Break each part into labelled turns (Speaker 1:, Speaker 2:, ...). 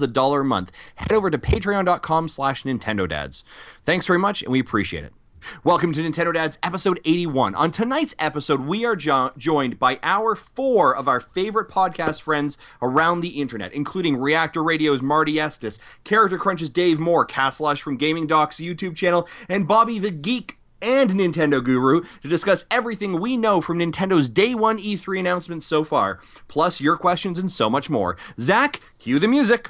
Speaker 1: $1 a month, head over to patreon.com/NintendoDads. Thanks very much, and we appreciate it. Welcome to Nintendo Dads episode 81. On tonight's episode, we are joined by four of our favorite podcast friends around the internet, including Reactor Radio's Marty Estes, Character Crunch's Dave Moore, Casslush from Gaming Doc's YouTube channel, and Bobby the Geek and Nintendo Guru to discuss everything we know from Nintendo's Day 1 E3 announcements so far, plus your questions and so much more. Zach, cue the music.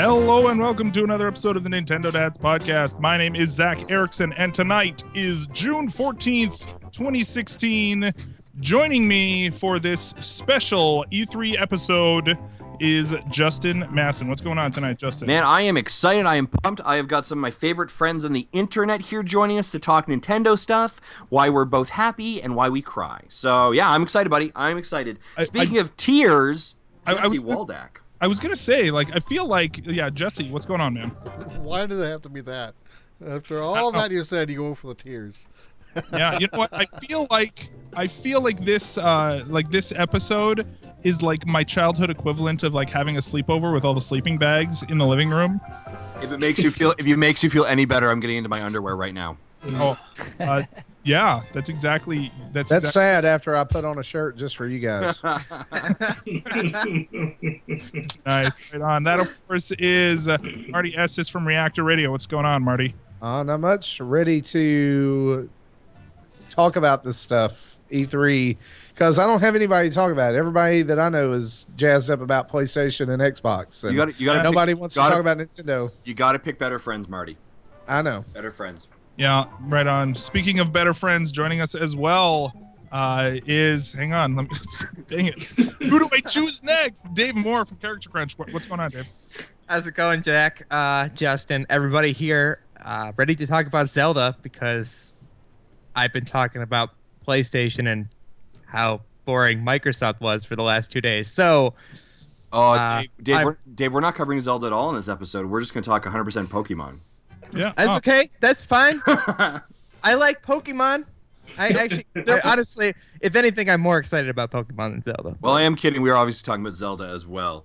Speaker 2: Hello and welcome to another episode of the Nintendo Dads podcast. My name is Zach Erickson and tonight is June 14th, 2016. Joining me for this special E3 episode is Justin Masson. What's going on tonight, Justin?
Speaker 1: Man, I am excited. I am pumped. I have got some of my favorite friends on the internet here joining us to talk Nintendo stuff, why we're both happy, and why we cry. So, yeah, I'm excited, buddy. I'm excited. Speaking of tears, Jesse Waldak.
Speaker 2: I was going to say, I feel like, Jesse, what's going on, man?
Speaker 3: Why do they have to be that? After all that you said, you go for the tears.
Speaker 2: Yeah, you know what? I feel like this this episode is like my childhood equivalent of having a sleepover with all the sleeping bags in the living room.
Speaker 1: If it makes you feel any better, I'm getting into my underwear right now.
Speaker 2: Oh, yeah, that's exactly.
Speaker 4: That's sad. After I put on a shirt just for you guys.
Speaker 2: Nice. Right on. That, of course, is Marty Estes from Reactor Radio. What's going on, Marty?
Speaker 4: Not much. Ready to talk about this stuff, E3, because I don't have anybody to talk about it. Everybody that I know is jazzed up about PlayStation and Xbox. And
Speaker 1: you gotta
Speaker 4: nobody wants to talk about Nintendo.
Speaker 1: You got to pick better friends, Marty.
Speaker 4: I know.
Speaker 1: Better friends.
Speaker 2: Yeah, right on. Speaking of better friends, joining us as well is, hang on, let me, dang it. Who do I choose next? Dave Moore from Character Crunch. What's going on, Dave?
Speaker 5: How's it going, Jack? Justin, everybody here, ready to talk about Zelda because I've been talking about PlayStation and how boring Microsoft was for the last 2 days. So,
Speaker 1: Dave, we're not covering Zelda at all in this episode. We're just going to talk 100% Pokemon.
Speaker 2: Yeah,
Speaker 5: that's okay. That's fine. I like Pokemon. Honestly, if anything, I'm more excited about Pokemon than Zelda.
Speaker 1: Well, I am kidding. We are obviously talking about Zelda as well.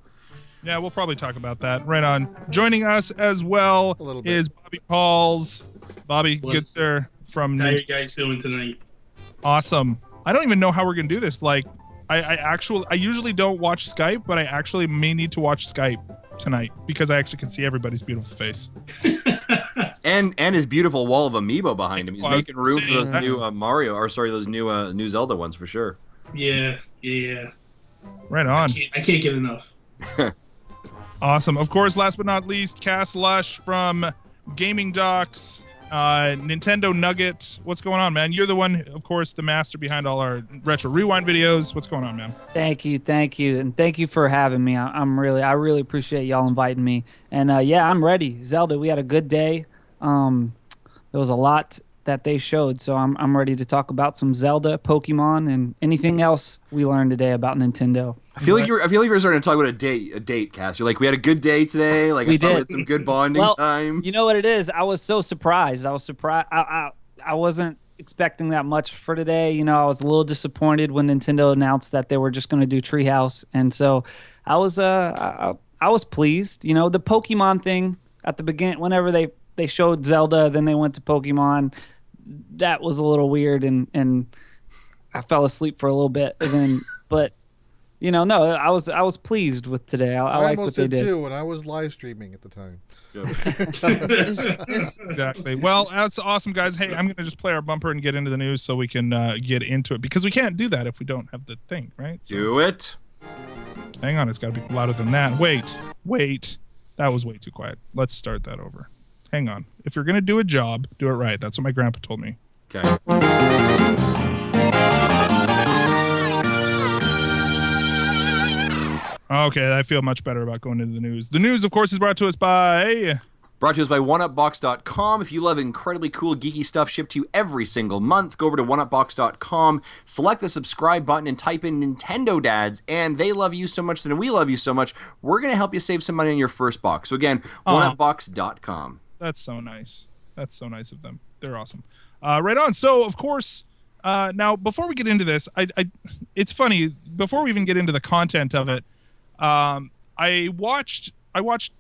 Speaker 2: Yeah, we'll probably talk about that. Right on. Joining us as well is Bobby Pauls. Bobby, good sir. From
Speaker 6: How you guys feeling tonight?
Speaker 2: Awesome. I don't even know how we're gonna do this. I usually don't watch Skype, but I actually may need to watch Skype tonight because I actually can see everybody's beautiful face.
Speaker 1: and his beautiful wall of amiibo behind him. He's making room for those new those new Zelda ones for sure.
Speaker 6: Yeah.
Speaker 2: Right on.
Speaker 6: I can't get enough.
Speaker 2: Awesome. Of course, last but not least, Cass Lush from Gaming Docs, Nintendo Nugget. What's going on, man? You're the one, of course, the master behind all our Retro Rewind videos. What's going on, man?
Speaker 7: Thank you, and thank you for having me. I really appreciate y'all inviting me. And I'm ready. Zelda, we had a good day. There was a lot that they showed, so I'm ready to talk about some Zelda, Pokemon, and anything else we learned today about Nintendo.
Speaker 1: I feel like you're starting to talk about a date, Cass. You're like, we had a good day today.
Speaker 7: We did.
Speaker 1: We had some good bonding time.
Speaker 7: You know what it is? I was so surprised. I wasn't expecting that much for today. You know, I was a little disappointed when Nintendo announced that they were just going to do Treehouse, and so I was pleased. You know, the Pokemon thing at the beginning, whenever they showed Zelda, then they went to Pokemon. That was a little weird, and I fell asleep for a little bit. And then, but I was pleased with today. I like what they did
Speaker 3: too when I was live streaming at the time.
Speaker 2: Exactly. Well, that's awesome, guys. Hey, I'm gonna just play our bumper and get into the news so we can get into it because we can't do that if we don't have the thing, right? So,
Speaker 1: do it.
Speaker 2: Hang on, it's got to be louder than that. Wait. That was way too quiet. Let's start that over. Hang on. If you're going to do a job, do it right. That's what my grandpa told me.
Speaker 1: Okay.
Speaker 2: Okay, I feel much better about going into the news. The news, of course, is brought to us by
Speaker 1: 1UpBox.com. If you love incredibly cool, geeky stuff shipped to you every single month, go over to 1UpBox.com, select the subscribe button, and type in Nintendo Dads, and they love you so much, and we love you so much, we're going to help you save some money on your first box. So again, 1UpBox.com.
Speaker 2: That's so nice. That's so nice of them. They're awesome. Right on. So, of course, now before we get into this, it's funny. Before we even get into the content of it, I watched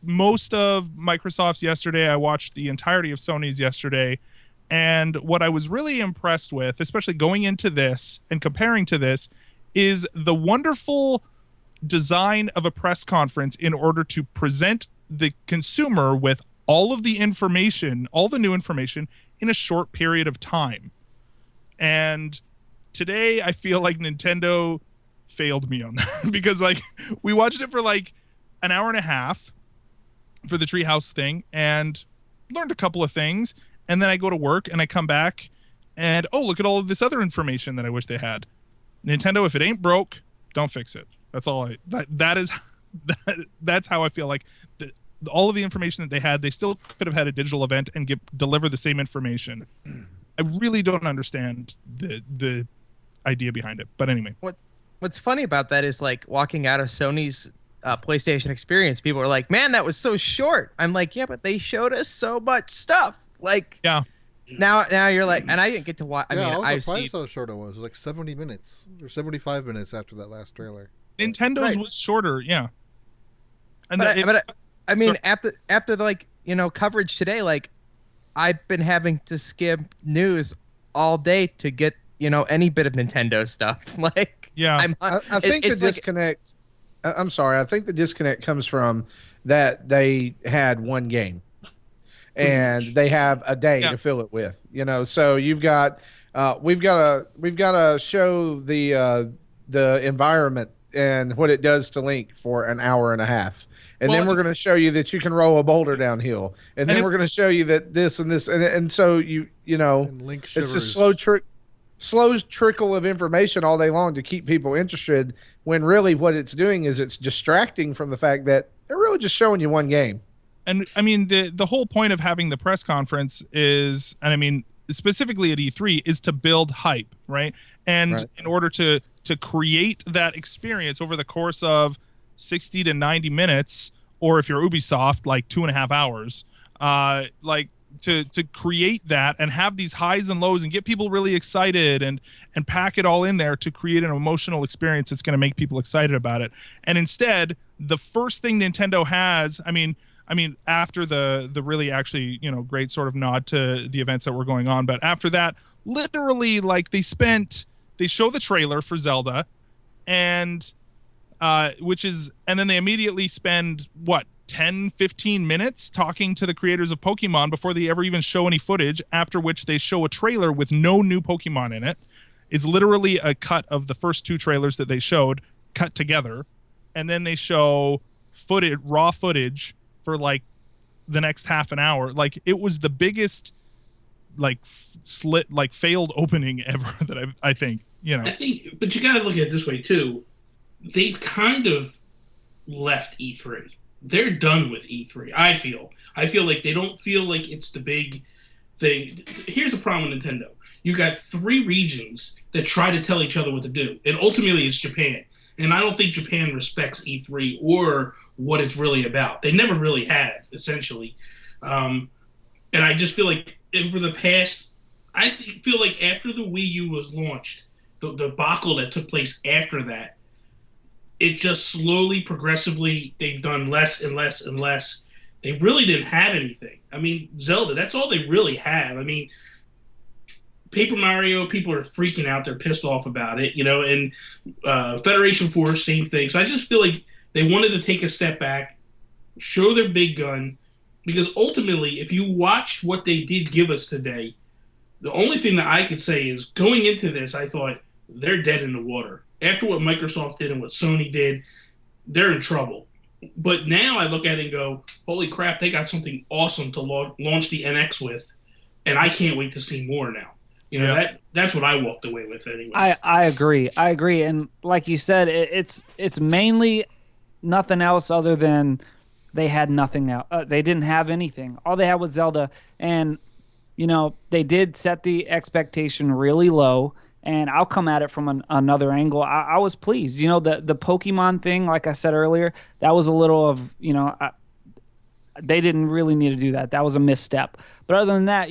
Speaker 2: most of Microsoft's yesterday. I watched the entirety of Sony's yesterday, and what I was really impressed with, especially going into this and comparing to this, is the wonderful design of a press conference in order to present the consumer with all of the information, all the new information in a short period of time. And today I feel like Nintendo failed me on that because like we watched it for like an hour and a half for the Treehouse thing and learned a couple of things. And then I go to work and I come back and, oh, look at all of this other information that I wish they had. Nintendo, if it ain't broke, don't fix it. That's all that's how I feel like all of the information that they had, they still could have had a digital event and deliver the same information. I really don't understand the idea behind it. But anyway.
Speaker 5: What's funny about that is like walking out of Sony's PlayStation experience, people are like, man, that was so short. I'm like, yeah, but they showed us so much stuff. Like,
Speaker 2: yeah.
Speaker 5: Now you're like, and I didn't get to watch. I
Speaker 3: I
Speaker 5: mean,
Speaker 3: was surprised how short it was. It was like 70 minutes or 75 minutes after that last trailer.
Speaker 2: Nintendo's was shorter, yeah. And
Speaker 5: but I mean, after the like coverage today, like I've been having to skim news all day to get any bit of Nintendo stuff. Like,
Speaker 2: yeah,
Speaker 4: I think the disconnect. I'm sorry, I think the disconnect comes from that they had one game, and they have a day to fill it with. So you've got we've got to show the environment and what it does to Link for an hour and a half. And then we're going to show you that you can roll a boulder downhill. And then we're going to show you that this and this. And so it's a slow trickle of information all day long to keep people interested, when really what it's doing is it's distracting from the fact that they're really just showing you one game.
Speaker 2: And I mean, the whole point of having the press conference is, and I mean, specifically at E3, is to build hype, right? And in order to create that experience over the course of 60 to 90 minutes, or if you're Ubisoft, like 2.5 hours, like to create that and have these highs and lows and get people really excited and pack it all in there to create an emotional experience that's going to make people excited about it. And instead, the first thing Nintendo has, I mean, after the really actually, great sort of nod to the events that were going on, but after that, literally, like they show the trailer for Zelda, and then they immediately spend 10-15 minutes talking to the creators of Pokemon before they ever even show any footage, after which they show a trailer with no new Pokemon in it. It's literally a cut of the first two trailers that they showed cut together, and then they show raw footage for like the next half an hour. Like, it was the biggest failed opening ever that I think.
Speaker 6: I think, but you got to look at it this way too. They've kind of left E3. They're done with E3. I feel like they don't feel like it's the big thing. Here's the problem with Nintendo. You got 3 regions that try to tell each other what to do, and ultimately it's Japan. And I don't think Japan respects E3 or what it's really about. They never really have, essentially. And I just feel like over the past, feel like after the Wii U was launched, the debacle that took place after that, it just slowly, progressively, they've done less and less and less. They really didn't have anything. I mean, Zelda, that's all they really have. I mean, Paper Mario, people are freaking out. They're pissed off about it, and Federation Force, same thing. So I just feel like they wanted to take a step back, show their big gun, because ultimately, if you watch what they did give us today, the only thing that I could say is going into this, I thought they're dead in the water. After what Microsoft did and what Sony did, they're in trouble. But now I look at it and go, holy crap, they got something awesome to launch the NX with, and I can't wait to see more now. That's what I walked away with anyway.
Speaker 7: I agree. And like you said, it's mainly nothing else other than they had nothing else. They didn't have anything. All they had was Zelda, and they did set the expectation really low. And I'll come at it from another angle. I was pleased. The Pokemon thing, like I said earlier, that was a little of, they didn't really need to do that. That was a misstep. But other than that,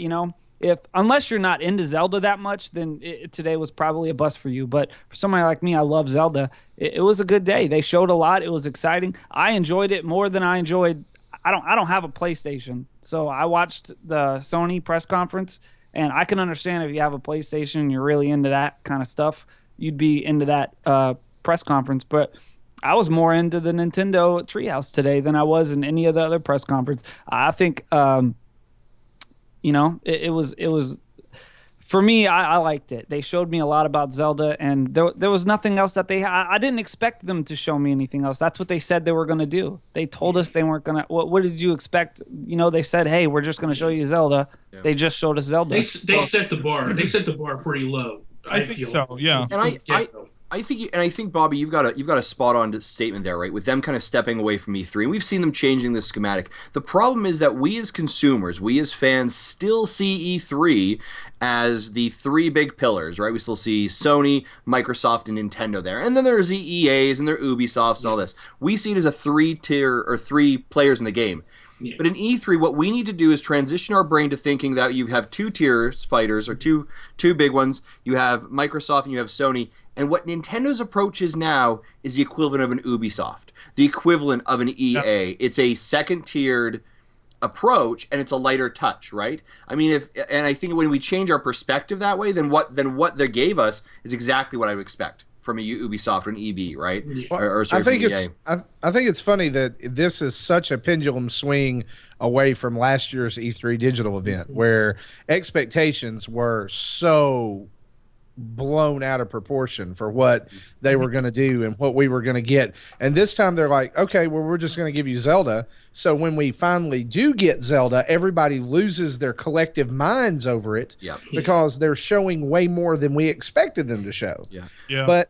Speaker 7: unless you're not into Zelda that much, then today was probably a bust for you. But for somebody like me, I love Zelda. It was a good day. They showed a lot. It was exciting. I enjoyed it more than I enjoyed. I don't have a PlayStation, so I watched the Sony press conference, and I can understand if you have a PlayStation and you're really into that kind of stuff, you'd be into that press conference. But I was more into the Nintendo Treehouse today than I was in any of the other press conference. I think, it was for me. I liked it. They showed me a lot about Zelda, and there was nothing else that I didn't expect them to show me anything else. That's what they said they were going to do. They told us they weren't going to. What did you expect? They said, "Hey, we're just going to show you Zelda." Yeah. They just showed us Zelda.
Speaker 6: They set the bar. They set the bar pretty low.
Speaker 2: I think so. Yeah.
Speaker 1: And I think Bobby, you've got a spot on statement there, right? With them kind of stepping away from E3, and we've seen them changing the schematic. The problem is that we as consumers, we as fans, still see E3 as the three big pillars, right? We still see Sony, Microsoft, and Nintendo there, and then there's the EAs and their Ubisofts and all this. We see it as a three-tier or three players in the game. Yeah. But in E3, what we need to do is transition our brain to thinking that you have two tiers fighters, or two big ones. You have Microsoft and you have Sony. And what Nintendo's approach is now is the equivalent of an Ubisoft, the equivalent of an EA. Yep. It's a second-tiered approach, and it's a lighter touch, right? I mean, I think when we change our perspective that way, then what they gave us is exactly what I would expect from a Ubisoft or an EB, right? Or
Speaker 4: I think it's funny that this is such a pendulum swing away from last year's E3 digital event, where expectations were so blown out of proportion for what they were going to do and what we were going to get. And this time they're like, okay, well, we're just going to give you Zelda. So when we finally do get Zelda, everybody loses their collective minds over it because they're showing way more than we expected them to show.
Speaker 2: Yeah.
Speaker 4: But,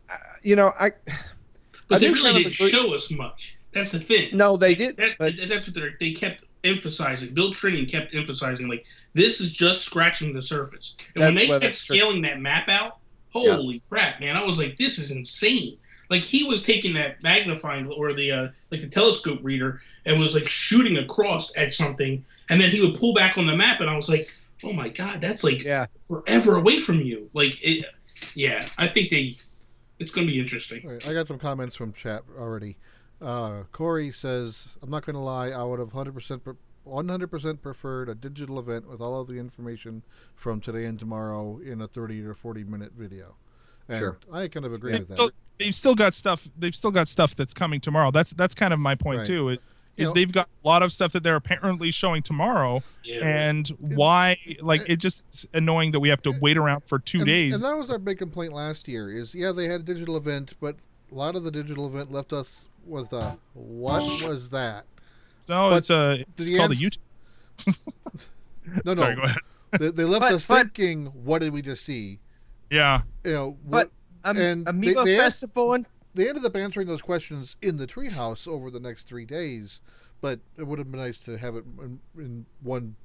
Speaker 6: But they really didn't show us much. That's the thing.
Speaker 4: No, they didn't.
Speaker 6: That's what they kept emphasizing. Bill Trinian kept emphasizing, like, this is just scratching the surface. And when they kept scaling that map out, holy crap, man! I was like, this is insane. Like, he was taking that magnifying or the telescope reader and was like shooting across at something, and then he would pull back on the map, and I was like, oh my god, that's like forever away from you. Like, I think it's going to be interesting.
Speaker 3: Right, I got some comments from chat already. Corey says, I'm not going to lie, I would have 100% preferred a digital event with all of the information from today and tomorrow in a 30 or 40-minute video. And
Speaker 1: sure.
Speaker 3: I kind of agree with that.
Speaker 2: They've still got stuff that's coming tomorrow. That's kind of my point too. They've got a lot of stuff that they're apparently showing tomorrow, and why? Like, it just is annoying that we have to wait around for 2 days.
Speaker 3: And that was our big complaint last year. They had a digital event, but a lot of the digigital event left us with what was that?
Speaker 2: No, but it's called a YouTube.
Speaker 3: No.
Speaker 2: Sorry, go ahead.
Speaker 3: They left us thinking, what did we just see?
Speaker 2: Yeah.
Speaker 5: Amiibo Festival and
Speaker 3: they ended up answering those questions in the Treehouse over the next 3 days, but it would have been nice to have it in one.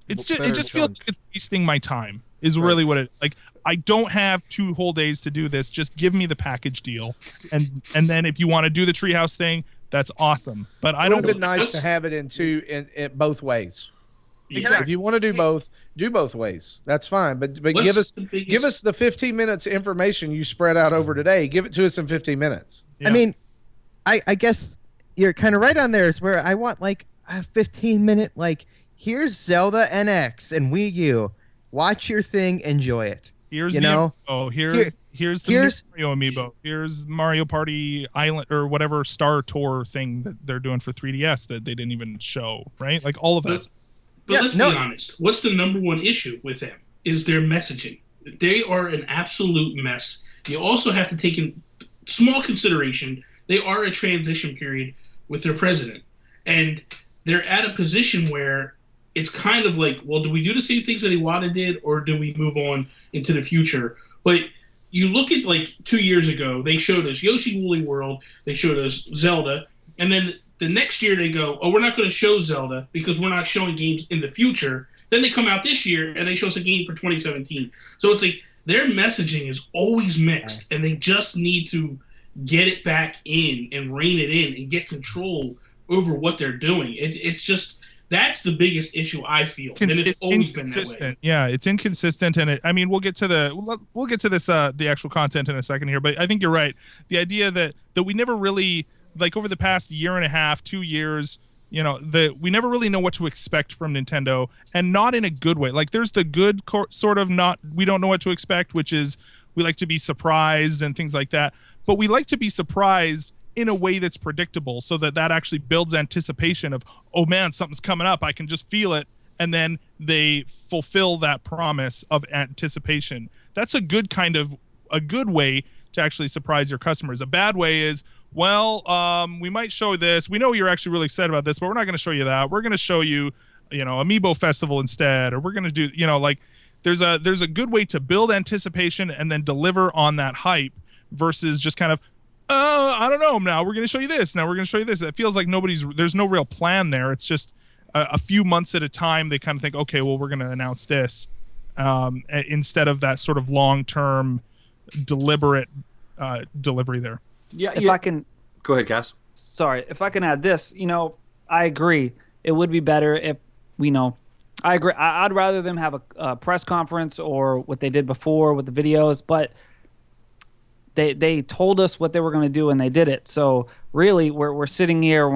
Speaker 2: It just feels like it's wasting my time. Is really what it like. I don't have 2 whole days to do this. Just give me the package deal, and then if you want to do the Treehouse thing, that's awesome. But I don't.
Speaker 4: It would have been nice to have it in both ways.
Speaker 2: Exactly.
Speaker 4: If you want to do both ways. That's fine. But give us the 15 minutes information you spread out over today. Give it to us in 15 minutes.
Speaker 5: Yeah. I mean, I guess you're kind of right on there. Is where I want like a 15-minute here's Zelda NX and Wii U. Watch your thing, enjoy it.
Speaker 2: Here's here's the Mario amiibo. Here's Mario Party Island or whatever Star Tour thing that they're doing for 3DS that they didn't even show, right? Like all of that.
Speaker 6: But let's be honest. What's the number one issue with them is their messaging. They are an absolute mess. You also have to take in small consideration. They are a transition period with their president, and they're at a position where it's kind of like, well, do we do the same things that Iwata did, or do we move on into the future? But you look at 2 years ago, they showed us Yoshi Woolly World, they showed us Zelda, and then the next year they go, oh, we're not going to show Zelda because we're not showing games in the future. Then they come out this year and they show us a game for 2017. So it's like their messaging is always mixed, and they just need to get it back in and rein it in and get control over what they're doing. It's just That's the biggest issue I feel, and it's always been that way.
Speaker 2: Yeah, it's inconsistent, and I mean, we'll get to this the actual content in a second here, but I think you're right. The idea that we never really, like, over the past year and a half, 2 years, you know, we never really know what to expect from Nintendo, and not in a good way. Like, there's the good sort of not, we don't know what to expect, which is we like to be surprised and things like that, but we like to be surprised in a way that's predictable, so that actually builds anticipation of, oh man, something's coming up, I can just feel it, and then they fulfill that promise of anticipation. That's a good way to actually surprise your customers. A bad way is, well, we might show this, we know you're actually really excited about this, but we're not going to show you that, we're going to show you, you know, Amiibo Festival instead, or we're going to do, you know, like, there's a good way to build anticipation and then deliver on that hype, versus just kind of, I don't know, now we're going to show you this, now we're going to show you this. It feels like there's no real plan there. It's just a few months at a time. They kind of think, okay, well, we're going to announce this, instead of that sort of long-term, deliberate delivery there.
Speaker 1: Yeah.
Speaker 7: If I can,
Speaker 1: Go ahead, Cass.
Speaker 7: sorry, if I can add this, you know, I agree. It would be better if, you know, I agree. I'd rather them have a press conference or what they did before with the videos, but they told us what they were going to do and they did it. So really, we're sitting here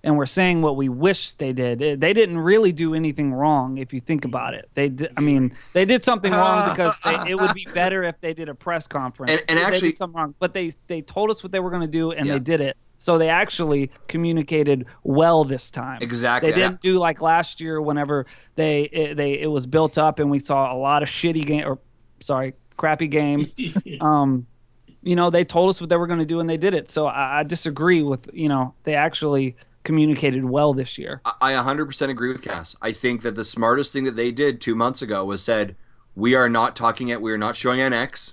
Speaker 7: and we're saying what we wish they did. They didn't really do anything wrong if you think about it. They did something wrong because it would be better if they did a press conference.
Speaker 1: And actually,
Speaker 7: they did something wrong, but they told us what they were going to do and
Speaker 1: Yeah.
Speaker 7: they did it. So they actually communicated well this time.
Speaker 1: Exactly.
Speaker 7: They didn't do like last year whenever it was built up and we saw a lot of crappy games. You know, they told us what they were going to do and they did it. So I disagree with, you know, they actually communicated well this year.
Speaker 1: I 100% agree with Cass. I think that the smartest thing that they did 2 months ago was said, we are not showing NX,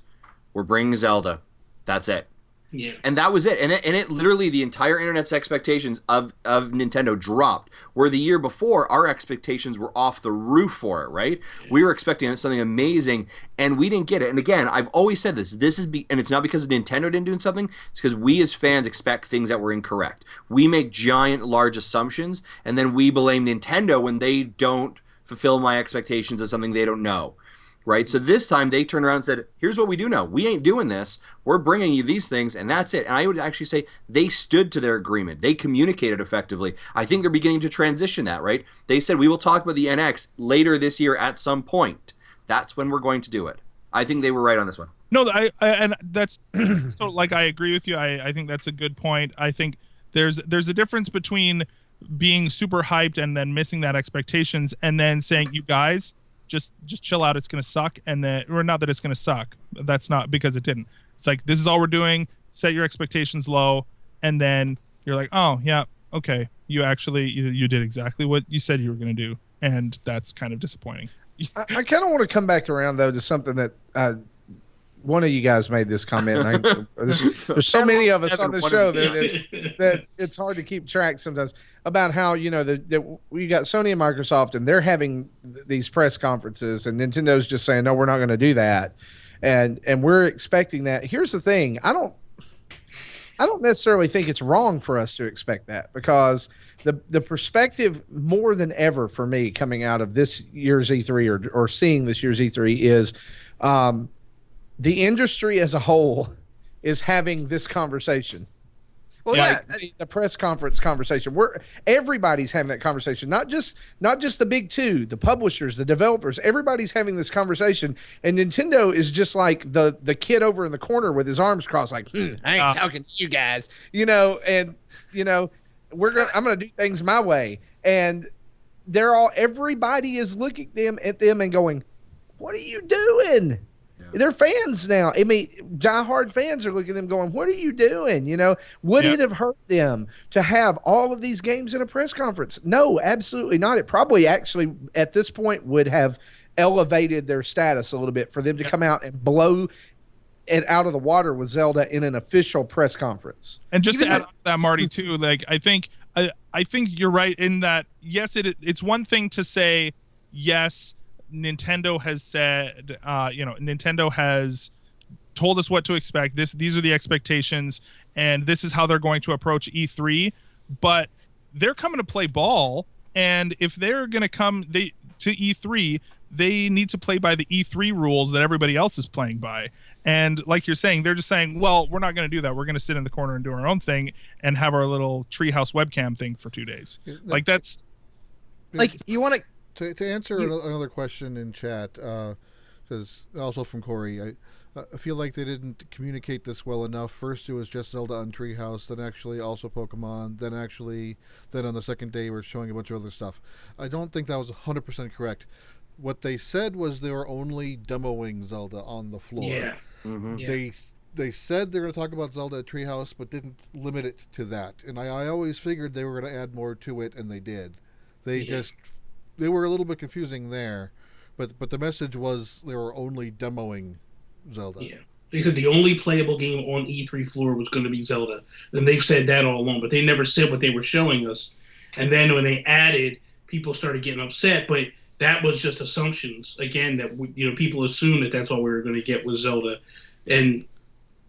Speaker 1: we're bringing Zelda. That's it.
Speaker 6: Yeah.
Speaker 1: And that was it. And it literally, the entire internet's expectations of Nintendo dropped. Where the year before, our expectations were off the roof for it, right? Yeah. We were expecting something amazing, and we didn't get it. And again, I've always said this. And it's not because Nintendo didn't do something. It's because we as fans expect things that were incorrect. We make giant, large assumptions, and then we blame Nintendo when they don't fulfill my expectations of something they don't know. Right? So this time they turned around and said, here's what we do know. We ain't doing this. We're bringing you these things, and that's it. And I would actually say they stood to their agreement. They communicated effectively. I think they're beginning to transition that, right? They said, we will talk about the NX later this year at some point. That's when we're going to do it. I think they were right on this one.
Speaker 2: No, and that's so, like, I agree with you. I think that's a good point. I think there's a difference between being super hyped and then missing that expectations and then saying, you guys, just chill out, it's going to suck, and then, or not that it's going to suck, that's not because it didn't. It's like, this is all we're doing, set your expectations low, and then you're like, oh yeah, okay, you actually you did exactly what you said you were going to do, and that's kind of disappointing.
Speaker 4: I kind of want to come back around though to something that one of you guys made this comment. There's so many of us on the show that it's hard to keep track sometimes about how, you know, we got Sony and Microsoft and they're having these press conferences and Nintendo's just saying, no, we're not going to do that. And we're expecting that. Here's the thing. I don't necessarily think it's wrong for us to expect that, because the perspective more than ever for me coming out of this year's E3 or seeing this year's E3 is, the industry as a whole is having this conversation.
Speaker 5: Well,
Speaker 4: the press conference conversation. Everybody's having that conversation. Not just the big two, the publishers, the developers. Everybody's having this conversation, and Nintendo is just like the kid over in the corner with his arms crossed, like, I ain't talking to you guys, you know. And you know, I'm gonna do things my way, and everybody is looking at them and going, what are you doing? They're fans now. I mean, diehard fans are looking at them going, what are you doing? You know, would it have hurt them to have all of these games in a press conference? No, absolutely not. It probably actually at this point would have elevated their status a little bit for them to come out and blow it out of the water with Zelda in an official press conference.
Speaker 2: And just to add on to that, Marty, too, like, I think you're right in that, yes, it's one thing to say, yes, Nintendo has said, Nintendo has told us what to expect. These are the expectations, and this is how they're going to approach E3. But they're coming to play ball And if they're going to come to E3, they need to play by the E3 rules that everybody else is playing by. And like you're saying, they're just saying, well, we're not going to do that. We're going to sit in the corner and do our own thing and have our little treehouse webcam thing for 2 days. Like that's
Speaker 5: Like, you want
Speaker 3: To answer another question in chat, says also from Corey, I feel like they didn't communicate this well enough. First it was just Zelda on Treehouse, then actually also Pokemon, then on the second day we're showing a bunch of other stuff. I don't think that was 100% correct. What they said was they were only demoing Zelda on the floor.
Speaker 6: Yeah.
Speaker 1: Mm-hmm.
Speaker 6: Yeah.
Speaker 3: They said they were going to talk about Zelda at Treehouse, but didn't limit it to that. And I always figured they were going to add more to it, and they did. They were a little bit confusing there, but the message was they were only demoing Zelda.
Speaker 6: Yeah. They said the only playable game on E3 floor was going to be Zelda. And they've said that all along, but they never said what they were showing us. And then when they added, people started getting upset, but that was just assumptions. Again, that people assumed that that's all we were going to get was Zelda. And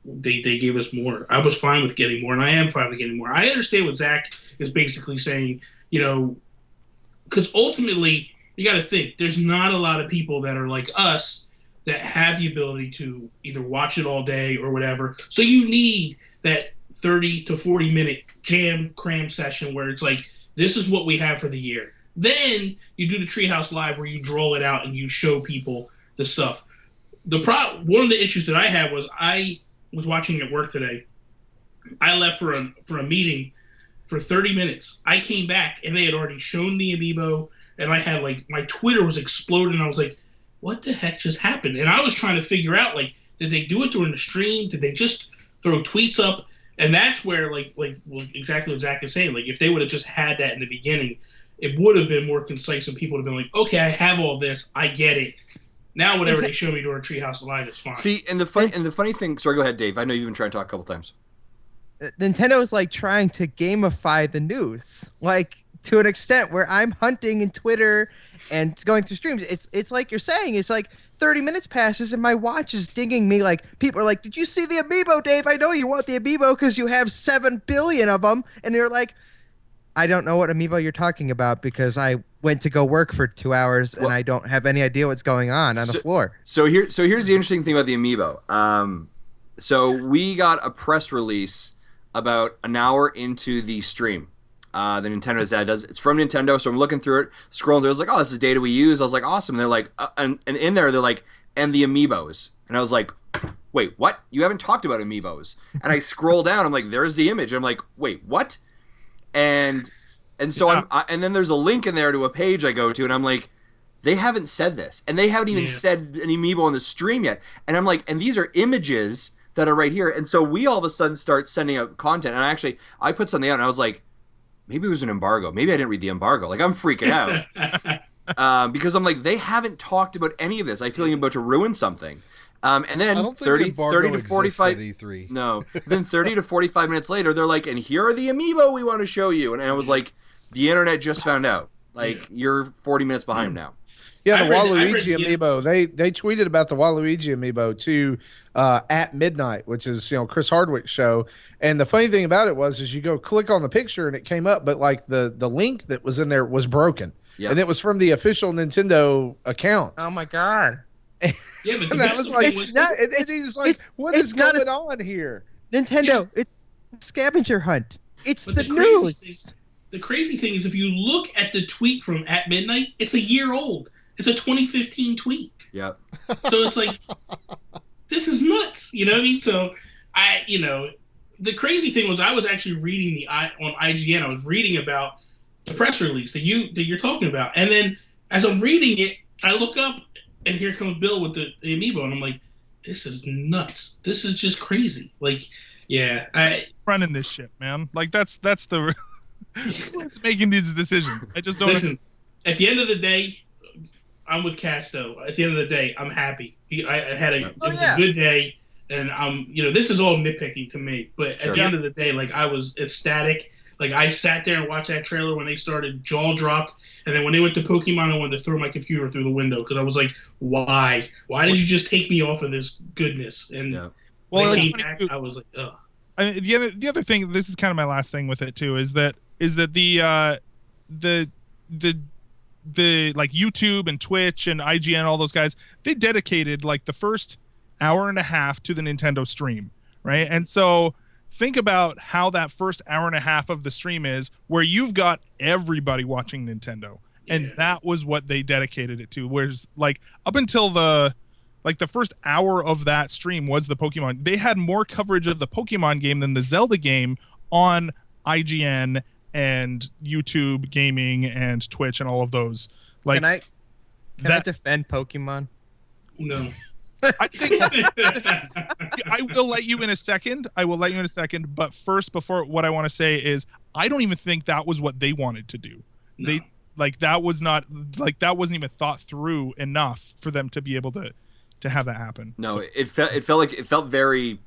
Speaker 6: they gave us more. I was fine with getting more, and I am fine with getting more. I understand what Zach is basically saying, because ultimately, you got to think, there's not a lot of people that are like us that have the ability to either watch it all day or whatever. So you need that 30 to 40 minute jam cram session where it's like, this is what we have for the year. Then you do the Treehouse Live where you draw it out and you show people the stuff. One of the issues that I had was I was watching at work today. I left for a meeting for 30 minutes. I came back and they had already shown the amiibo, and I had my Twitter was exploding. I was like, what the heck just happened? And I was trying to figure out, did they do it during the stream? Did they just throw tweets up? And that's where exactly what Zach is saying. If they would have just had that in the beginning, it would have been more concise and people would have been like, okay, I have all this. I get it. Now whatever they show me during Treehouse Live is fine.
Speaker 1: See, and the funny thing. Sorry, go ahead, Dave. I know you've been trying to talk a couple times.
Speaker 5: Nintendo's trying to gamify the news, to an extent where I'm hunting in Twitter and going through streams. It's like you're saying, it's 30 minutes passes and my watch is dinging me. People are like, did you see the amiibo, Dave? I know you want the amiibo because you have 7 billion of them. And you're like, I don't know what amiibo you're talking about because I went to go work for 2 hours and I don't have any idea what's going on the floor.
Speaker 1: So here's the interesting thing about the amiibo. So we got a press release about an hour into the stream. The Nintendo Dad does. It's from Nintendo, so I'm looking through it, scrolling through. I was like, oh, this is data we use. I was like, awesome. And they're like, and in there, they're like, and the amiibos. And I was like, wait, what? You haven't talked about amiibos. And I scroll down. I'm like, there's the image. I'm like, wait, what? And so and then there's a link in there to a page I go to, and I'm like, they haven't said this, and they haven't even said an amiibo on the stream yet. And I'm like, and these are images that are right here. And so we all of a sudden start sending out content. And I put something out, and I was like, maybe it was an embargo. Maybe I didn't read the embargo. I'm freaking out because I'm like, they haven't talked about any of this. I feel like I'm about to ruin something. And then
Speaker 3: I don't think
Speaker 1: 30
Speaker 3: embargo
Speaker 1: to 45
Speaker 3: exists at E3.
Speaker 1: No. Then 30 to 45 minutes later, they're like, and here are the amiibo we want to show you. And I was like, the internet just found out. You're 40 minutes behind now.
Speaker 4: Yeah, the Waluigi amiibo. They tweeted about the Waluigi amiibo too at midnight, which is Chris Hardwick's show. And the funny thing about it is you go click on the picture and it came up, but the link that was in there was broken. Yep. And it was from the official Nintendo account.
Speaker 5: Oh my god.
Speaker 6: Yeah, but
Speaker 4: that was what is going on here?
Speaker 5: Nintendo, it's scavenger hunt. It's the news.
Speaker 6: The crazy thing is if you look at the tweet from at midnight, it's a year old. It's a 2015 tweet.
Speaker 1: Yep.
Speaker 6: So it's like, this is nuts. You know what I mean? So the crazy thing was I was actually reading on IGN. I was reading about the press release that you're talking about, and then as I'm reading it, I look up and here comes Bill with the amiibo, and I'm like, this is nuts. This is just crazy.
Speaker 2: Running this shit, man. That's the what's making these decisions. I just don't
Speaker 6: listen. At the end of the day, I'm with Casto. At the end of the day, I'm happy. I had a good day, and this is all nitpicking to me. But at the end of the day, I was ecstatic. I sat there and watched that trailer when they started, jaw dropped, and then when they went to Pokemon, I wanted to throw my computer through the window because I was like, why? Why did you just take me off of this goodness? And when I came back, I was like, ugh.
Speaker 2: The other thing, this is kind of my last thing with it too, is that the like YouTube and Twitch and IGN, all those guys, they dedicated like the first hour and a half to the Nintendo stream, right? And so think about how that first hour and a half of the stream is, where you've got everybody watching Nintendo, and that was what they dedicated it to. Whereas like up until the first hour of that stream was the Pokemon. They had more coverage of the Pokemon game than the Zelda game on IGN and YouTube gaming and Twitch and all of those. Like,
Speaker 5: Can I defend Pokemon?
Speaker 6: No.
Speaker 2: I think I will let you in a second. But first, before what I want to say is, I don't even think that was what they wanted to do.
Speaker 6: No.
Speaker 2: That wasn't even thought through enough for them to be able to have that happen.
Speaker 1: No,
Speaker 2: So,
Speaker 1: it felt very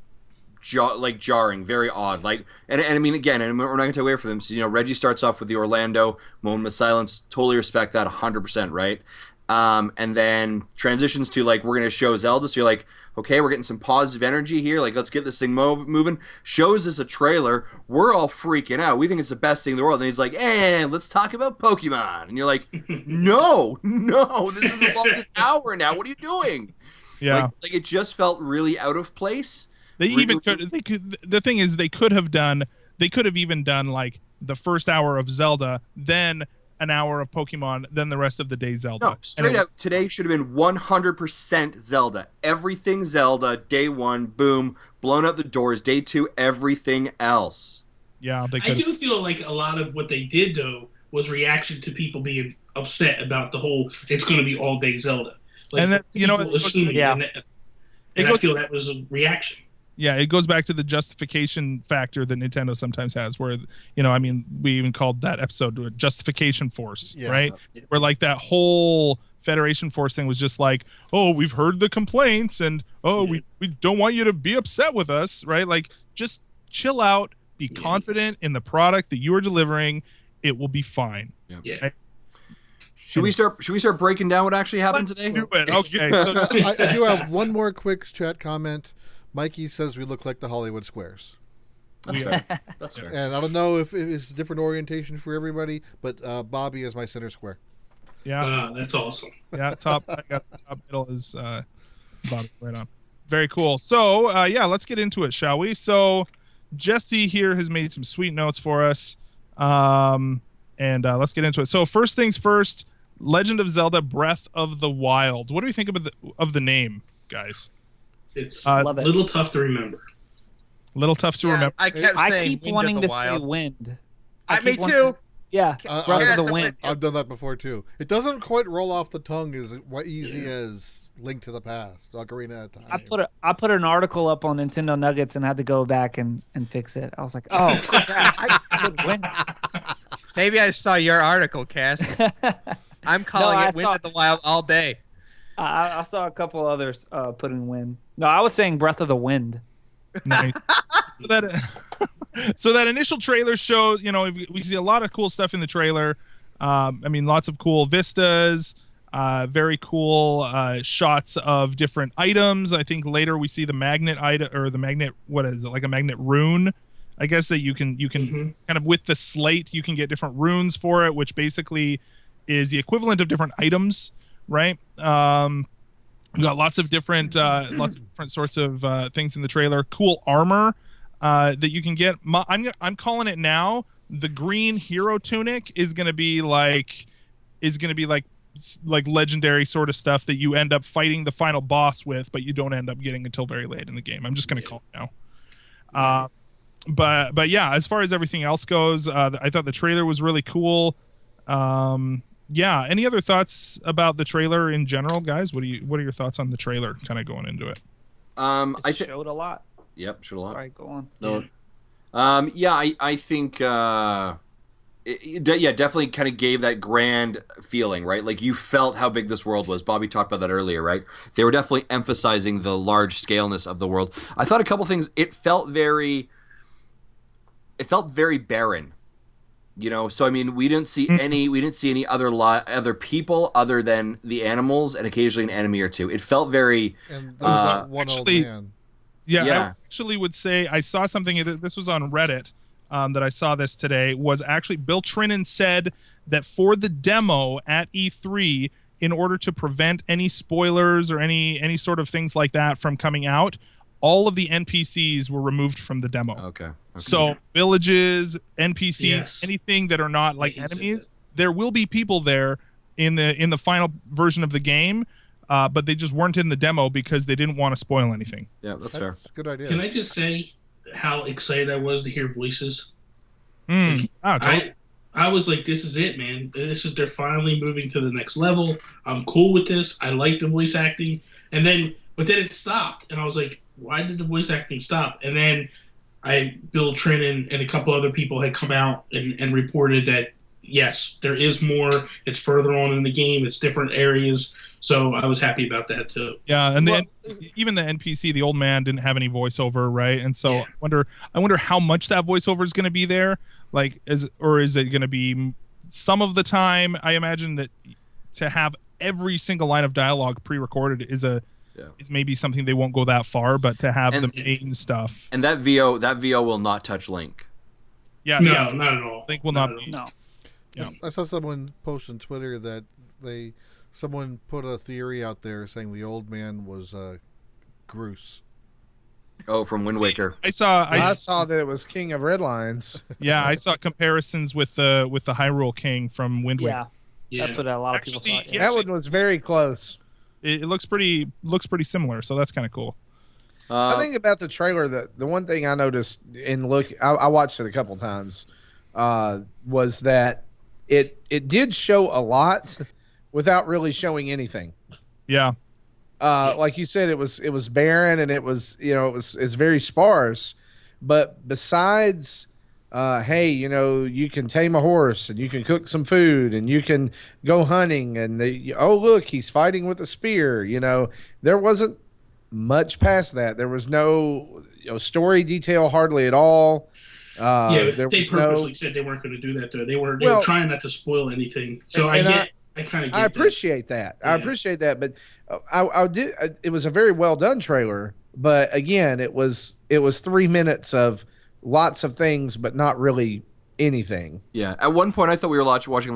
Speaker 1: jarring, very odd. Like, and I mean, again, and we're not gonna take away from them. So, Reggie starts off with the Orlando moment of silence. Totally respect that, 100%, right? And then transitions to like, we're gonna show Zelda. So you're like, okay, we're getting some positive energy here. Like, let's get this thing moving. Shows us a trailer. We're all freaking out. We think it's the best thing in the world. And he's like, let's talk about Pokemon. And you're like, no, this is the longest hour now. What are you doing?
Speaker 2: yeah.
Speaker 1: Like it just felt really out of place.
Speaker 2: They could. The thing is, they could have even done like the first hour of Zelda, then an hour of Pokemon, then the rest of the day Zelda.
Speaker 1: No, straight out, today should have been 100% Zelda. Everything Zelda, day one, boom, blown out the doors. Day two, everything else.
Speaker 2: Yeah, they
Speaker 6: I
Speaker 2: could.
Speaker 6: do feel like a lot of what they did, though, was reaction to people being upset about the whole, it's going to be all day Zelda. Like,
Speaker 2: And then,
Speaker 6: people assuming,
Speaker 7: yeah.
Speaker 6: and I feel that was a reaction.
Speaker 2: Yeah, it goes back to the justification factor that Nintendo sometimes has, where, I mean, we even called that episode a justification force,
Speaker 3: Yeah.
Speaker 2: right? Where like that whole Federation Force thing was just like, oh, we've heard the complaints, and we don't want you to be upset with us, right? Like, just chill out, be confident in the product that you are delivering. It will be fine.
Speaker 6: Yeah.
Speaker 2: Right?
Speaker 1: Should we start breaking down what actually happened
Speaker 2: Let's
Speaker 1: today?
Speaker 2: do it. Okay. So,
Speaker 3: I do have one more quick chat comment. Mikey says we look like the Hollywood Squares.
Speaker 1: That's fair. That's fair.
Speaker 3: And I don't know if it's a different orientation for everybody, but Bobby is my center square.
Speaker 2: yeah.
Speaker 6: That's awesome.
Speaker 2: Yeah, I got the top middle is Bobby right on. Very cool. So let's get into it, shall we? So Jesse here has made some sweet notes for us. And let's get into it. So first things first, Legend of Zelda Breath of the Wild. What do you think of the name, guys?
Speaker 6: It's
Speaker 7: Love
Speaker 6: a
Speaker 7: it.
Speaker 6: little tough to remember.
Speaker 2: A little tough to remember.
Speaker 5: I kept
Speaker 7: I
Speaker 5: saying
Speaker 7: keep
Speaker 5: Wind
Speaker 7: wanting
Speaker 5: of the
Speaker 7: to say
Speaker 5: Wild.
Speaker 7: wind.
Speaker 5: Me
Speaker 7: keep wanting-
Speaker 5: too.
Speaker 7: Yeah,
Speaker 3: Breath
Speaker 7: Breath
Speaker 5: Yes,
Speaker 7: of the
Speaker 5: I'm
Speaker 7: Wind.
Speaker 5: with you.
Speaker 3: I've done that before too. It doesn't quite roll off the tongue as easy as Link to the Past, Ocarina of Time.
Speaker 7: I put an article up on Nintendo Nuggets and had to go back and fix it. I was like, oh, crap, I could win.
Speaker 5: Maybe I saw your article, Cass. I'm calling
Speaker 7: I
Speaker 5: it Wind
Speaker 7: saw-
Speaker 5: of the Wild all day.
Speaker 7: I saw a couple others put in wind. No, I was saying Breath of the Wind.
Speaker 2: Nice. So that initial trailer shows, we see a lot of cool stuff in the trailer. I mean, lots of cool vistas, very cool shots of different items. I think later we see the magnet item, or the magnet, what is it, like a magnet rune, I guess, that you can kind of, with the slate, you can get different runes for it, which basically is the equivalent of different items, right? We got lots of different sorts of things in the trailer. Cool armor that you can get. I'm calling it now. The green hero tunic is gonna be like legendary sort of stuff that you end up fighting the final boss with, but you don't end up getting until very late in the game. I'm just gonna call it now. But yeah, as far as everything else goes, I thought the trailer was really cool. Yeah. Any other thoughts about the trailer in general, guys? What are your thoughts on the trailer, kind of going into it?
Speaker 7: It showed a lot.
Speaker 1: Yep, showed a lot.
Speaker 7: Sorry, go on.
Speaker 1: No. I think definitely kind of gave that grand feeling, right? Like, you felt how big this world was. Bobby talked about that earlier, right? They were definitely emphasizing the large scaleness of the world. I thought a couple things. It felt very barren. So I mean, we didn't see any other people other than the animals, and occasionally an enemy or two. It felt very
Speaker 3: And there's that one
Speaker 2: actually-
Speaker 3: old man.
Speaker 2: Yeah,
Speaker 1: Yeah.
Speaker 2: I actually would say I saw something. This was on Reddit. that I saw this today was actually Bill Trinan said that for the demo at E3, in order to prevent any spoilers or any sort of things like that from coming out, all of the NPCs were removed from the demo.
Speaker 1: Okay.
Speaker 2: So villages, NPCs,
Speaker 6: Yes.
Speaker 2: anything that are not like
Speaker 6: Yeah, he said
Speaker 2: enemies, there will be people there in the final version of the game, but they just weren't in the demo because they didn't want to spoil anything.
Speaker 1: Yeah, that's fair.
Speaker 3: That's a good idea.
Speaker 6: Can I just say how excited I was to hear voices?
Speaker 2: Totally.
Speaker 6: I was like, this is it, man. They're finally moving to the next level. I'm cool with this. I like the voice acting. But then it stopped. And I was like, why did the voice acting stop? And then Bill Trinan and a couple other people had come out and reported that, yes, there is more. It's further on in the game. It's different areas. So I was happy about that too.
Speaker 2: Yeah, and even the NPC, the old man, didn't have any voiceover, right? And so
Speaker 6: Yeah.
Speaker 2: I wonder how much that voiceover is going to be there. Like, is it going to be some of the time? I imagine that to have every single line of dialogue pre-recorded is maybe something they won't go that far, but to have the main stuff.
Speaker 1: And that VO will not touch Link.
Speaker 2: Yeah,
Speaker 6: No,
Speaker 2: yeah.
Speaker 6: not at all.
Speaker 2: Link will
Speaker 6: Not
Speaker 2: not
Speaker 6: at
Speaker 2: be.
Speaker 7: No.
Speaker 2: Yeah.
Speaker 3: I saw someone post on Twitter that someone put a theory out there saying the old man was Groose.
Speaker 1: Oh, from Wind Waker.
Speaker 2: I saw
Speaker 4: that it was King of Redlines.
Speaker 2: I saw comparisons with the Hyrule King from Wind Waker.
Speaker 7: Yeah,
Speaker 6: Yeah.
Speaker 7: that's what a lot of people
Speaker 2: Actually,
Speaker 7: thought.
Speaker 2: yeah.
Speaker 7: Yeah.
Speaker 4: That one was very close.
Speaker 2: It looks pretty similar, so that's kind of cool.
Speaker 4: I think about the trailer, the one thing I noticed I watched it a couple times, was that it did show a lot without really showing anything.
Speaker 2: Yeah.
Speaker 4: Like you said, it was barren and it's very sparse, but besides, hey, you can tame a horse and you can cook some food and you can go hunting and look, he's fighting with a spear. There wasn't much past that. There was no story detail hardly at all.
Speaker 6: Yeah,
Speaker 4: there
Speaker 6: but they
Speaker 4: was
Speaker 6: purposely said they weren't going to do that though. They were trying not to spoil anything. So
Speaker 4: and
Speaker 6: I kind of get
Speaker 4: I appreciate that. I
Speaker 6: Yeah.
Speaker 4: appreciate that, but it was a very well done trailer. But again, it was 3 minutes of lots of things, but not really anything.
Speaker 1: Yeah. At one point, I thought we were watching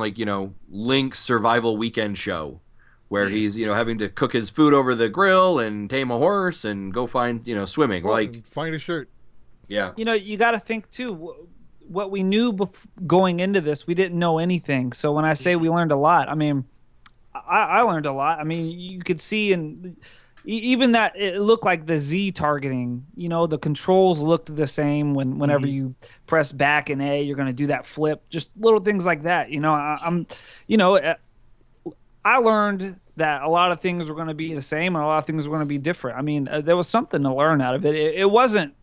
Speaker 1: Link's survival weekend show, where he's having to cook his food over the grill and tame a horse and go find swimming.
Speaker 3: And find a shirt.
Speaker 1: Yeah.
Speaker 7: You got to think too. What we knew going into this, we didn't know anything. So when I say we learned a lot, I mean, I learned a lot. I mean, you could see even that it looked like the Z targeting. The controls looked the same whenever you press back and A, you're going to do that flip. Just little things like that. I learned that a lot of things were going to be the same and a lot of things were going to be different. I mean, there was something to learn out of it. It wasn't,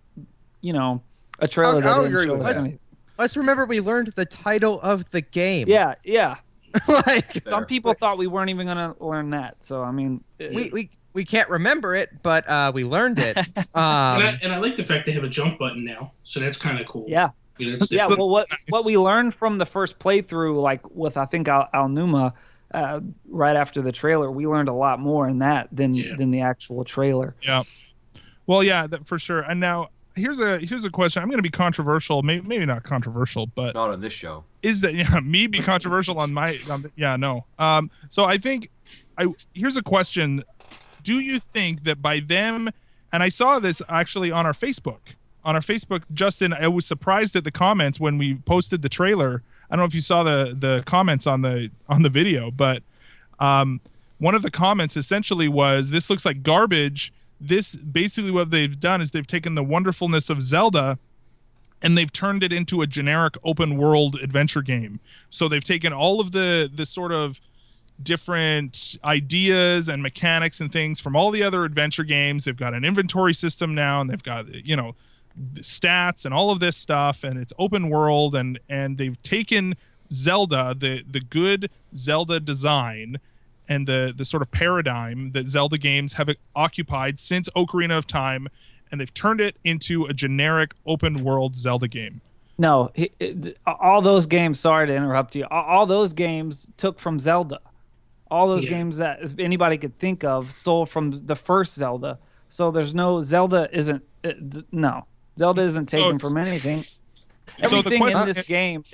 Speaker 7: a trailer that
Speaker 4: I'll
Speaker 7: didn't
Speaker 4: agree
Speaker 7: show
Speaker 4: with
Speaker 7: us
Speaker 4: that.
Speaker 7: anything.
Speaker 5: Let's remember we learned the title of the game.
Speaker 7: Yeah.
Speaker 5: Like
Speaker 7: Some people thought we weren't even going to learn that. So, I mean,
Speaker 5: we can't remember it, but we learned it.
Speaker 6: And I like the fact they have a jump button now, so that's kind of cool.
Speaker 7: yeah.
Speaker 6: That's
Speaker 7: Yeah,
Speaker 6: different.
Speaker 7: well, what
Speaker 2: nice.
Speaker 7: we learned from the first playthrough, like with I think Al Numa, right after the trailer, we learned a lot more in that than the actual trailer.
Speaker 2: Yeah. Well, yeah, that for sure. And now here's a question. I'm going to be controversial, maybe not controversial, but
Speaker 1: Not on this show.
Speaker 2: is that me be controversial on my no. So I think here's a question. Do you think that by them, and I saw this actually on our Facebook, Justin, I was surprised at the comments when we posted the trailer. I don't know if you saw the comments on the video, but one of the comments essentially was, this looks like garbage. This basically what they've done is they've taken the wonderfulness of Zelda and they've turned it into a generic open world adventure game. So they've taken all of the sort of different ideas and mechanics and things from all the other adventure games. They've got an inventory system now, and they've got the stats and all of this stuff, and it's open world, and they've taken Zelda, the good Zelda design and the sort of paradigm that Zelda games have occupied since Ocarina of Time, and they've turned it into a generic open world Zelda game.
Speaker 7: No, all those games, sorry to interrupt you, all those games took from Zelda. All those games that anybody could think of stole from the first Zelda. So there's no, Zelda isn't taken from anything. Everything
Speaker 2: question
Speaker 7: in this
Speaker 2: is-
Speaker 7: game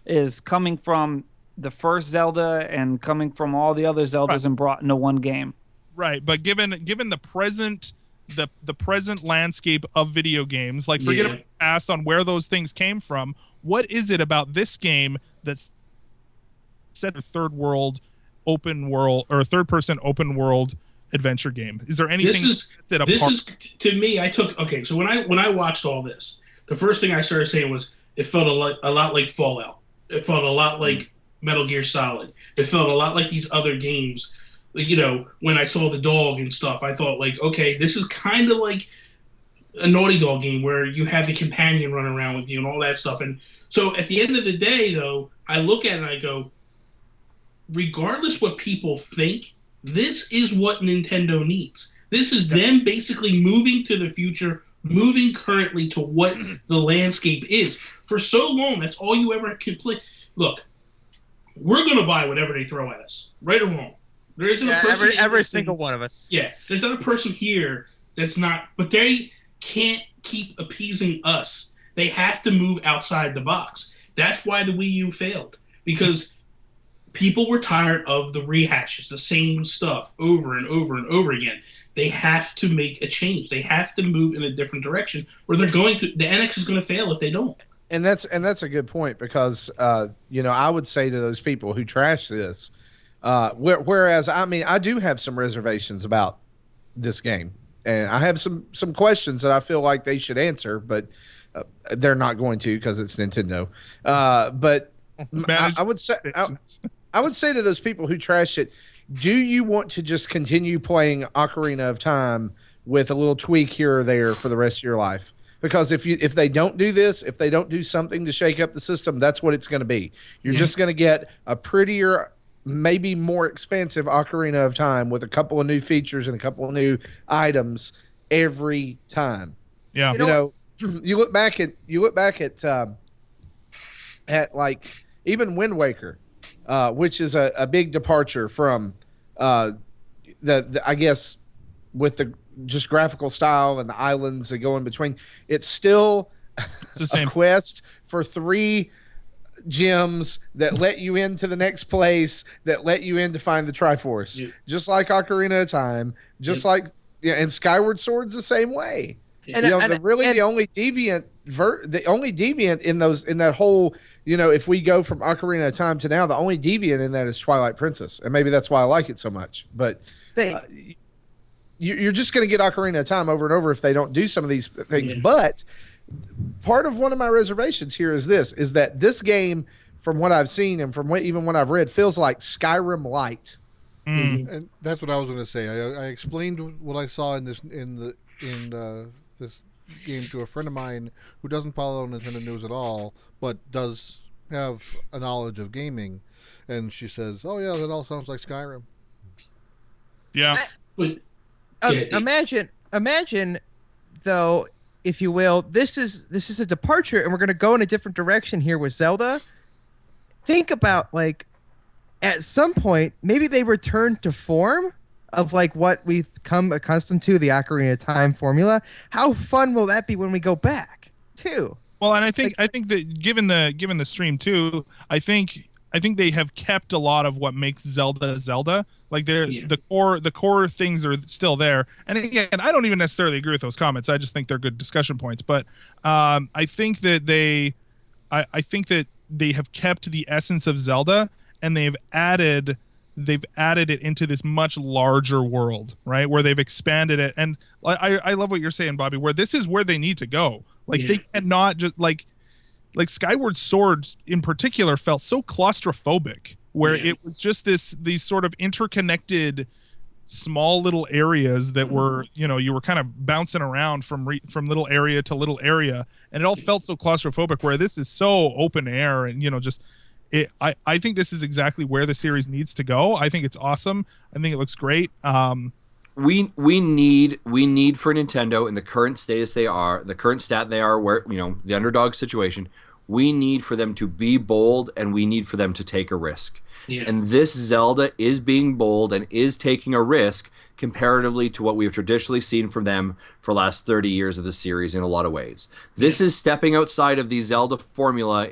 Speaker 7: is coming from the first Zelda and coming from all the other Zeldas
Speaker 2: Right.
Speaker 7: and brought into one game.
Speaker 2: Right, but given the present the present landscape of video games, like forget
Speaker 6: Yeah.
Speaker 2: about the past on where those things came from, what is it about this game that's set a third person open world adventure game? Is there anything
Speaker 6: This is to me. So when I watched all this, the first thing I started saying was it felt a lot like Fallout. It felt a lot like Metal Gear Solid. It felt a lot like these other games. You know, when I saw the dog and stuff, I thought like, okay, this is kind of like a Naughty Dog game where you have the companion run around with you and all that stuff. And so at the end of the day, though, I look at it and I go, regardless what people think, this is what Nintendo needs. This is them basically moving to the future, moving currently to what the landscape is. For so long, that's all you ever can play. Look, we're going to buy whatever they throw at us, right or wrong. There isn't a person
Speaker 5: every single one of us.
Speaker 6: Yeah, there's not a person here that's not, but they can't keep appeasing us. They have to move outside the box. That's why the Wii U failed, because people were tired of the rehashes, the same stuff over and over and over again. They have to make a change. They have to move in a different direction, or the NX is going to fail if they don't.
Speaker 4: And that's a good point, because I would say to those people who trash this, whereas I do have some reservations about this game, and I have some questions that I feel like they should answer, but they're not going to, because it's Nintendo. But I would say to those people who trash it, do you want to just continue playing Ocarina of Time with a little tweak here or there for the rest of your life? Because if they don't do this, if they don't do something to shake up the system, that's what it's going to be. You're just going to get a prettier, maybe more expansive Ocarina of Time with a couple of new features and a couple of new items every time.
Speaker 2: Yeah.
Speaker 4: You look back at like even Wind Waker, which is a big departure from the I guess with the just graphical style and the islands that go in between. It's still
Speaker 2: the same
Speaker 4: a quest for 3 gems that let you into the next place, that let you in to find the Triforce.
Speaker 6: Yeah.
Speaker 4: Just like Ocarina of Time, and Skyward Sword's the same way.
Speaker 6: And-
Speaker 4: The only deviant in that whole, if we go from Ocarina of Time to now, the only deviant in that is Twilight Princess, and maybe that's why I like it so much. But you're just going to get Ocarina of Time over and over if they don't do some of these things.
Speaker 6: Yeah.
Speaker 4: But part of one of my reservations here is that this game, from what I've seen and from what I've read, feels like Skyrim Light.
Speaker 3: And that's what I was going to say. I explained what I saw in this game to a friend of mine who doesn't follow Nintendo news at all, but does have a knowledge of gaming, and she says, "Oh yeah, that all sounds like Skyrim."
Speaker 2: Yeah.
Speaker 6: But
Speaker 5: Imagine, though, if you will, this is a departure, and we're going to go in a different direction here with Zelda. Think about, like, at some point, maybe they return to form of like what we've come accustomed to, the Ocarina of Time formula. How fun will that be when we go back too?
Speaker 2: Well, and I think that given the stream too, I think they have kept a lot of what makes Zelda. Like the core things are still there. And again, I don't even necessarily agree with those comments. I just think they're good discussion points. But I think that they have kept the essence of Zelda, and they've added it into this much larger world, right? Where they've expanded it. And I love what you're saying, Bobby, where this is where they need to go. Like they cannot just like Skyward Sword in particular felt so claustrophobic, where it was just these sort of interconnected small little areas that were, you were kind of bouncing around from little area to little area, and it all felt so claustrophobic, where this is so open air and I think this is exactly where the series needs to go. I think it's awesome. I think it looks great.
Speaker 1: We need for Nintendo in the current status they are, the current stat they are, where the underdog situation. We need for them to be bold, and we need for them to take a risk.
Speaker 6: Yeah.
Speaker 1: And this Zelda is being bold and is taking a risk, comparatively to what we have traditionally seen from them for the last 30 years of the series in a lot of ways. This is stepping outside of the Zelda formula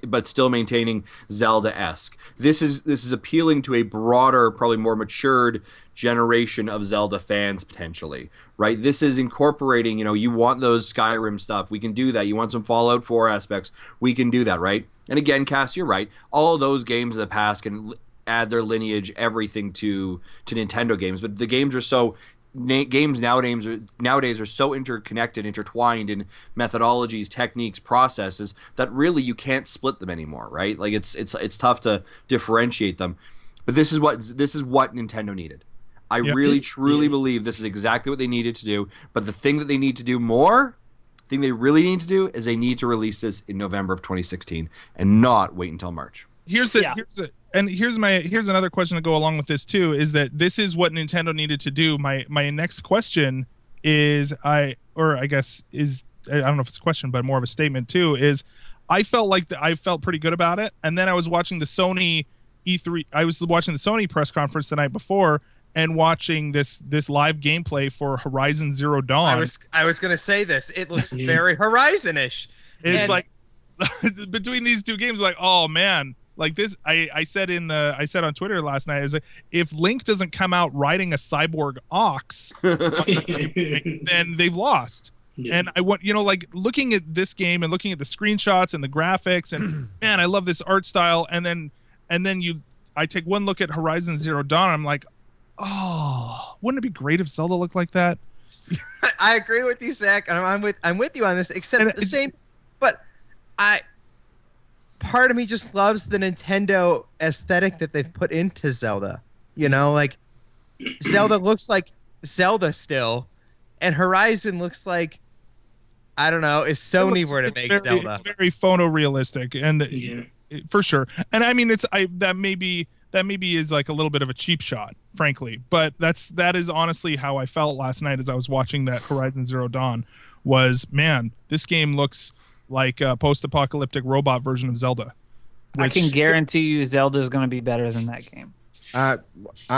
Speaker 1: but still maintaining Zelda-esque. This is appealing to a broader, probably more matured generation of Zelda fans potentially, right? This is incorporating, you want those Skyrim stuff, we can do that. You want some Fallout 4 aspects, we can do that, right? And again, Cass, you're right. All of those games in the past can add their lineage, everything to Nintendo games, but the games are so games nowadays are so intertwined in methodologies, techniques, processes that really you can't split them anymore, right? Like it's tough to differentiate them. But this is what Nintendo needed. I really truly believe this is exactly what they needed to do. But the thing that they need to do more, the thing they really need to do is they need to release this in November of 2016 and not wait until March.
Speaker 2: Here's another question to go along with this too, is that this is what Nintendo needed to do. My next question is I don't know if it's a question, but more of a statement too, is I felt pretty good about it. And then I was watching the Sony E3, I was watching the Sony press conference the night before and watching this live gameplay for Horizon Zero Dawn.
Speaker 5: I was going to say this. It looks very Horizon-ish.
Speaker 2: It's like between these two games, like, oh man, like this, I said on Twitter last night, is like, if Link doesn't come out riding a cyborg ox, then they've lost. Yeah. And I want, like looking at this game and looking at the screenshots and the graphics, and man, I love this art style. And then I take one look at Horizon Zero Dawn, I'm like, oh, wouldn't it be great if Zelda looked like that?
Speaker 5: I agree with you, Zach. I'm with you on this, except the same. But part of me just loves the Nintendo aesthetic that they've put into Zelda. Like Zelda looks like Zelda still, and Horizon looks like, I don't know, if Sony were to make Zelda.
Speaker 2: It's very photorealistic, and for sure. And I mean, that maybe is like a little bit of a cheap shot, frankly. But that is honestly how I felt last night as I was watching that Horizon Zero Dawn. Was, man, this game looks like a post-apocalyptic robot version of Zelda.
Speaker 7: I can guarantee you Zelda is going to be better than that game.
Speaker 4: I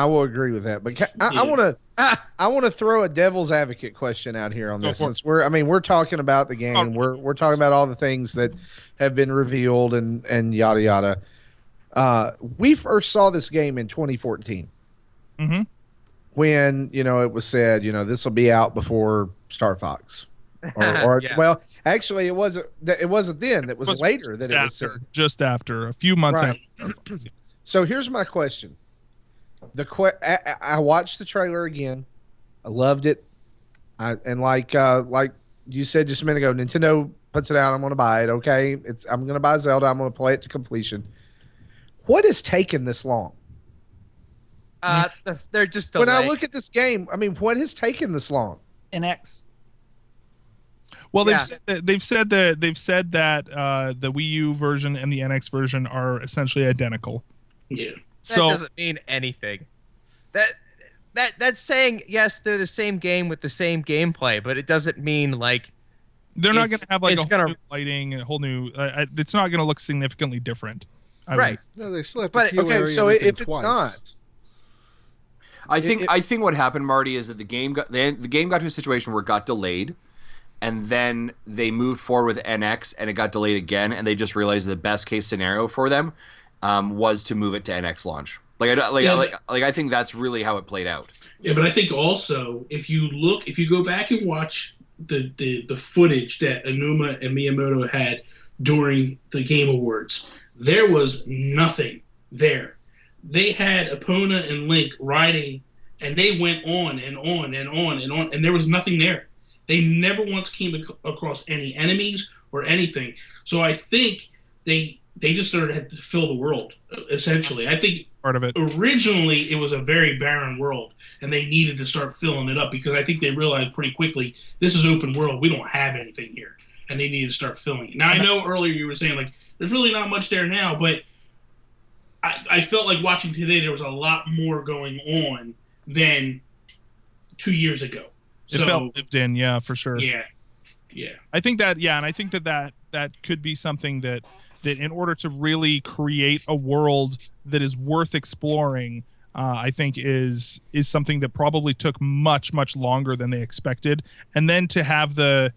Speaker 4: will agree with that, but I want to throw a devil's advocate question out here on this. Since we're talking about the game, we're talking about all the things that have been revealed and yada yada. We first saw this game in 2014, when it was said this will be out before Star Fox. Well, actually, it wasn't then. It was later that it was said.
Speaker 2: Just after a few months after.
Speaker 4: So here's my question: I watched the trailer again. I loved it. And like you said just a minute ago, Nintendo puts it out. I'm going to buy it. Okay, I'm going to buy Zelda. I'm going to play it to completion. What has taken this long?
Speaker 5: They're just delayed.
Speaker 4: When I look at this game, I mean, what has taken this long?
Speaker 7: NX.
Speaker 2: Well, they've said that the Wii U version and the NX version are essentially identical.
Speaker 6: Yeah.
Speaker 5: That doesn't mean anything. That's saying yes, they're the same game with the same gameplay, but it doesn't mean like
Speaker 2: they're not going to have like whole new lighting, a whole new. It's not going to look significantly different.
Speaker 3: Right. No, they still have to so
Speaker 4: if
Speaker 3: twice.
Speaker 4: It's not.
Speaker 1: I think what happened, Marty, is that the game got to a situation where it got delayed, and then they moved forward with NX, and it got delayed again, and they just realized the best case scenario for them was to move it to NX launch. I think that's really how it played out.
Speaker 6: Yeah, but I think also if you go back and watch the footage that Aonuma and Miyamoto had during the Game Awards, there was nothing there. They had Epona and Link riding, and they went on and on and on and on, and there was nothing there. They never once came across any enemies or anything. So I think they just started to fill the world, essentially. I think
Speaker 2: part of it
Speaker 6: originally it was a very barren world, and they needed to start filling it up because I think they realized pretty quickly this is open world. We don't have anything here, and they needed to start filling it. Now I know earlier you were saying like there's really not much there now, but I felt like watching today there was a lot more going on than 2 years ago.
Speaker 2: It felt lived in, yeah, for sure.
Speaker 6: Yeah.
Speaker 2: I think that, and I think that could be something that in order to really create a world that is worth exploring, I think is something that probably took much longer than they expected. And then to have the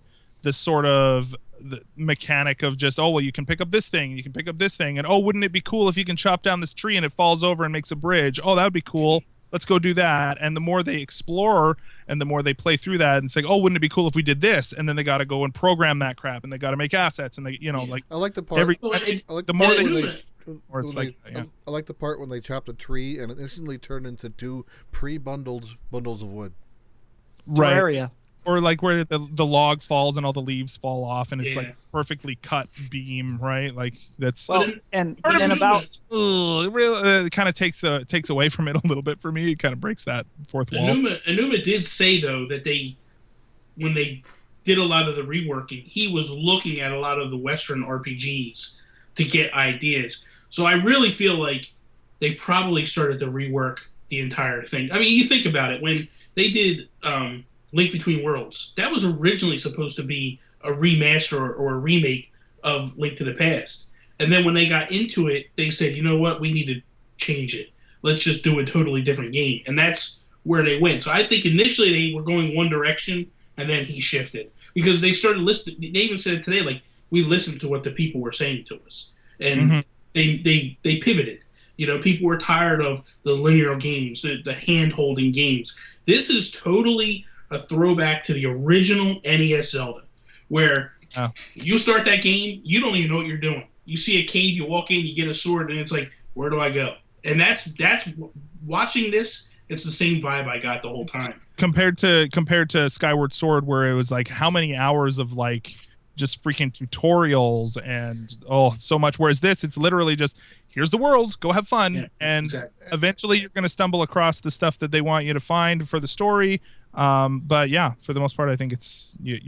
Speaker 2: sort of the mechanic of just, oh well, you can pick up this thing, you can pick up this thing, and oh, wouldn't it be cool if you can chop down this tree and it falls over and makes a bridge? Oh, that would be cool. Let's go do that. And the more they explore and the more they play through that and say, oh, wouldn't it be cool if we did this? And then they got to go and program that crap, and they got to make assets, and they, like
Speaker 3: I like the part.
Speaker 2: I like the more they. Or it's like, yeah.
Speaker 3: I like the part when they chopped a tree and it instantly turned into 2 pre-bundled bundles of wood.
Speaker 2: Right.
Speaker 7: Terraria.
Speaker 2: Or like where the log falls and all the leaves fall off, and it's
Speaker 6: Yeah.
Speaker 2: like it's perfectly cut beam, right? Like that's
Speaker 7: Well, and
Speaker 6: Part of
Speaker 7: then
Speaker 6: Anuma-
Speaker 7: about
Speaker 2: it really it kind of takes away from it a little bit for me. It kind of breaks that fourth wall.
Speaker 6: Anuma did say though that when they did a lot of the reworking, he was looking at a lot of the Western RPGs to get ideas. So I really feel like they probably started to rework the entire thing. I mean, you think about it, when they did Link Between Worlds, that was originally supposed to be a remaster or a remake of Link to the Past. And then when they got into it, they said, you know what, we need to change it. Let's just do a totally different game. And that's where they went. So I think initially they were going one direction, and then he shifted. Because they started listening. They even said today, like, we listened to what the people were saying to us. And they pivoted. People were tired of the linear games, the hand-holding games. This is totally a throwback to the original NES Zelda, where you start that game, you don't even know what you're doing. You see a cave, you walk in, you get a sword, and it's like, where do I go? And that's watching this. It's the same vibe I got the whole time.
Speaker 2: Compared to Skyward Sword, where it was like how many hours of like just freaking tutorials and so much. Whereas this, it's literally just, here's the world, go have fun, and eventually you're going to stumble across the stuff that they want you to find for the story. But yeah, for the most part, I think it's you're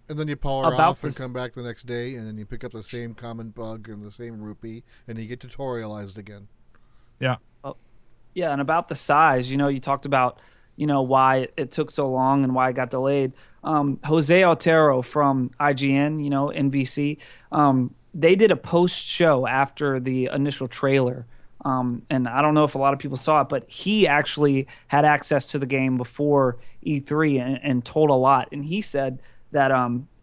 Speaker 3: and then you power
Speaker 7: about
Speaker 3: off and
Speaker 7: this-
Speaker 3: come back the next day, and then you pick up the same common bug and the same rupee, and you get tutorialized again.
Speaker 2: yeah.
Speaker 7: Yeah, and about the size, you talked about, why it took so long and why it got delayed. Jose Otero from IGN, NBC, they did a post show after the initial trailer. And I don't know if a lot of people saw it, but he actually had access to the game before E3 and told a lot. And he said that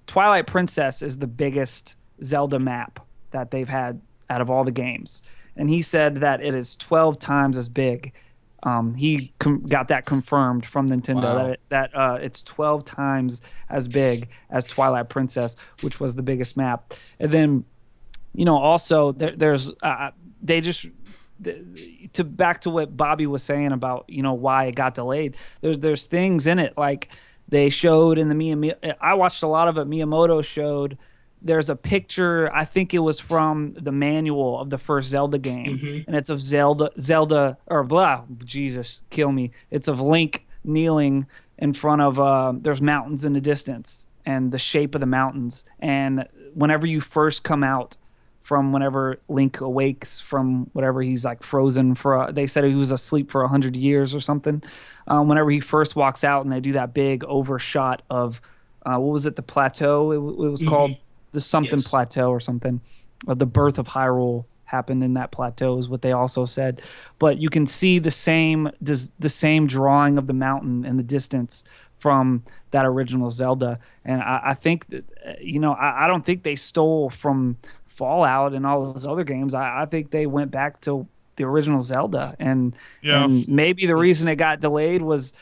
Speaker 7: Twilight Princess is the biggest Zelda map that they've had out of all the games. And he said that it is 12 times as big. He got that confirmed from Nintendo that it's 12 times as big as Twilight Princess, which was the biggest map. And then, also there's they just back to what Bobby was saying about why it got delayed. There's things in it like they showed in the I watched a lot of it. Miyamoto showed. There's a picture, I think it was from the manual of the first Zelda game, and it's of Zelda, or blah, Jesus, kill me. It's of Link kneeling in front of, there's mountains in the distance, and the shape of the mountains. And whenever you first come out from whenever Link awakes from whatever he's like frozen for, they said he was asleep for 100 years or something. Whenever he first walks out and they do that big overshot of, what was it, the plateau? It was called the something plateau or something. The birth of Hyrule happened in that plateau is what they also said. But you can see the same drawing of the mountain in the distance from that original Zelda. And I think that, I don't think they stole from Fallout and all those other games. I think they went back to the original Zelda. And maybe the reason it got delayed was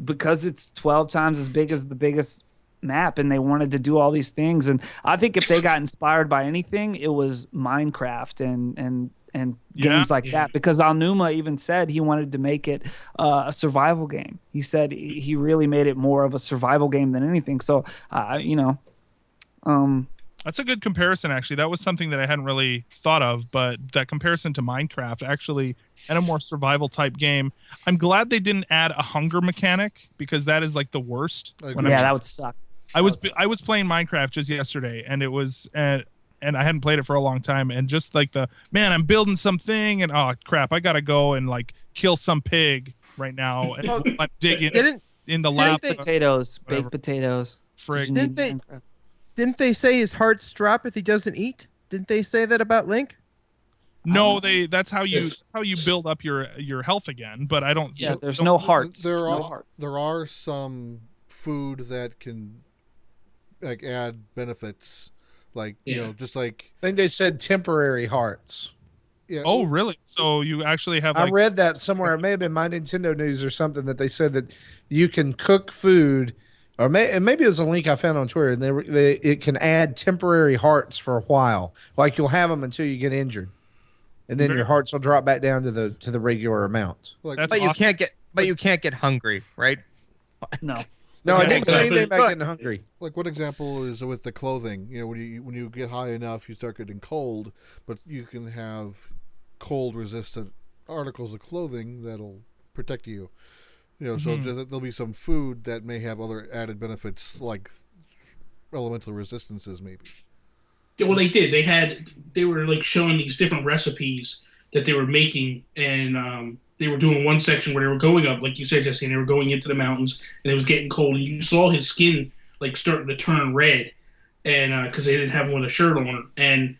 Speaker 7: because it's 12 times as big as the biggest map, and they wanted to do all these things. And I think if they got inspired by anything, it was Minecraft and games like that, because Aonuma even said he wanted to make it a survival game. He said he really made it more of a survival game than anything. So
Speaker 2: That's a good comparison, actually. That was something that I hadn't really thought of, but that comparison to Minecraft, actually, and a more survival type game. I'm glad they didn't add a hunger mechanic, because that is like the worst.
Speaker 7: That would suck.
Speaker 2: I was playing Minecraft just yesterday, and it was and I hadn't played it for a long time, and just like I'm building something, and oh crap, I gotta go and like kill some pig right now, and I'm digging in the lab.
Speaker 7: Baked potatoes.
Speaker 2: Frig.
Speaker 5: Didn't they say his hearts drop if he doesn't eat? Didn't they say that about Link?
Speaker 2: No, that's how
Speaker 6: Yes.
Speaker 2: you build up your health again. But I don't.
Speaker 7: Yeah, there's
Speaker 2: don't-
Speaker 7: no hearts.
Speaker 3: There
Speaker 7: no
Speaker 3: are
Speaker 7: heart.
Speaker 3: there are some food that can like add benefits, like you
Speaker 6: Yeah.
Speaker 3: know, just like
Speaker 4: I think they said temporary hearts.
Speaker 3: yeah.
Speaker 2: Oh, really? So you actually have
Speaker 4: I
Speaker 2: like
Speaker 4: read that somewhere. It may have been my Nintendo news or something that they said that you can cook food, or maybe it was a link I found on Twitter, and it can add temporary hearts for a while. Like you'll have them until you get injured, and then
Speaker 2: Very-
Speaker 4: your hearts will drop back down to the regular amount.
Speaker 3: like
Speaker 2: That's
Speaker 5: But you
Speaker 2: awesome.
Speaker 5: can't get hungry, right?
Speaker 7: No.
Speaker 4: No, I
Speaker 3: Yeah,
Speaker 4: didn't say
Speaker 6: exactly.
Speaker 4: anything about getting hungry.
Speaker 3: like one example is with the clothing. You know, when you get high enough, you start getting cold, but you can have cold resistant articles of clothing that'll protect you. You know, so
Speaker 2: Mhm.
Speaker 3: just, there'll be some food that may have other added benefits like elemental resistances, maybe.
Speaker 6: Yeah, well, they did. They were like showing these different recipes that they were making, and they were doing one section where they were going up, like you said, Jesse, and they were going into the mountains, and it was getting cold, and you saw his skin like starting to turn red, and because they didn't have him with a shirt on, and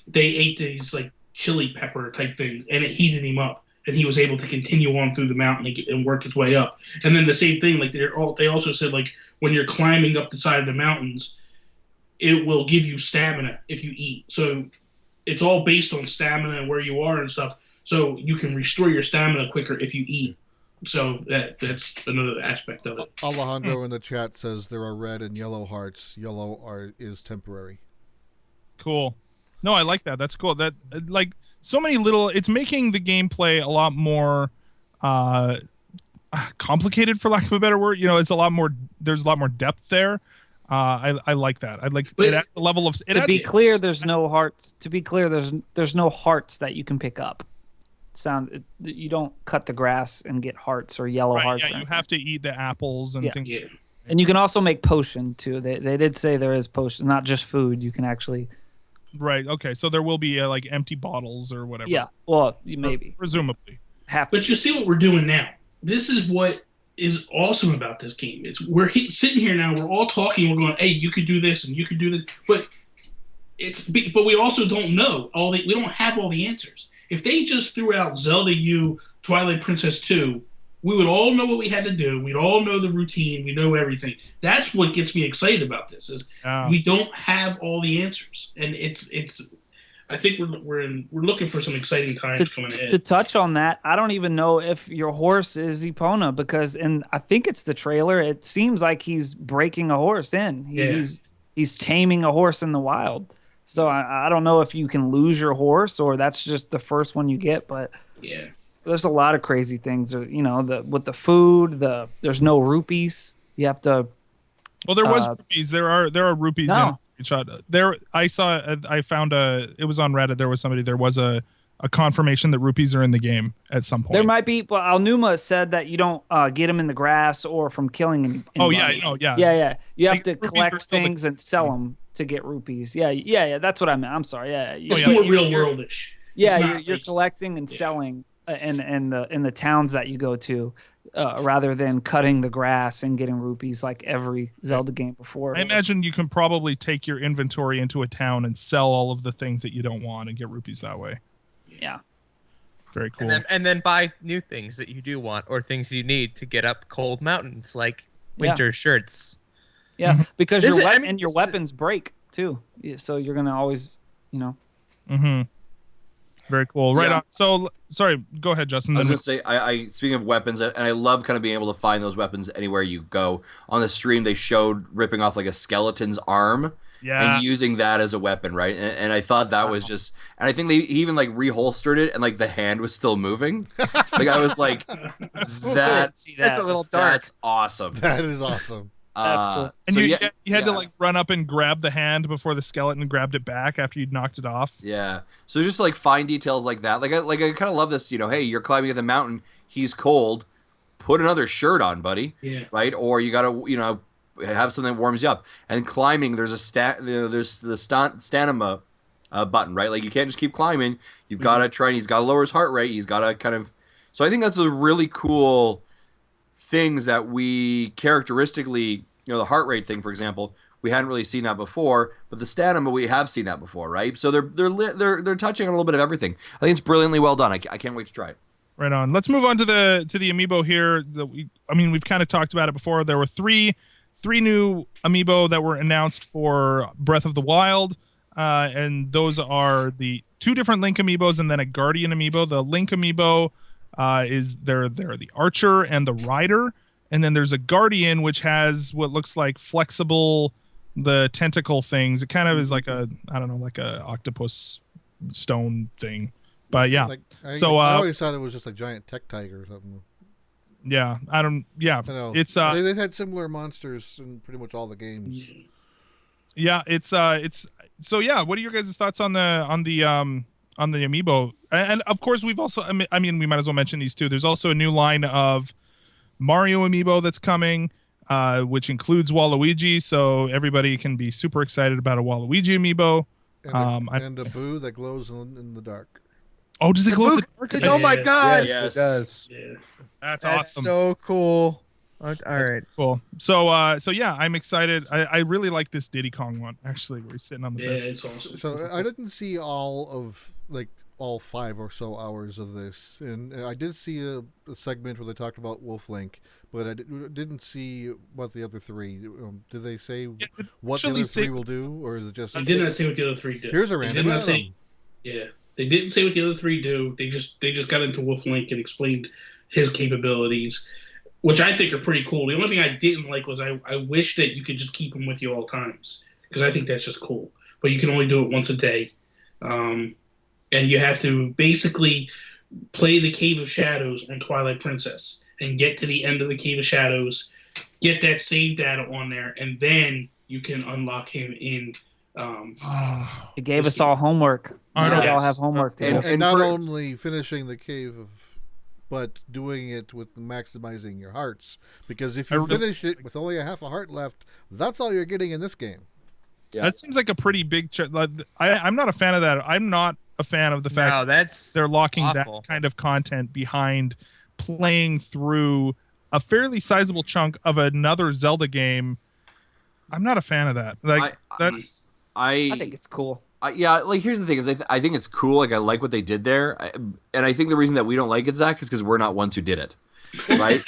Speaker 6: they ate these like chili pepper type things, and it heated him up, and he was able to continue on through the mountain and work his way up. And then the same thing, like they also said, like when you're climbing up the side of the mountains, it will give you stamina if you eat. So it's all based on stamina and where you are and stuff. So you can restore your stamina quicker if you eat. So that's another aspect of it.
Speaker 3: Alejandro in the chat says there are red and yellow hearts. Is temporary.
Speaker 2: Cool. No, I like that. That's cool. That like so many little. It's making the gameplay a lot more complicated, for lack of a better word. You know, it's a lot more. There's a lot more depth there. I like that. I like
Speaker 6: But-
Speaker 2: it at the level of. It
Speaker 7: To
Speaker 2: adds-
Speaker 7: be clear, there's no hearts. To be clear, there's no hearts that you can pick up. You don't cut the grass and get hearts or yellow
Speaker 2: right.
Speaker 7: hearts. or
Speaker 2: Yeah, you
Speaker 7: anything.
Speaker 2: have to eat the apples and
Speaker 7: Yeah.
Speaker 2: things.
Speaker 6: Yeah.
Speaker 7: And you can also make potion too. They did say there is potion, not just food. You can actually.
Speaker 2: Right. Okay. So there will be like empty bottles or whatever.
Speaker 7: Yeah. Well, maybe
Speaker 2: Presumably.
Speaker 7: have.
Speaker 6: But you see what we're doing now. This is what is awesome about this game. We're sitting here now. We're all talking. We're going, "Hey, you could do this and you could do this," but we also don't know we don't have all the answers. If they just threw out Zelda U, Twilight Princess 2, we would all know what we had to do. We'd all know the routine. We know everything. That's what gets me excited about this. Is
Speaker 2: Yeah.
Speaker 6: we don't have all the answers, and it's. I think we're looking for some exciting times coming ahead.
Speaker 7: To touch on that, I don't even know if your horse is Epona because I think it's the trailer. It seems like he's breaking a horse in. He's taming a horse in the wild. So I don't know if you can lose your horse or that's just the first one you get, but
Speaker 6: Yeah.
Speaker 7: there's a lot of crazy things. You know, with the food, there's no rupees. You have to.
Speaker 2: Well, there was rupees. There are rupees in
Speaker 7: No.
Speaker 2: the screenshot. There, I found it was on Reddit. There was a confirmation that rupees are in the game at some point.
Speaker 7: There might be. Well, Alnuma said that you don't get them in the grass or from killing any.
Speaker 2: Oh yeah,
Speaker 7: anybody.
Speaker 2: I know. Yeah.
Speaker 7: Yeah. You have
Speaker 2: Like,
Speaker 7: to
Speaker 2: rupees are
Speaker 7: collect
Speaker 2: still the-
Speaker 7: things and sell them to get rupees. Yeah. That's what I meant. I'm sorry. Yeah.
Speaker 6: It's
Speaker 2: yeah.
Speaker 6: more real worldish.
Speaker 7: Yeah,
Speaker 6: It's not
Speaker 7: you're
Speaker 6: like-
Speaker 7: collecting and selling in the towns that you go to, rather than cutting the grass and getting rupees like every Zelda game before.
Speaker 2: I imagine you can probably take your inventory into a town and sell all of the things that you don't want and get rupees that way.
Speaker 7: Yeah.
Speaker 2: Very cool.
Speaker 5: And then buy new things that you do want or things you need to get up cold mountains, like
Speaker 7: Yeah.
Speaker 5: winter shirts.
Speaker 7: Yeah, because
Speaker 5: This
Speaker 7: your
Speaker 5: is- I
Speaker 7: weapon
Speaker 5: mean,
Speaker 7: and your
Speaker 5: this is-
Speaker 7: weapons break too. Yeah, so you're gonna always,
Speaker 2: Mm-hmm. Very cool. Right
Speaker 1: Yeah.
Speaker 2: on. So sorry, go ahead, Justin.
Speaker 1: I was
Speaker 2: Then
Speaker 1: gonna say, I speaking of weapons, and I love kind of being able to find those weapons anywhere you go. On the stream, they showed ripping off like a skeleton's arm
Speaker 2: yeah.
Speaker 1: and using that as a weapon, right? And I thought that was just, and I think he even like reholstered it, and like the hand was still moving. Like I was like, that
Speaker 7: see that.
Speaker 5: It's a little dark.
Speaker 1: that's awesome.
Speaker 3: That is awesome.
Speaker 7: That's cool.
Speaker 2: And
Speaker 1: so
Speaker 2: you
Speaker 1: yeah,
Speaker 2: you had to
Speaker 1: yeah.
Speaker 2: like run up and grab the hand before the skeleton grabbed it back after you'd knocked it off.
Speaker 1: Yeah. So just like fine details like that. Like I kind of love this. You know, hey, you're climbing at the mountain. He's cold. Put another shirt on, buddy.
Speaker 6: Yeah.
Speaker 1: Right? Or you gotta, have something that warms you up. And climbing, there's there's the stamina button, right? Like you can't just keep climbing. You've got to try. And he's got to lower his heart rate. He's got to kind of. So I think that's a really cool things that we characteristically, the heart rate thing, for example, we hadn't really seen that before. But the Stanima, we have seen that before, right? So they're touching on a little bit of everything. I think it's brilliantly well done. I can't wait to try it.
Speaker 2: Right on. Let's move on to the amiibo here. We've kind of talked about it before. There were three new amiibo that were announced for Breath of the Wild, and those are the 2 different Link amiibos and then a Guardian amiibo. The Link amiibo is they're the Archer and the Rider, and then there's a Guardian which has what looks like flexible the tentacle things. It kind of is like a octopus stone thing. But yeah,
Speaker 3: I always thought it was just a giant tech tiger or something.
Speaker 2: Yeah, I don't. Yeah,
Speaker 3: I know.
Speaker 2: it's
Speaker 3: they've had similar monsters in pretty much all the games.
Speaker 2: Yeah, it's so yeah. What are your guys' thoughts on the amiibo? And of course, we've also. I mean, we might as well mention these two. There's also a new line of Mario amiibo that's coming, which includes Waluigi. So everybody can be super excited about a Waluigi amiibo.
Speaker 3: And a Boo that glows in the dark.
Speaker 2: Oh, does it glow in the dark?
Speaker 5: Oh my god!
Speaker 4: Yes, it does.
Speaker 6: Yeah.
Speaker 2: That's
Speaker 5: That's
Speaker 2: awesome.
Speaker 5: so cool. All right.
Speaker 2: Cool. So yeah, I'm excited. I really like this Diddy Kong one actually, where he's sitting on the
Speaker 6: Yeah,
Speaker 2: bed.
Speaker 6: it's awesome.
Speaker 3: So I didn't see all 5 or so hours of this, and I did see a segment where they talked about Wolf Link, but I didn't see what the other 3. Did they say what the
Speaker 2: actually
Speaker 3: other
Speaker 2: say-
Speaker 3: 3 will do, or is it just?
Speaker 6: They did not say what the other 3 did.
Speaker 3: Here's a
Speaker 6: They
Speaker 3: random.
Speaker 6: did not say.
Speaker 3: item.
Speaker 6: Yeah, they didn't say what the other 3 do. They just got into Wolf Link and explained his capabilities, which I think are pretty cool. The only thing I didn't like was I wish that you could just keep him with you all times, because I think that's just cool. But you can only do it once a day, and you have to basically play the Cave of Shadows on Twilight Princess and get to the end of the Cave of Shadows, get that save data on there, and then you can unlock him in.
Speaker 7: It gave us all homework.
Speaker 2: I know.
Speaker 7: We all
Speaker 6: Yes.
Speaker 7: have homework to do.
Speaker 3: And not
Speaker 1: for-
Speaker 3: only finishing the cave but doing it with maximizing your hearts, because if you finish it with only a half a heart left, that's all you're getting in this game.
Speaker 1: Yeah.
Speaker 2: That seems like a pretty big. I'm not a fan of that. I'm not a fan of the fact
Speaker 5: No, that's
Speaker 2: they're locking
Speaker 5: awful.
Speaker 2: that kind of content behind playing through a fairly sizable chunk of another Zelda game. I'm not a fan of that. That's
Speaker 7: I think it's cool.
Speaker 1: Yeah, like here's the thing is I think it's cool. Like I like what they did there, and I think the reason that we don't like it, Zach, is because we're not ones who did it, right?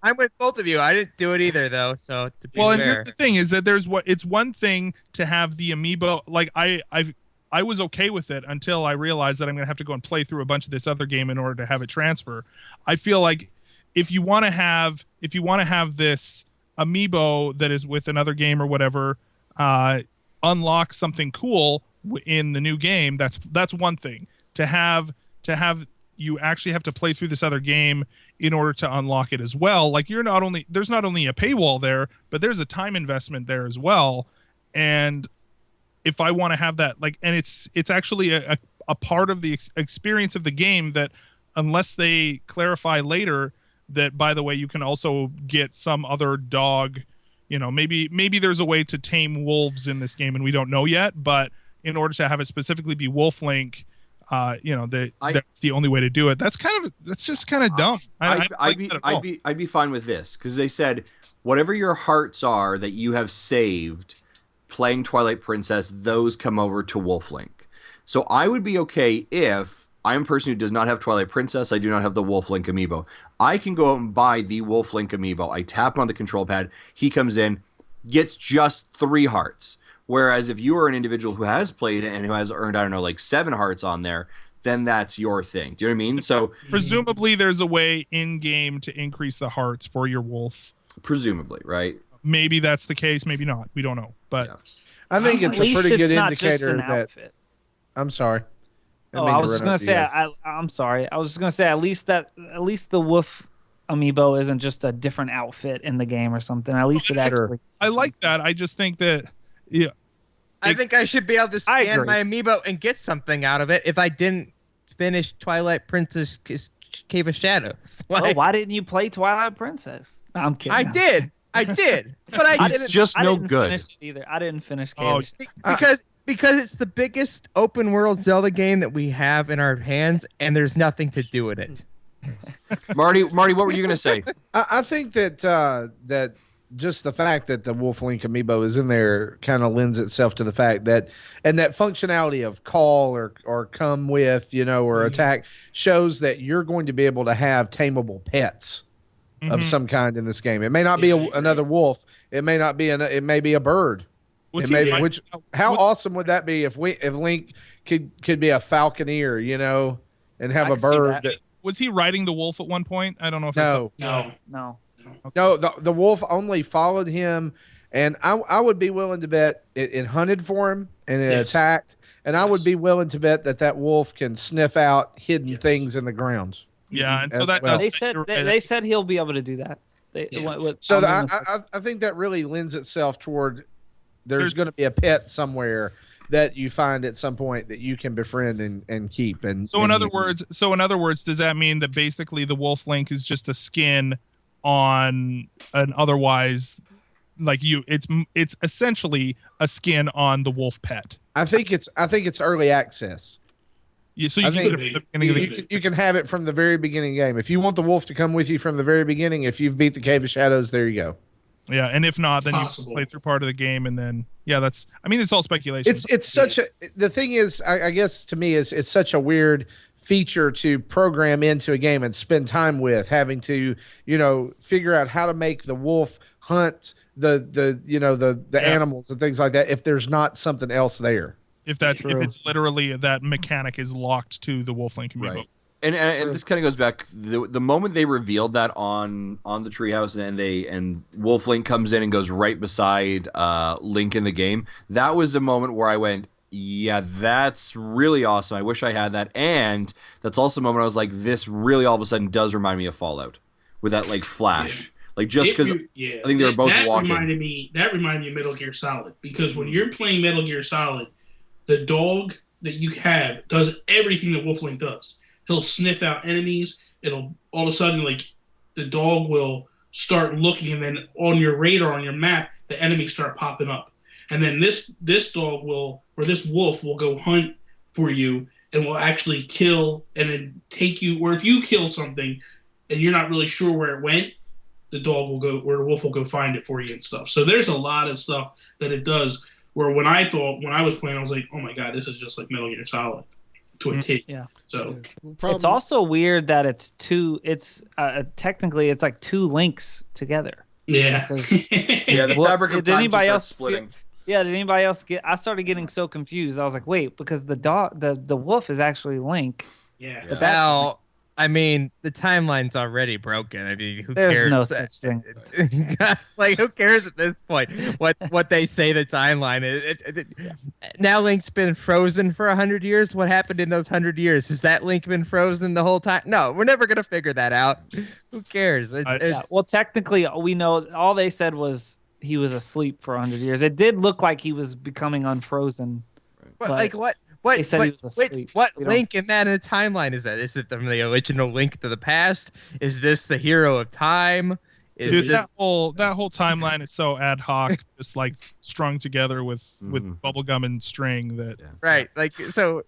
Speaker 5: I'm with both of you. I didn't do it either, though. So to be
Speaker 2: well, and
Speaker 5: fair.
Speaker 2: here's the thing: is that it's one thing to have the amiibo. Like I was okay with it until I realized that I'm gonna have to go and play through a bunch of this other game in order to have it transfer. I feel like if you want to have this amiibo that is with another game or whatever, unlock something cool in the new game. That's one thing. To have you actually have to play through this other game in order to unlock it as well. Like there's not only a paywall there, but there's a time investment there as well. And if I want to have that, and it's actually a part of the experience of the game that, unless they clarify later that, by the way, you can also get some other dog. Maybe there's a way to tame wolves in this game and we don't know yet, but in order to have it specifically be Wolf Link, that's the only way to do it. That's just kind of dumb.
Speaker 1: I'd be fine with this because they said whatever your hearts are that you have saved playing Twilight Princess, those come over to Wolf Link. So I would be okay if I'm a person who does not have Twilight Princess. I do not have the Wolf Link amiibo. I can go out and buy the Wolf Link amiibo. I tap him on the control pad. He comes in, gets just 3 hearts. Whereas if you are an individual who has played it and who has earned, 7 hearts on there, then that's your thing. Do you know what I mean? So
Speaker 2: presumably there's a way in game to increase the hearts for your wolf.
Speaker 1: Presumably, right?
Speaker 2: Maybe that's the case. Maybe not. We don't know. But
Speaker 1: Yeah.
Speaker 4: I think it's
Speaker 7: At
Speaker 4: a
Speaker 7: least
Speaker 4: pretty
Speaker 7: it's
Speaker 4: good
Speaker 7: not just
Speaker 4: indicator
Speaker 7: an
Speaker 4: that.
Speaker 7: outfit.
Speaker 4: I'm sorry.
Speaker 7: Oh, I was just gonna say. I'm sorry. I was just gonna say at least the wolf amiibo isn't just a different outfit in the game or something. At least it actually.
Speaker 2: I like that. I just think that, yeah.
Speaker 5: I think I should be able to
Speaker 7: I
Speaker 5: scan
Speaker 7: agree.
Speaker 5: my amiibo and get something out of it if I didn't finish Twilight Princess Cave of Shadows.
Speaker 7: Well, why didn't you play Twilight Princess? No, I'm kidding.
Speaker 5: I did, but I
Speaker 1: He's
Speaker 5: didn't
Speaker 1: just
Speaker 7: I
Speaker 1: no
Speaker 7: didn't
Speaker 1: good.
Speaker 7: Finish it either. I didn't finish.
Speaker 2: Oh,
Speaker 7: Cave.
Speaker 5: because it's the biggest open world Zelda game that we have in our hands, and there's nothing to do with it.
Speaker 1: Marty, what were you gonna say?
Speaker 4: I think that just the fact that the Wolf Link amiibo is in there kind of lends itself to the fact that, and that functionality of call or come with, or attack shows that you're going to be able to have tameable pets of some kind in this game. It may not be another wolf. It may not be it may be a bird. How awesome would that be if Link could be a falconer, and have
Speaker 7: I
Speaker 4: a
Speaker 7: can see
Speaker 4: bird?
Speaker 7: that.
Speaker 2: Was he riding the wolf at one point? I don't know if
Speaker 4: No.
Speaker 7: No.
Speaker 4: No, the wolf only followed him, and I would be willing to bet it hunted for him and it attacked, and I would be willing to bet that wolf can sniff out hidden things in the ground.
Speaker 2: Yeah, and so
Speaker 4: As
Speaker 2: that
Speaker 4: well.
Speaker 7: They said he'll be able to do that.
Speaker 4: So I think that really lends itself toward there's going to be a pet somewhere that you find at some point that you can befriend and keep. And
Speaker 2: in other words, does that mean that basically the Wolf Link is just a skin on an otherwise it's essentially a skin on the wolf pet?
Speaker 4: I think it's early access.
Speaker 2: Yeah, so you can get it from the beginning of the game.
Speaker 4: You can have it from the very beginning game. If you want the wolf to come with you from the very beginning, if you've beat the Cave of Shadows, there you go.
Speaker 2: Yeah, and if not, then you play through part of the game, and then it's all speculation.
Speaker 4: The thing is, I guess to me it's such a weird feature to program into a game and spend time with, having to figure out how to make the wolf hunt the animals and things like that if there's not something else there.
Speaker 2: If it's literally that mechanic is locked to the Wolf Link amiibo.
Speaker 1: Right. And this kind of goes back the moment they revealed that on the treehouse and Wolf Link comes in and goes right beside Link in the game. That was a moment where I went, yeah, that's really awesome. I wish I had that. And that's also a moment I was like, this really all of a sudden does remind me of Fallout with that flash.
Speaker 6: Yeah.
Speaker 1: Just because I think they were both walking.
Speaker 6: That reminded me of Metal Gear Solid, because when you're playing Metal Gear Solid, the dog that you have does everything that Wolf Link does. He'll sniff out enemies. It'll all of a sudden, the dog will start looking, and then on your radar, on your map, the enemies start popping up. And then this dog this wolf will go hunt for you and will actually kill and then take you. Or if you kill something and you're not really sure where it went, the wolf will go find it for you and stuff. So there's a lot of stuff that it does. Where when I was playing, I was like, oh my god, this is just like Metal Gear Solid to a T.
Speaker 7: Yeah.
Speaker 6: So
Speaker 7: it's also weird that it's technically it's like two links together.
Speaker 6: Yeah.
Speaker 1: Yeah, the fabric of time starts splitting.
Speaker 7: Did anybody else I started getting so confused. I was like, wait, because the wolf is actually Link.
Speaker 6: Yeah.
Speaker 7: But
Speaker 5: Well, I mean, the timeline's already broken. I mean, who cares?
Speaker 7: There's no such thing.
Speaker 5: Who cares at this point? What they say the timeline is? Now Link's been frozen for 100 years. What happened in those 100 years? Has that Link been frozen the whole time? No, we're never gonna figure that out. Who cares?
Speaker 7: Well, technically, we know all they said was he was asleep for 100 years. It did look like he was becoming unfrozen.
Speaker 5: But what?
Speaker 7: They said he was asleep.
Speaker 5: What Link in that timeline is that? Is it from the original Link to the past? Is this the hero of time?
Speaker 2: Dude, that whole timeline is so ad hoc, just strung together with bubblegum and string that.
Speaker 5: Yeah. Right, so.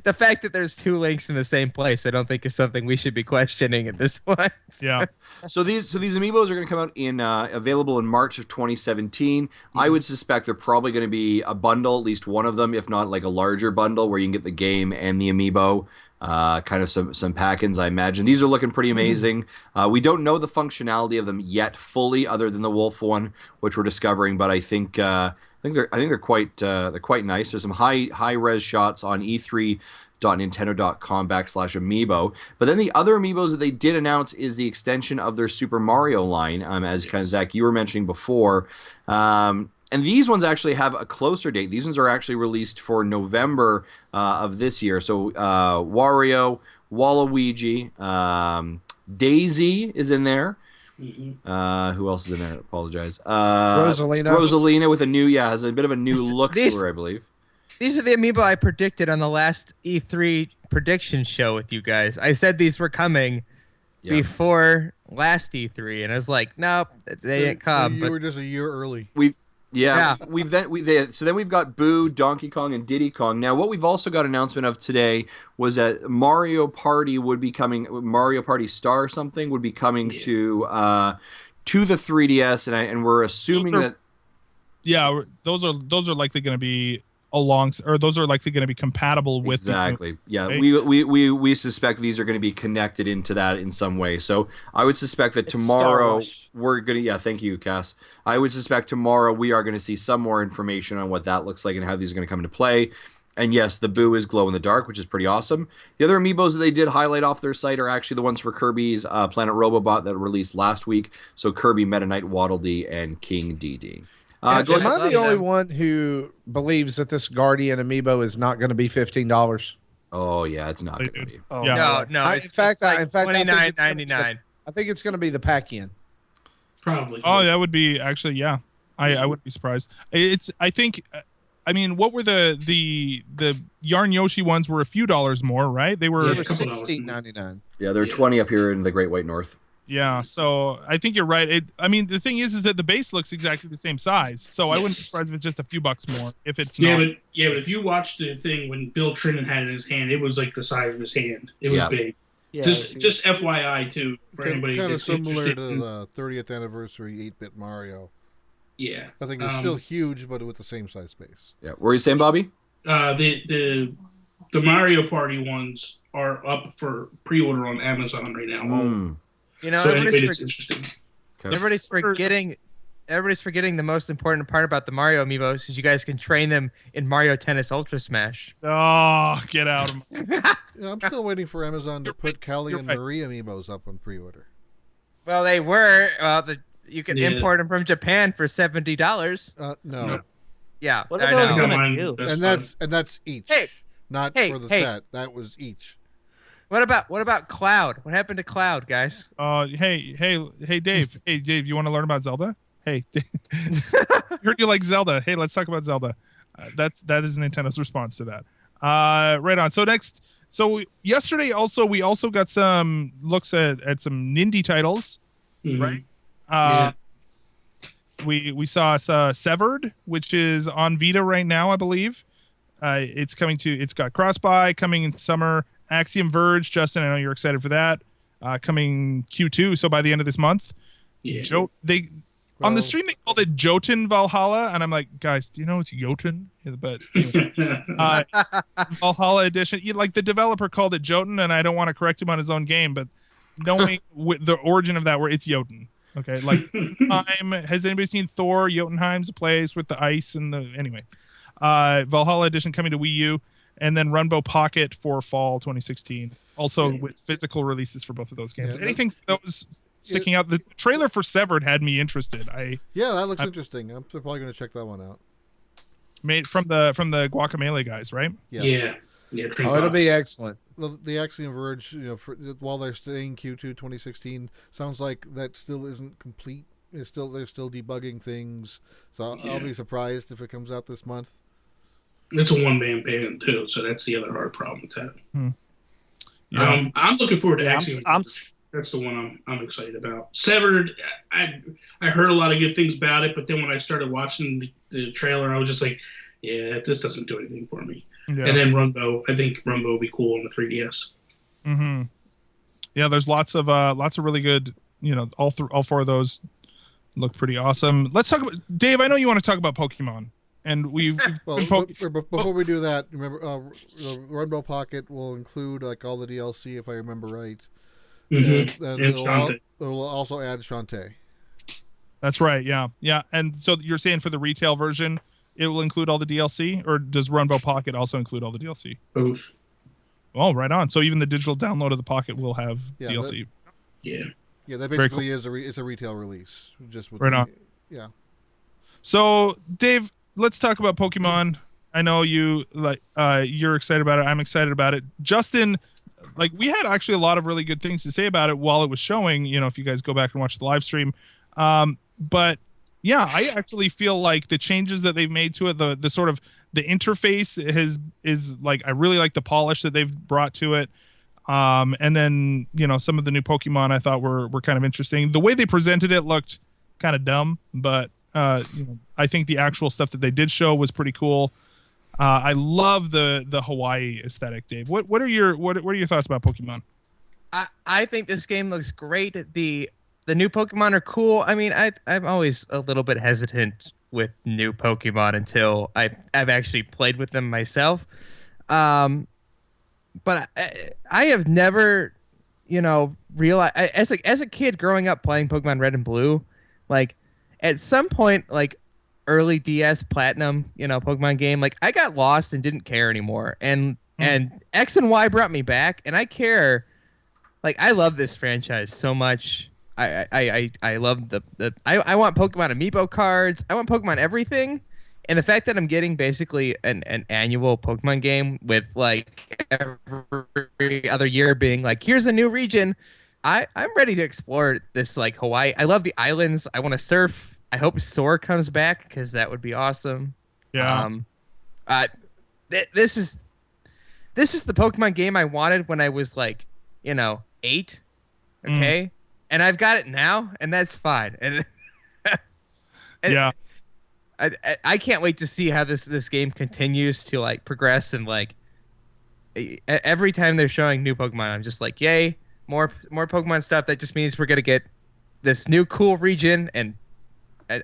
Speaker 5: The fact that there's two Links in the same place, I don't think is something we should be questioning at this point.
Speaker 2: Yeah.
Speaker 1: So these amiibos are going to come out in available in March of 2017. I would suspect they're probably going to be a bundle, at least one of them, if not a larger bundle where you can get the game and the amiibo. Kind of some pack-ins, I imagine. These are looking pretty amazing. We don't know the functionality of them yet fully, other than the Wolf one, which we're discovering. But I think they're quite nice. There's some high res shots on e3.nintendo.com/amiibo. But then the other amiibos that they did announce is the extension of their Super Mario line, as kind of Zach you were mentioning before. And these ones actually have a closer date. These ones are actually released for November of this year. So Wario, Waluigi, Daisy is in there. Mm-hmm. Who else is in there? I apologize. Rosalina with has a bit of a new look to her, I believe.
Speaker 5: These are the amiibo I predicted on the last E3 prediction show with you guys. I said these were coming before last E3, and I was like, nope, they didn't come.
Speaker 3: You were just a year early.
Speaker 1: So then we've got Boo, Donkey Kong, and Diddy Kong. Now, what we've also got announcement of today was that Mario Party would be coming. Mario Party Star or something would be coming to to the 3DS, and we're assuming that.
Speaker 2: Yeah, those are likely going to be those are likely going to be compatible with
Speaker 1: exactly. Yeah,
Speaker 2: right?
Speaker 1: we suspect these are going to be connected into that in some way. So I would suspect that
Speaker 7: It's
Speaker 1: tomorrow
Speaker 7: Star Rush.
Speaker 1: we're gonna. Yeah, thank you, Cass. I would suspect tomorrow we are going to see some more information on what that looks like and how these are going to come into play. And yes, the Boo is glow in the dark, which is pretty awesome. The other amiibos that they did highlight off their site are actually the ones for Kirby's Planet Robobot that released last week. So Kirby, Meta Knight, Waddle Dee, and King Dedede.
Speaker 5: Yeah,
Speaker 1: Go
Speaker 5: just-
Speaker 1: ahead.
Speaker 4: Am I the only one who believes that this Guardian amiibo is not going to be $15?
Speaker 1: Oh yeah, it's not
Speaker 2: They
Speaker 1: going to
Speaker 2: did.
Speaker 1: be.
Speaker 7: Oh,
Speaker 2: Yeah.
Speaker 5: No,
Speaker 4: I-
Speaker 5: it's,
Speaker 4: in fact,
Speaker 5: it's like
Speaker 4: I think it's gonna be
Speaker 5: $29.99.
Speaker 4: I think it's going to be the pack-in.
Speaker 6: Probably.
Speaker 2: Oh, that would be actually, yeah. I wouldn't be surprised. I think, I mean, what were the Yarn Yoshi ones were a few dollars more, right? They were,
Speaker 4: They
Speaker 6: Yeah.
Speaker 4: were
Speaker 6: couple dollars.
Speaker 4: $16.99.
Speaker 1: Yeah, they're
Speaker 6: Yeah.
Speaker 1: 20 up here in the Great White North.
Speaker 2: yeah. So I think you're right. I mean, the thing is that the base looks exactly the same size. So I wouldn't be surprised if it's just a few bucks more. If it's
Speaker 6: Yeah,
Speaker 2: not,
Speaker 6: but if you watched the thing when Bill Trinan had it in his hand, it was like the size of his hand. It was
Speaker 1: Yeah.
Speaker 6: big.
Speaker 7: Yeah,
Speaker 6: Just FYI too for anybody
Speaker 3: Kind of
Speaker 6: that's
Speaker 3: similar
Speaker 6: interested.
Speaker 3: to the 30th anniversary 8-bit Mario.
Speaker 6: Yeah.
Speaker 3: I think it's still huge, but with the same size space.
Speaker 1: Yeah. What were you saying, Bobby?
Speaker 6: The Mario Party ones are up for pre-order on Amazon right now.
Speaker 1: Mm.
Speaker 5: You know,
Speaker 6: So anybody
Speaker 5: everybody's,
Speaker 6: that's interested.
Speaker 1: Okay.
Speaker 5: everybody's forgetting the most important part about the Mario amiibos is you guys can train them in Mario Tennis Ultra Smash.
Speaker 2: oh, get out of my.
Speaker 3: You know, I'm still waiting for Amazon to
Speaker 2: You're
Speaker 3: put
Speaker 2: right,
Speaker 3: Callie
Speaker 2: you're
Speaker 3: and
Speaker 2: right.
Speaker 3: Marie amiibos up on pre-order.
Speaker 5: Well, they were. You can
Speaker 6: Yeah.
Speaker 5: import them from Japan for $70.
Speaker 3: No.
Speaker 6: No.
Speaker 5: Yeah,
Speaker 7: What
Speaker 5: I
Speaker 7: are those
Speaker 5: know.
Speaker 6: I got
Speaker 7: gonna
Speaker 6: mine.
Speaker 7: do?
Speaker 3: And that's each.
Speaker 5: Hey.
Speaker 3: Not
Speaker 5: Hey,
Speaker 3: for the
Speaker 5: hey.
Speaker 3: set. That was each.
Speaker 5: What about Cloud? What happened to Cloud, guys?
Speaker 2: Hey, Dave. Hey, Dave, you want to learn about Zelda? Hey, heard you like Zelda. Hey, let's talk about Zelda. That is Nintendo's response to that. Right on. So yesterday we also got some looks at some Nindy titles,
Speaker 6: Mhm.
Speaker 2: right?
Speaker 6: Yeah.
Speaker 2: We saw Severed, which is on Vita right now, I believe. It's got cross-buy coming in summer. Axiom Verge, Justin, I know you're excited for that. Coming Q2, so by the end of this month.
Speaker 6: Yeah.
Speaker 2: On the
Speaker 3: Well-
Speaker 2: stream they called it Jotun Valhalla, and I'm like, guys, do you know it's Jotun? Yeah, but anyway, Valhalla edition, like the developer called it Jotun, and I don't want to correct him on his own game, but knowing the origin of that word, it's Jotun. Okay, like has anybody seen Thor? Jotunheim's a place with the ice and the anyway. Valhalla edition coming to Wii U, and then Runbow Pocket for fall 2016. Also with physical releases for both of those games.
Speaker 3: Yeah,
Speaker 2: Anything for those sticking out? The trailer for Severed had me interested. I
Speaker 3: Yeah, that looks interesting. I'm probably going to check that one out.
Speaker 2: made from the Guacamelee guys, right?
Speaker 3: Yeah.
Speaker 6: Yeah. Dreambox.
Speaker 4: Oh, it'll be excellent.
Speaker 3: The Axiom Verge, while they're staying Q2 2016, sounds like that still isn't complete. They're still debugging things, so I'll be surprised if it comes out this month.
Speaker 6: It's a one-man band too, so that's the other hard problem with that.
Speaker 2: Yeah.
Speaker 6: I'm looking forward to
Speaker 7: Yeah,
Speaker 6: Axiom.
Speaker 7: I'm-
Speaker 6: That's the one I'm excited about. Severed, I heard a lot of good things about it, but then when I started watching the trailer, I was just like, yeah, this doesn't do anything for me.
Speaker 2: Yeah.
Speaker 6: And then Rumbo, I think Rumbo will be cool on the 3DS.
Speaker 2: Mm-hmm. Yeah, there's lots of really good. All four of those look pretty awesome. Let's talk about Dave. I know you want to talk about Pokemon, and we've
Speaker 3: Well, before we do that, remember, the Runbow Pocket will include like all the DLC, if I remember right.
Speaker 6: Mm-hmm.
Speaker 3: And
Speaker 6: And Shantae.
Speaker 3: it'll also add Shantae.
Speaker 2: That's right. Yeah. And so you're saying for the retail version, it will include all the DLC, or does Runbow Pocket also include all the DLC?
Speaker 6: Both.
Speaker 2: Oh, right on. So even the digital download of the Pocket will have
Speaker 3: Yeah,
Speaker 2: DLC.
Speaker 6: Yeah.
Speaker 3: Yeah, that
Speaker 2: Very
Speaker 3: basically is a retail release. Just with
Speaker 2: Right on.
Speaker 3: Yeah.
Speaker 2: So Dave, let's talk about Pokemon. I know you you're excited about it. I'm excited about it. Justin, we had actually a lot of really good things to say about it while it was showing. If you guys go back and watch the live stream, but yeah, I actually feel like the changes that they've made to it, the sort of the interface is I really like the polish that they've brought to it. And then some of the new Pokemon I thought were kind of interesting. The way they presented it looked kind of dumb, but I think the actual stuff that they did show was pretty cool. I love the Hawaii aesthetic, Dave. What are your thoughts about Pokemon?
Speaker 5: I think this game looks great. The the new Pokemon are cool. I mean, I'm always a little bit hesitant with new Pokemon until I've actually played with them myself. But I have never, realized as a kid growing up playing Pokemon Red and Blue, like at some point, like early DS Platinum, Pokemon game, like I got lost and didn't care anymore, and X and Y brought me back, and I care. Like I love this franchise so much. I love I want Pokemon Amiibo cards. I want Pokemon everything. And the fact that I'm getting basically an annual Pokemon game with like every other year being like, here's a new region. I'm ready to explore this like Hawaii. I love the islands. I want to surf. I hope Sora comes back because that would be awesome.
Speaker 2: Yeah.
Speaker 5: This is the Pokemon game I wanted when I was like, 8. Okay. And I've got it now, and that's fine. And
Speaker 2: Yeah.
Speaker 5: I can't wait to see how this game continues to like progress, and like every time they're showing new Pokemon, I'm just like, yay, more Pokemon stuff. That just means we're gonna get this new cool region, and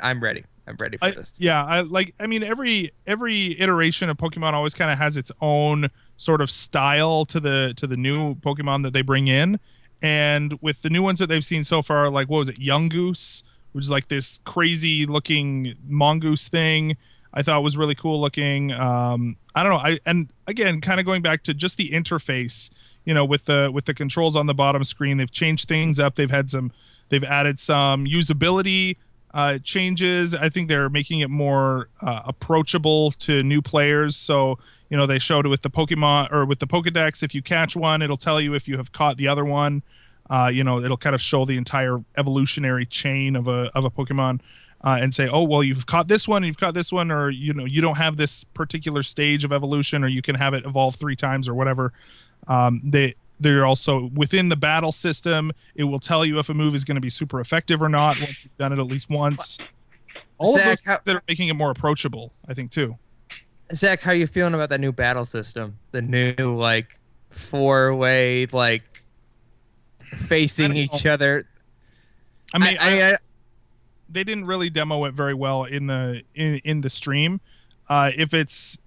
Speaker 5: I'm ready. I'm ready for this.
Speaker 2: Yeah, I mean every iteration of Pokemon always kind of has its own sort of style to the new Pokemon that they bring in, and with the new ones that they've seen so far, like what was it, Yungoos, which is like this crazy looking mongoose thing, I thought was really cool looking. I don't know. And again, kind of going back to just the interface, with the controls on the bottom screen, they've changed things up. They've added some usability changes. I think they're making it more approachable to new players. So, they showed it with the Pokemon or with the Pokedex. If you catch one, it'll tell you if you have caught the other one. It'll kind of show the entire evolutionary chain of a Pokemon, and say, oh, well, you've caught this one, and you've caught this one, or you don't have this particular stage of evolution, or you can have it evolve 3 times or whatever. They're also within the battle system. It will tell you if a move is going to be super effective or not once you've done it at least once. All of those things that are making it more approachable, I think, too.
Speaker 5: Zach, how are you feeling about that new battle system? The new like 4-way like facing each other.
Speaker 2: I mean, they didn't really demo it very well in the stream. If it's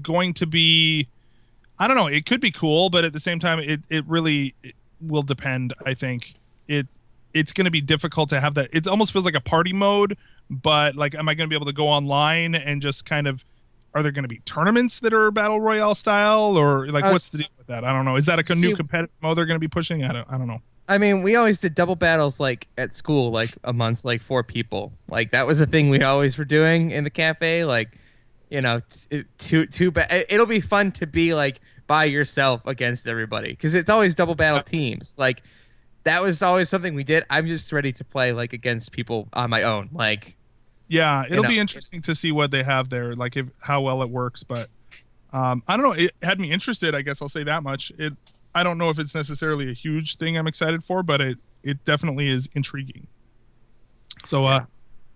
Speaker 2: going to be, I don't know, it could be cool, but at the same time, it really will depend. I think it's going to be difficult to have that. It almost feels like a party mode, but like, am I going to be able to go online and just kind of? Are there going to be tournaments that are battle royale style, or like what's the deal with that? I don't know. Is that a new competitive mode they're going to be pushing? I don't know.
Speaker 5: I mean, we always did double battles like at school, like amongst like 4 people. Like that was a thing we always were doing in the cafe. Like, it'll be fun to be like by yourself against everybody because it's always double battle teams. Like that was always something we did. I'm just ready to play like against people on my own. Like.
Speaker 2: Yeah, it'll be interesting to see what they have there, like how well it works. But I don't know. It had me interested. I guess I'll say that much. I don't know if it's necessarily a huge thing I'm excited for, but it definitely is intriguing. So,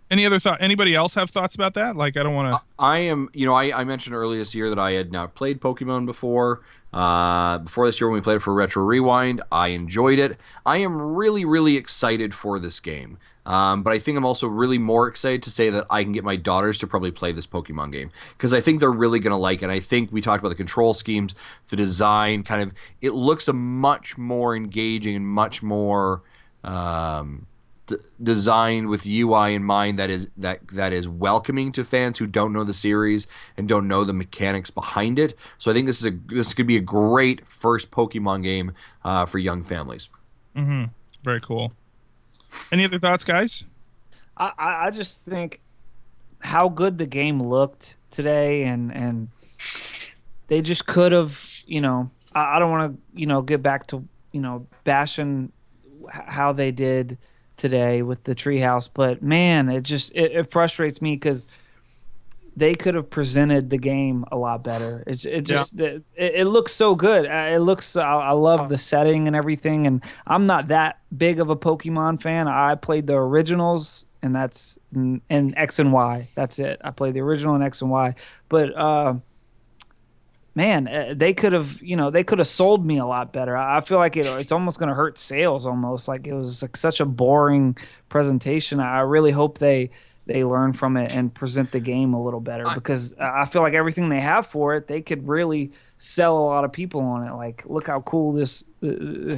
Speaker 2: any other thought? Anybody else have thoughts about that? Like, I don't want to.
Speaker 1: I am. I mentioned earlier this year that I had not played Pokemon before. Before this year when we played it for Retro Rewind, I enjoyed it. I am really, really excited for this game. But I think I'm also really more excited to say that I can get my daughters to probably play this Pokemon game because I think they're really going to like it. I think we talked about the control schemes, the design, kind of, it looks a much more engaging and much more designed with UI in mind that is welcoming to fans who don't know the series and don't know the mechanics behind it. So I think this could be a great first Pokemon game for young families.
Speaker 2: Mm-hmm. Very cool. Any other thoughts, guys?
Speaker 7: I just think how good the game looked today, and they just could have, I don't want to, get back to, bashing how they did today with the treehouse, but man, it frustrates me because they could have presented the game a lot better. It looks so good. I love the setting and everything, and I'm not that big of a Pokemon fan. I played the originals, and that's and X and Y. That's it. I played the original and X and Y. But man, they could have, sold me a lot better. I feel like it's almost going to hurt sales almost. Like it was like such a boring presentation. I really hope they learn from it and present the game a little better, because I feel like everything they have for it, they could really sell a lot of people on it. Like, look how cool this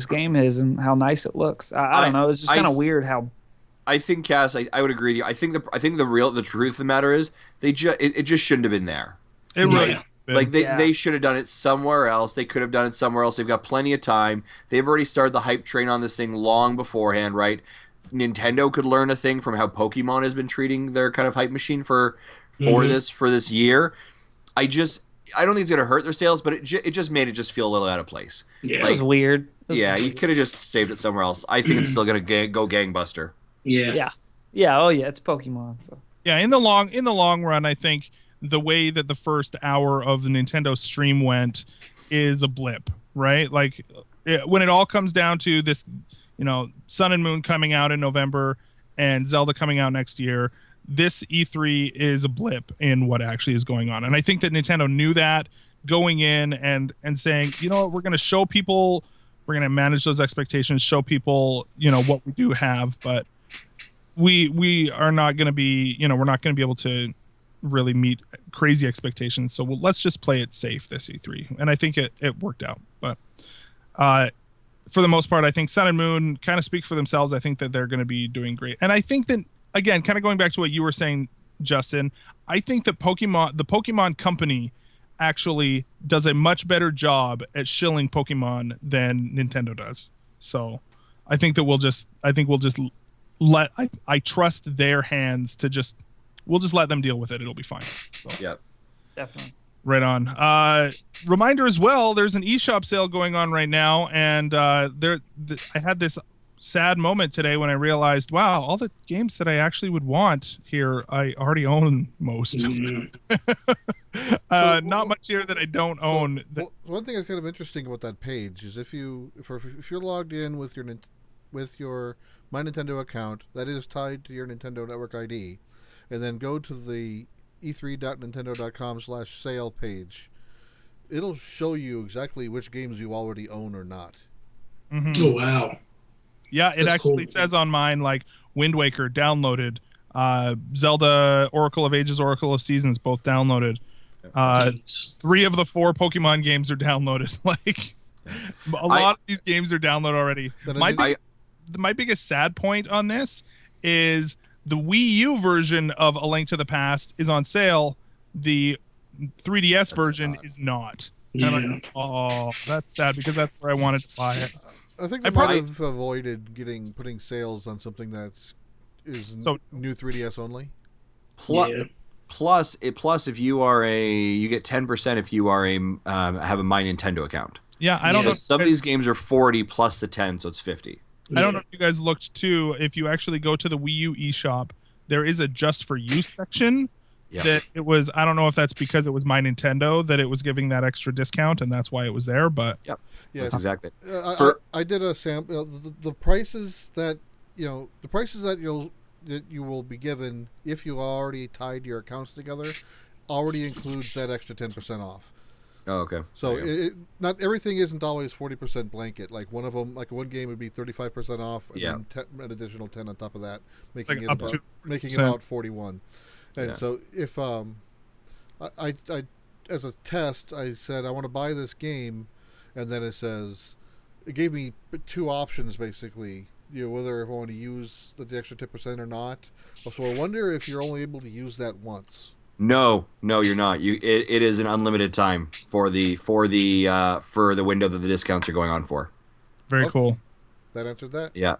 Speaker 7: game is and how nice it looks. I don't know. It's just kind of weird how.
Speaker 1: I think, Cass, I would agree with you. I think the truth of the matter is it just shouldn't have been there.
Speaker 2: It really.
Speaker 1: Like they should have done it somewhere else. They could have done it somewhere else. They've got plenty of time. They've already started the hype train on this thing long beforehand, right? Nintendo could learn a thing from how Pokemon has been treating their kind of hype machine for this year. I don't think it's gonna hurt their sales, but it just made it just feel a little out of place.
Speaker 6: Yeah,
Speaker 7: it was weird.
Speaker 1: You could have just saved it somewhere else. I think it's still gonna go gangbuster.
Speaker 6: Yeah.
Speaker 7: Yeah. Oh yeah, it's Pokemon. So.
Speaker 2: Yeah, in the long run, I think the way that the first hour of the Nintendo stream went is a blip, right? Like when it all comes down to this, Sun and Moon coming out in November and Zelda coming out next year, this E3 is a blip in what actually is going on. And I think that Nintendo knew that going in and saying, we're going to show people, we're going to manage those expectations, show people, what we do have, but we are not going to be, we're not going to be able to really meet crazy expectations. So let's just play it safe this E3. And I think it worked out. But for the most part, I think Sun and Moon kind of speak for themselves. I think that they're going to be doing great. And I think that, again, kind of going back to what you were saying, Justin, I think that the Pokemon company actually does a much better job at shilling Pokemon than Nintendo does. So I think that we'll just let, I trust their hands to we'll just let them deal with it. It'll be fine. So
Speaker 1: yeah,
Speaker 7: definitely.
Speaker 2: Right on. Reminder as well, there's an eShop sale going on right now, and I had this sad moment today when I realized, wow, all the games that I actually would want here, I already own most. Not much here that I don't own.
Speaker 3: One thing that's kind of interesting about that page is if you're logged in with your My Nintendo account that is tied to your Nintendo Network ID, and then go to the e3.nintendo.com/sale page, it'll show you exactly which games you already own or not.
Speaker 2: Mm-hmm.
Speaker 6: Oh, wow.
Speaker 2: Yeah, it
Speaker 6: That's
Speaker 2: actually
Speaker 6: cool.
Speaker 2: says on mine, like, Wind Waker downloaded, Zelda, Oracle of Ages, Oracle of Seasons both downloaded. 3 of the 4 Pokemon games are downloaded. Like, a lot of these games are downloaded already. My biggest sad point on this is the Wii U version of A Link to the Past is on sale. The 3DS version is not.
Speaker 6: Yeah.
Speaker 2: And I'm like, oh, that's sad because that's where I wanted to buy it.
Speaker 3: I think they might have avoided putting sales on something that's new 3DS only.
Speaker 1: Plus, if you are you get 10% if you are have a My Nintendo account.
Speaker 2: Yeah, I don't know.
Speaker 1: Some of these games are 40 plus the 10, so it's 50.
Speaker 2: I don't know if you guys looked too. If you actually go to the Wii U eShop, there is a just for you section.
Speaker 1: Yeah.
Speaker 2: That it was. I don't know if that's because it was My Nintendo that it was giving that extra discount, and that's why it was there. But
Speaker 3: Yeah,
Speaker 1: that's exactly.
Speaker 3: I did a sample. The prices that you will be given if you already tied your accounts together already includes that extra 10% off.
Speaker 1: Oh, okay.
Speaker 3: So not everything isn't always 40% blanket. Like one of them, like one game would be 35% off, and then an additional 10 on top of that, making
Speaker 2: like
Speaker 3: it about 41. And so if I as a test, I said I want to buy this game, and then it gave me 2 options basically. Whether I want to use the extra 10% or not. So I wonder if you're only able to use that once.
Speaker 1: No, you're not. It is an unlimited time for the window that the discounts are going on for.
Speaker 2: Very cool.
Speaker 3: That answered that.
Speaker 1: Yeah.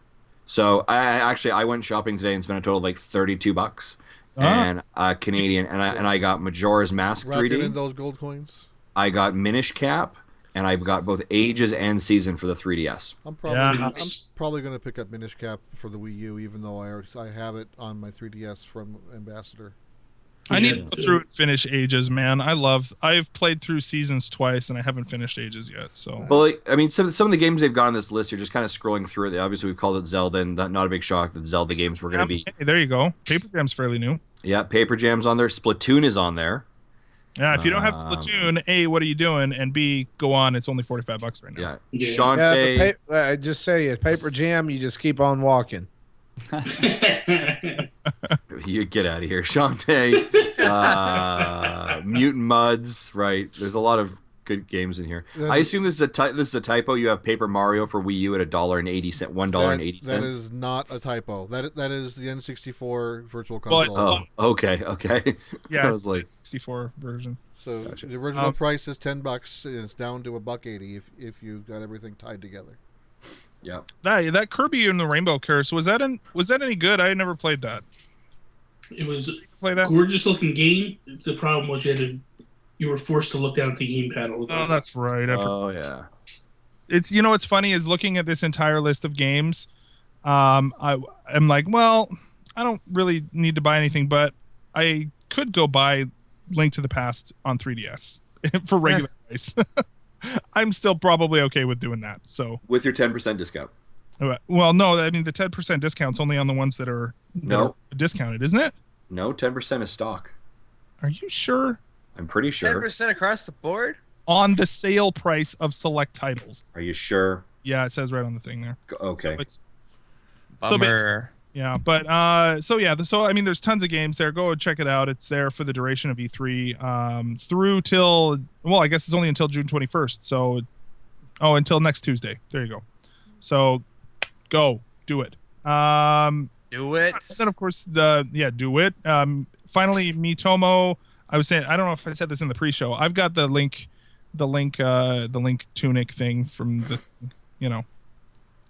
Speaker 1: So I went shopping today and spent a total of like $32 and Canadian, and I got Majora's Mask 3D.
Speaker 3: Rocking in those gold coins.
Speaker 1: I got Minish Cap, and I got both Ages and Season for the 3DS.
Speaker 3: I'm probably going to pick up Minish Cap for the Wii U, even though I have it on my 3DS from Ambassador.
Speaker 2: I need to go through and finish Ages, man. I've played through Seasons twice, and I haven't finished Ages yet. So,
Speaker 1: well, I mean, some of the games they've got on this list, you're just kind of scrolling through it. Obviously, we've called it Zelda, and not a big shock that Zelda games were going to be.
Speaker 2: Hey, there you go. Paper Jam's fairly new.
Speaker 1: Yeah, Paper Jam's on there. Splatoon is on there.
Speaker 2: Yeah, if you don't have
Speaker 1: Um,
Speaker 2: Splatoon, A, what are you doing? And B, go on. It's only $45 right now.
Speaker 1: Yeah.
Speaker 6: Yeah.
Speaker 1: Shantae.
Speaker 4: Yeah, I just say it. Paper Jam, you just keep on walking.
Speaker 1: You get out of here, Shantae. Mutant Muds, right? There's a lot of good games in here. I assume this is a typo. You have Paper Mario for Wii U at $1.80, $1.80.
Speaker 3: That is not a typo. That is the N64 Virtual
Speaker 2: Well,
Speaker 3: Console.
Speaker 2: it's-
Speaker 1: Oh, okay.
Speaker 2: Yeah,
Speaker 1: I was like,
Speaker 2: 64 version.
Speaker 3: So
Speaker 1: Gotcha.
Speaker 3: the original
Speaker 2: Um,
Speaker 3: price is $10, and it's down to $1.80 if you've got everything tied together.
Speaker 1: yeah.
Speaker 2: That Kirby and the Rainbow Curse, was that any good? I had never played that.
Speaker 6: It was
Speaker 2: Play that?
Speaker 6: gorgeous looking game. The problem was you were forced to look down at the gamepad all the
Speaker 2: Oh,
Speaker 6: time.
Speaker 2: that's right. I forgot.
Speaker 1: Oh, yeah.
Speaker 2: It's what's funny is looking at this entire list of games. I'm like, well, I don't really need to buy anything, but I could go buy Link to the Past on 3DS for regular price. I'm still probably okay with doing that. So,
Speaker 1: With your 10% discount.
Speaker 2: well, no, I mean the 10% discount's only on the ones that are discounted, isn't it?
Speaker 1: No, 10% is stock.
Speaker 2: Are you sure?
Speaker 1: I'm pretty sure.
Speaker 5: 10% across the board?
Speaker 2: On the sale price of select titles.
Speaker 1: Are you sure?
Speaker 2: Yeah, it says right on the thing there.
Speaker 1: Okay.
Speaker 2: So it's So
Speaker 5: Bummer.
Speaker 2: Yeah, but so I mean, there's tons of games there. Go and check it out. It's there for the duration of E3 through till, well, I guess it's only until June 21st. So, until next Tuesday. There you go. So, go do it.
Speaker 5: Do it.
Speaker 2: Then of course do it. Finally, Miitomo. I was saying, I don't know if I said this in the pre-show. I've got the link tunic thing from the,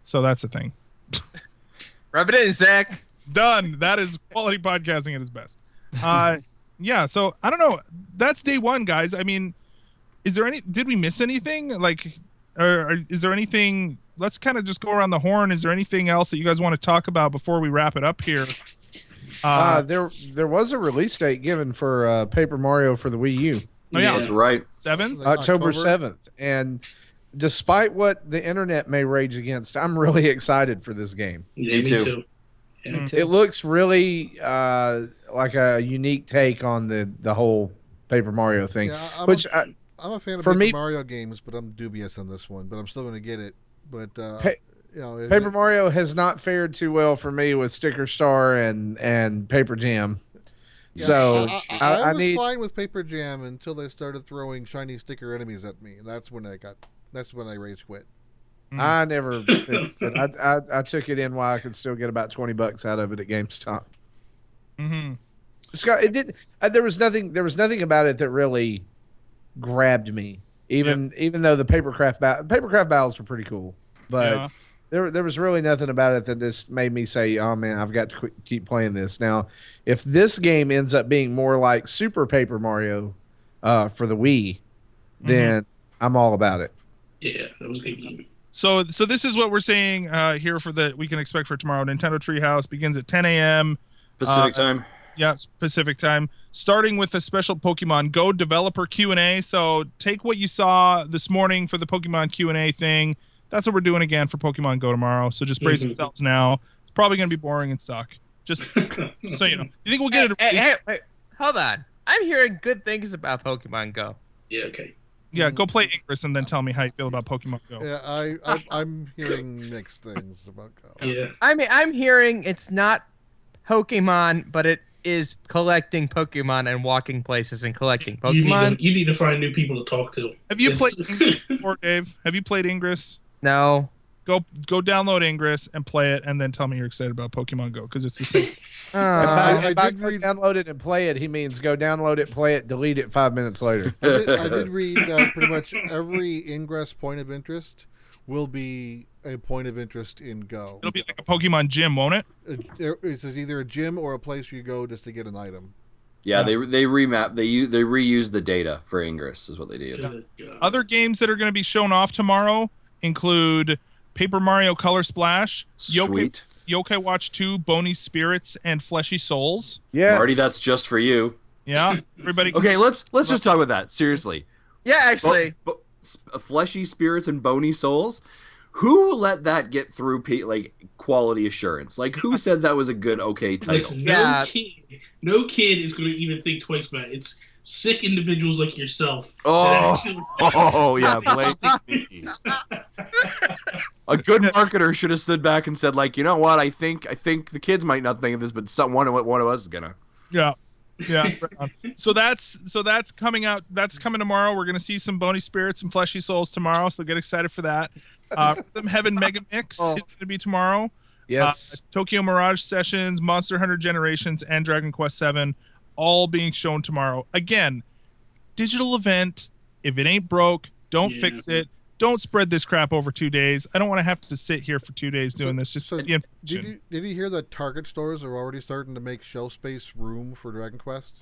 Speaker 2: so that's a thing.
Speaker 5: Rub it in, Zach.
Speaker 2: Done. That is quality podcasting at its best. Yeah. So I don't know. That's day one, guys. I mean, did we miss anything? Like, or is there anything? Let's kind of just go around the horn. Is there anything else that you guys want to talk about before we wrap it up here?
Speaker 4: There was a release date given for Paper Mario for the Wii U,
Speaker 2: Oh yeah,
Speaker 1: That's right.
Speaker 2: 7th.
Speaker 3: Like
Speaker 4: October 7th, and despite what the internet may rage against, I'm really excited for this game.
Speaker 6: Yeah,
Speaker 1: Me too.
Speaker 6: Yeah.
Speaker 4: It looks really like a unique take on the whole Paper Mario thing.
Speaker 3: Yeah, I'm a fan of
Speaker 4: for
Speaker 3: Paper
Speaker 4: me-
Speaker 3: Mario games, but I'm dubious on this one. But I'm still going to get it. But if
Speaker 4: Paper Mario has not fared too well for me with Sticker Star and Paper Jam.
Speaker 3: Yeah,
Speaker 4: So
Speaker 3: I
Speaker 4: I
Speaker 3: was
Speaker 4: need.
Speaker 3: fine with Paper Jam until they started throwing shiny sticker enemies at me. That's when I rage quit.
Speaker 4: I never. I took it in while I could still get about $20 out of it at GameStop.
Speaker 2: Mm-hmm.
Speaker 4: It did. There was nothing. There was nothing about it that really grabbed me. Even though the papercraft battles were pretty cool, but
Speaker 2: Yeah.
Speaker 4: there was really nothing about it that just made me say, "Oh man, I've got to keep playing this." Now, if this game ends up being more like Super Paper Mario for the Wii, then I'm all about it.
Speaker 6: Yeah, that was a good game.
Speaker 2: So this is what we're saying here for we can expect for tomorrow. Nintendo Treehouse begins at 10 a.m.
Speaker 1: Pacific time.
Speaker 2: Yeah, Pacific time. Starting with a special Pokemon Go developer Q&A. So take what you saw this morning for the Pokemon Q&A thing. That's what we're doing again for Pokemon Go tomorrow. So just brace yourselves now. It's probably going to be boring and suck. Just so you know. You think we'll get it?
Speaker 5: Hey, wait, hold on. I'm hearing good things about Pokemon Go.
Speaker 6: Yeah, okay.
Speaker 2: Yeah, go play Ingress and then tell me how you feel about Pokemon Go.
Speaker 3: Yeah, I'm hearing mixed things about Go.
Speaker 6: Yeah.
Speaker 5: I'm hearing it's not Pokemon, but it is collecting Pokemon and walking places and collecting Pokemon.
Speaker 6: You need to find new people to talk to.
Speaker 2: Have you played
Speaker 6: It's-
Speaker 2: Ingress before, Dave? Have you played Ingress?
Speaker 5: No.
Speaker 2: Go download Ingress and play it, and then tell me you're excited about Pokemon Go because it's the same.
Speaker 3: I
Speaker 4: If I
Speaker 3: did
Speaker 4: go
Speaker 3: read-
Speaker 4: download it and play it, he means go download it, play it, delete it 5 minutes later.
Speaker 3: I did read pretty much every Ingress point of interest will be a point of interest in Go.
Speaker 2: It'll be like a Pokemon gym, won't it?
Speaker 3: It's either a gym or a place you go just to get an item.
Speaker 1: Yeah, they remap. They reuse the data for Ingress is what they do.
Speaker 6: Good God.
Speaker 2: Other games that are going to be shown off tomorrow include Paper Mario Color Splash,
Speaker 1: Sweet.
Speaker 2: Yokai Watch 2, Bony Spirits, and Fleshy Souls.
Speaker 4: Yeah,
Speaker 1: Marty, that's just for you.
Speaker 2: Yeah, everybody.
Speaker 1: Okay, let's just talk about that seriously.
Speaker 5: Yeah, actually.
Speaker 1: Fleshy spirits and bony souls. Who let that get through quality assurance? Like, who said that was a good title?
Speaker 6: Listen,
Speaker 5: Yeah.
Speaker 6: no kid is going to even think twice about it. sick individuals like yourself.
Speaker 1: Oh, yeah,
Speaker 6: Something-
Speaker 1: Blake. A good marketer should have stood back and said, like, you know what? I think the kids might not think of this, but one of us is gonna.
Speaker 2: Yeah. Yeah. Right on. So that's coming out. That's coming tomorrow. We're gonna see some Bony Spirits and Fleshy Souls tomorrow. So get excited for that. Rhythm Heaven Mega Mix is gonna be tomorrow.
Speaker 4: Yes.
Speaker 2: Tokyo Mirage Sessions, Monster Hunter Generations, and Dragon Quest VII, all being shown tomorrow. Again, digital event. If it ain't broke, don't fix it. Don't spread this crap over 2 days. I don't want to have to sit here for 2 days doing this. Just
Speaker 3: So
Speaker 2: get the information.
Speaker 3: did you hear that Target stores are already starting to make shelf space room for Dragon Quest?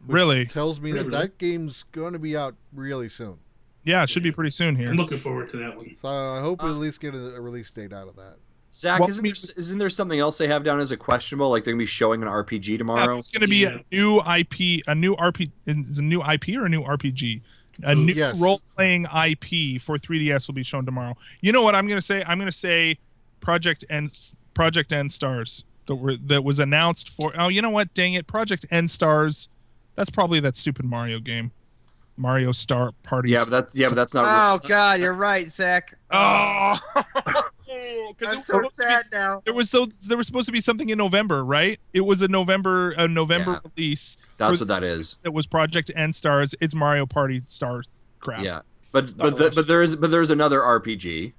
Speaker 3: Which
Speaker 2: Really?
Speaker 3: tells me
Speaker 6: Really?
Speaker 3: that game's going to be out really soon.
Speaker 2: Yeah, it should be pretty soon here.
Speaker 6: I'm looking forward to that one.
Speaker 3: So I hope we at least get a release date out of that.
Speaker 1: Zach,
Speaker 2: Well,
Speaker 1: isn't there something else they have down as a questionable? Like they're gonna be showing an RPG
Speaker 2: Yeah,
Speaker 1: tomorrow.
Speaker 2: it's going to be
Speaker 6: Yeah.
Speaker 2: a new IP, a new RP. Is it a new IP or a new RPG? A new
Speaker 3: Yes.
Speaker 2: role-playing IP for 3DS will be shown tomorrow. You know what I'm going to say? I'm going to say Project N Stars that was announced for. Oh, you know what? Dang it, Project N Stars. That's probably that stupid Mario game, Mario Star Party.
Speaker 1: Yeah, but that's not.
Speaker 5: Oh God, you're right, Zach.
Speaker 2: Oh, because
Speaker 5: I'm so sad now.
Speaker 2: there was supposed to be something in November, right? It was a November
Speaker 1: Yeah.
Speaker 2: release.
Speaker 1: That's what that is.
Speaker 2: It was Project N Stars. It's Mario Party Star crap.
Speaker 1: Yeah, but there's another RPG,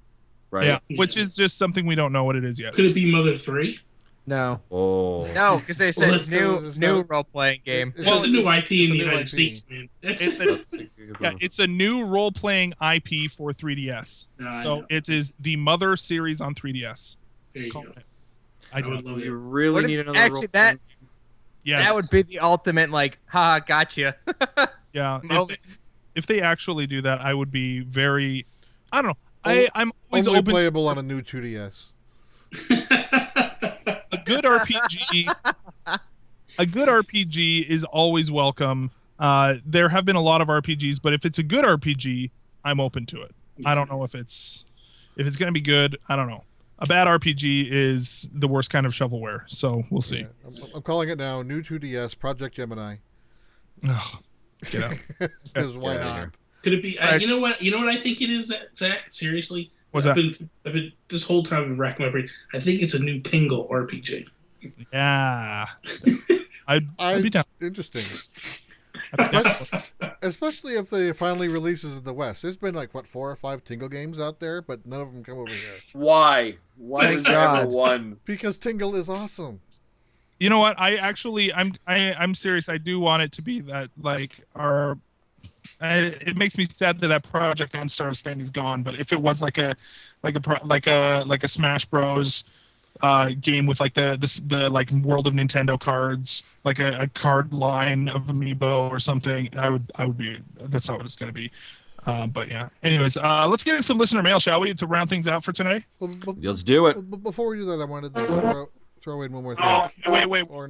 Speaker 1: right?
Speaker 2: Yeah, which is just something we don't know what it is yet.
Speaker 6: Could it be Mother 3?
Speaker 5: No,
Speaker 1: Oh.
Speaker 5: no, because they said
Speaker 6: Well,
Speaker 5: new role playing game.
Speaker 3: It's
Speaker 2: Well,
Speaker 6: It's a new IP in
Speaker 3: a
Speaker 6: the
Speaker 3: new
Speaker 6: United
Speaker 3: IP.
Speaker 6: States, man.
Speaker 2: Yeah, it's a new role-playing IP for 3DS.
Speaker 6: No, I
Speaker 2: So
Speaker 6: know.
Speaker 2: it is the Mother series on 3DS.
Speaker 6: There you
Speaker 2: Call
Speaker 6: go.
Speaker 2: it.
Speaker 6: I would love
Speaker 1: You
Speaker 6: it.
Speaker 1: really
Speaker 5: What if-
Speaker 1: need another.
Speaker 5: actually,
Speaker 1: role-
Speaker 5: that
Speaker 2: Yes.
Speaker 5: that would be the ultimate like, haha, gotcha.
Speaker 2: Yeah.
Speaker 5: moment.
Speaker 2: If they actually do that, I would be very. I don't know.
Speaker 3: Only-
Speaker 2: I'm always
Speaker 3: Only
Speaker 2: open.
Speaker 3: playable on a new 2DS.
Speaker 2: A good RPG. A good RPG is always welcome. There have been a lot of RPGs, but if it's a good RPG, I'm open to it. I don't know if it's going to be good. I don't know. A bad RPG is the worst kind of shovelware, so we'll see.
Speaker 3: Yeah, I'm calling it now. New 2DS, Project Gemini.
Speaker 2: Ugh, get out.
Speaker 3: Because why
Speaker 1: Get outta
Speaker 3: not?
Speaker 1: here.
Speaker 6: Could it be?
Speaker 2: Alright.
Speaker 6: You know what? You know what I think it is, Zach. Seriously,
Speaker 2: What's
Speaker 6: I've
Speaker 2: that?
Speaker 6: been this whole time been racking my brain. I think it's a new Tingle RPG.
Speaker 2: Yeah. I'd be down.
Speaker 3: Interesting.
Speaker 2: I'd be down.
Speaker 3: Especially if they finally releases in the West. There's been like 4 or 5 Tingle games out there, but none of them come over here
Speaker 1: Why? Why
Speaker 5: Thank
Speaker 1: was there ever
Speaker 5: God.
Speaker 1: one?
Speaker 3: because Tingle is awesome.
Speaker 2: You know what? I'm serious. I do want it to be that like our. It makes me sad that Project N Stars thing is gone. But if it was like a Smash Bros. Game with like the like World of Nintendo cards, like a card line of Amiibo or something, I would be. That's not what it's going to be. But yeah. Anyways, let's get into some listener mail, shall we, to round things out for today?
Speaker 3: Well,
Speaker 1: Let's do it.
Speaker 3: before we do that, I wanted to throw in one more thing.
Speaker 2: Oh, wait.
Speaker 3: Or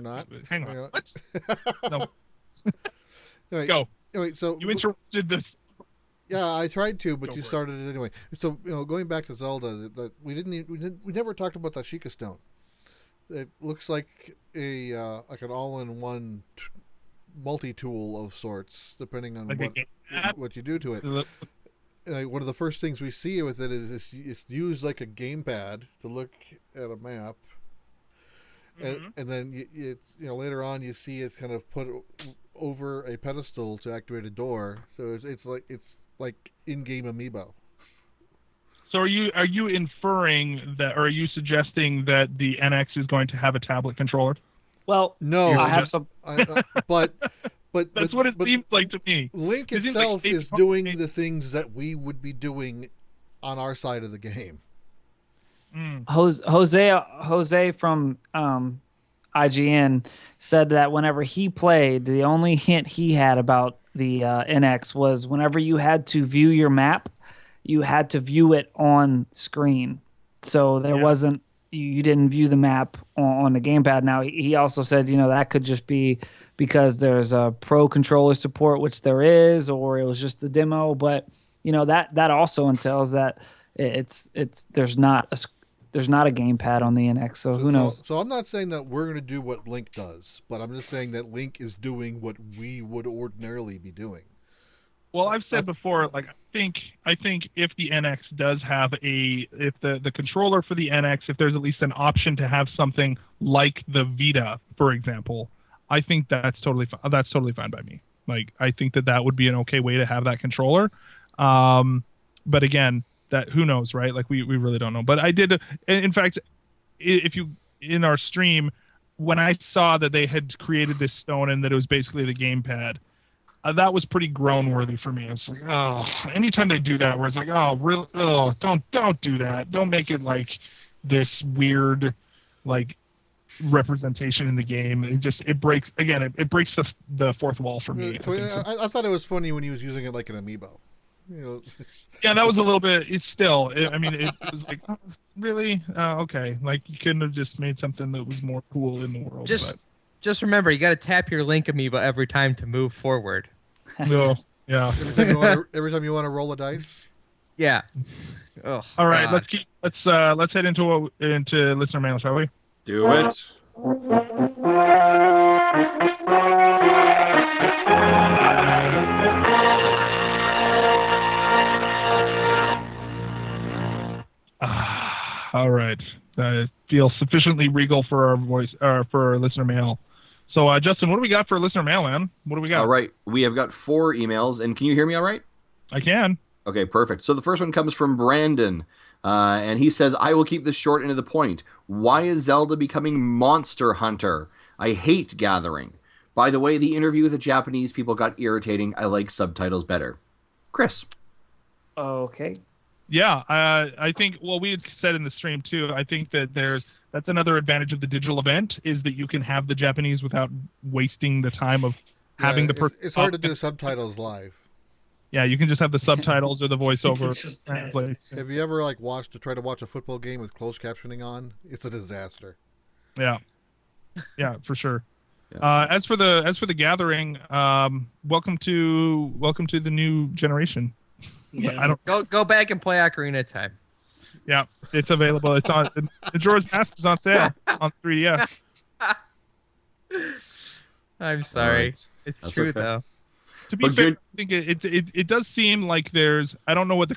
Speaker 3: not.
Speaker 2: Hang
Speaker 3: Hang
Speaker 2: on.
Speaker 3: on.
Speaker 2: What? No.
Speaker 3: Anyway,
Speaker 2: Go.
Speaker 3: anyway, so
Speaker 2: You interrupted this.
Speaker 3: yeah, I tried to, but
Speaker 2: Go
Speaker 3: you
Speaker 2: for it.
Speaker 3: started it anyway. So going back to Zelda, that we never talked about the Sheikah Stone. It looks like a like an all-in-one multi-tool of sorts, depending on
Speaker 2: Like a game app?
Speaker 3: what you do to it. One of the first things we see with it is it's used like a gamepad to look at a map, and then it's later on you see it's kind of put over a pedestal to activate a door. So it's like in-game amiibo.
Speaker 2: So are you inferring that, or are you suggesting that the NX is going to have a tablet controller?
Speaker 7: Well,
Speaker 3: No,
Speaker 7: I have some.
Speaker 3: but
Speaker 2: That's what it seems like to me.
Speaker 3: Link
Speaker 2: It seems like
Speaker 3: itself
Speaker 2: they-
Speaker 3: is doing the things that we would be doing on our side of the game.
Speaker 7: Jose from IGN said that whenever he played, the only hint he had about the NX was whenever you had to view your map, you had to view it on screen. So there wasn't, you didn't view the map on the gamepad. Now, he also said, that could just be because there's a pro controller support, which there is, or it was just the demo. But, that also entails that it's there's not there's not a gamepad on the NX, so who knows?
Speaker 3: So I'm not saying that we're going to do what Link does, but I'm just saying that Link is doing what we would ordinarily be doing.
Speaker 2: Well, I've said before, like I think if the NX does have if the controller for the NX, if there's at least an option to have something like the Vita, for example, I think that's totally fine by me. Like, I think that would be an okay way to have that controller. But again, that who knows, right? Like we really don't know. But I did, in fact, if you in our stream, when I saw that they had created this stone and that it was basically the gamepad, that was pretty groan worthy for me. It's like, oh, anytime they do that, where it's like, oh, really, oh, don't do that. Don't make it like this weird, like, representation in the game. It breaks the fourth wall for me.
Speaker 3: I thought it was funny when he was using it like an amiibo. You know.
Speaker 2: Yeah, that was a little bit. It's still. It was like, oh, really? Okay. Like, you couldn't have just made something that was more cool in the world.
Speaker 5: Just remember, you got to tap your Link amiibo every time to move forward.
Speaker 2: No. Yeah.
Speaker 3: Every time you want to roll a dice.
Speaker 5: Yeah. Oh,
Speaker 2: all right.
Speaker 5: God.
Speaker 2: Let's head into listener mail, shall we?
Speaker 1: Do it.
Speaker 2: All right. I feel sufficiently regal for our listener mail. So, Justin, what do we got for listener mail, man? What do we got?
Speaker 1: All right. We have got 4 emails, and can you hear me all right?
Speaker 2: I can.
Speaker 1: Okay, perfect. So the first one comes from Brandon, and he says, I will keep this short and to the point. Why is Zelda becoming Monster Hunter? I hate Gathering. By the way, the interview with the Japanese people got irritating. I like subtitles better. Chris.
Speaker 7: Okay.
Speaker 2: Yeah, I think, well, we had said in the stream, too, I think that that's another advantage of the digital event, is that you can have the Japanese without wasting the time of having the person.
Speaker 3: It's hard to do subtitles live.
Speaker 2: Yeah, you can just have the subtitles or the voiceover.
Speaker 3: Have you ever tried to watch a football game with closed captioning on? It's a disaster.
Speaker 2: Yeah, for sure. Yeah. As for the Gathering, welcome to the new generation.
Speaker 6: Yeah.
Speaker 5: Go back and play Ocarina of Time.
Speaker 2: Yeah, it's available. It's on Majora's Mask is on sale on 3DS.
Speaker 5: I'm sorry.
Speaker 1: Right.
Speaker 5: It's
Speaker 1: That's
Speaker 5: true
Speaker 1: okay.
Speaker 5: though.
Speaker 2: To be fair, I think it does seem like there's, I don't know what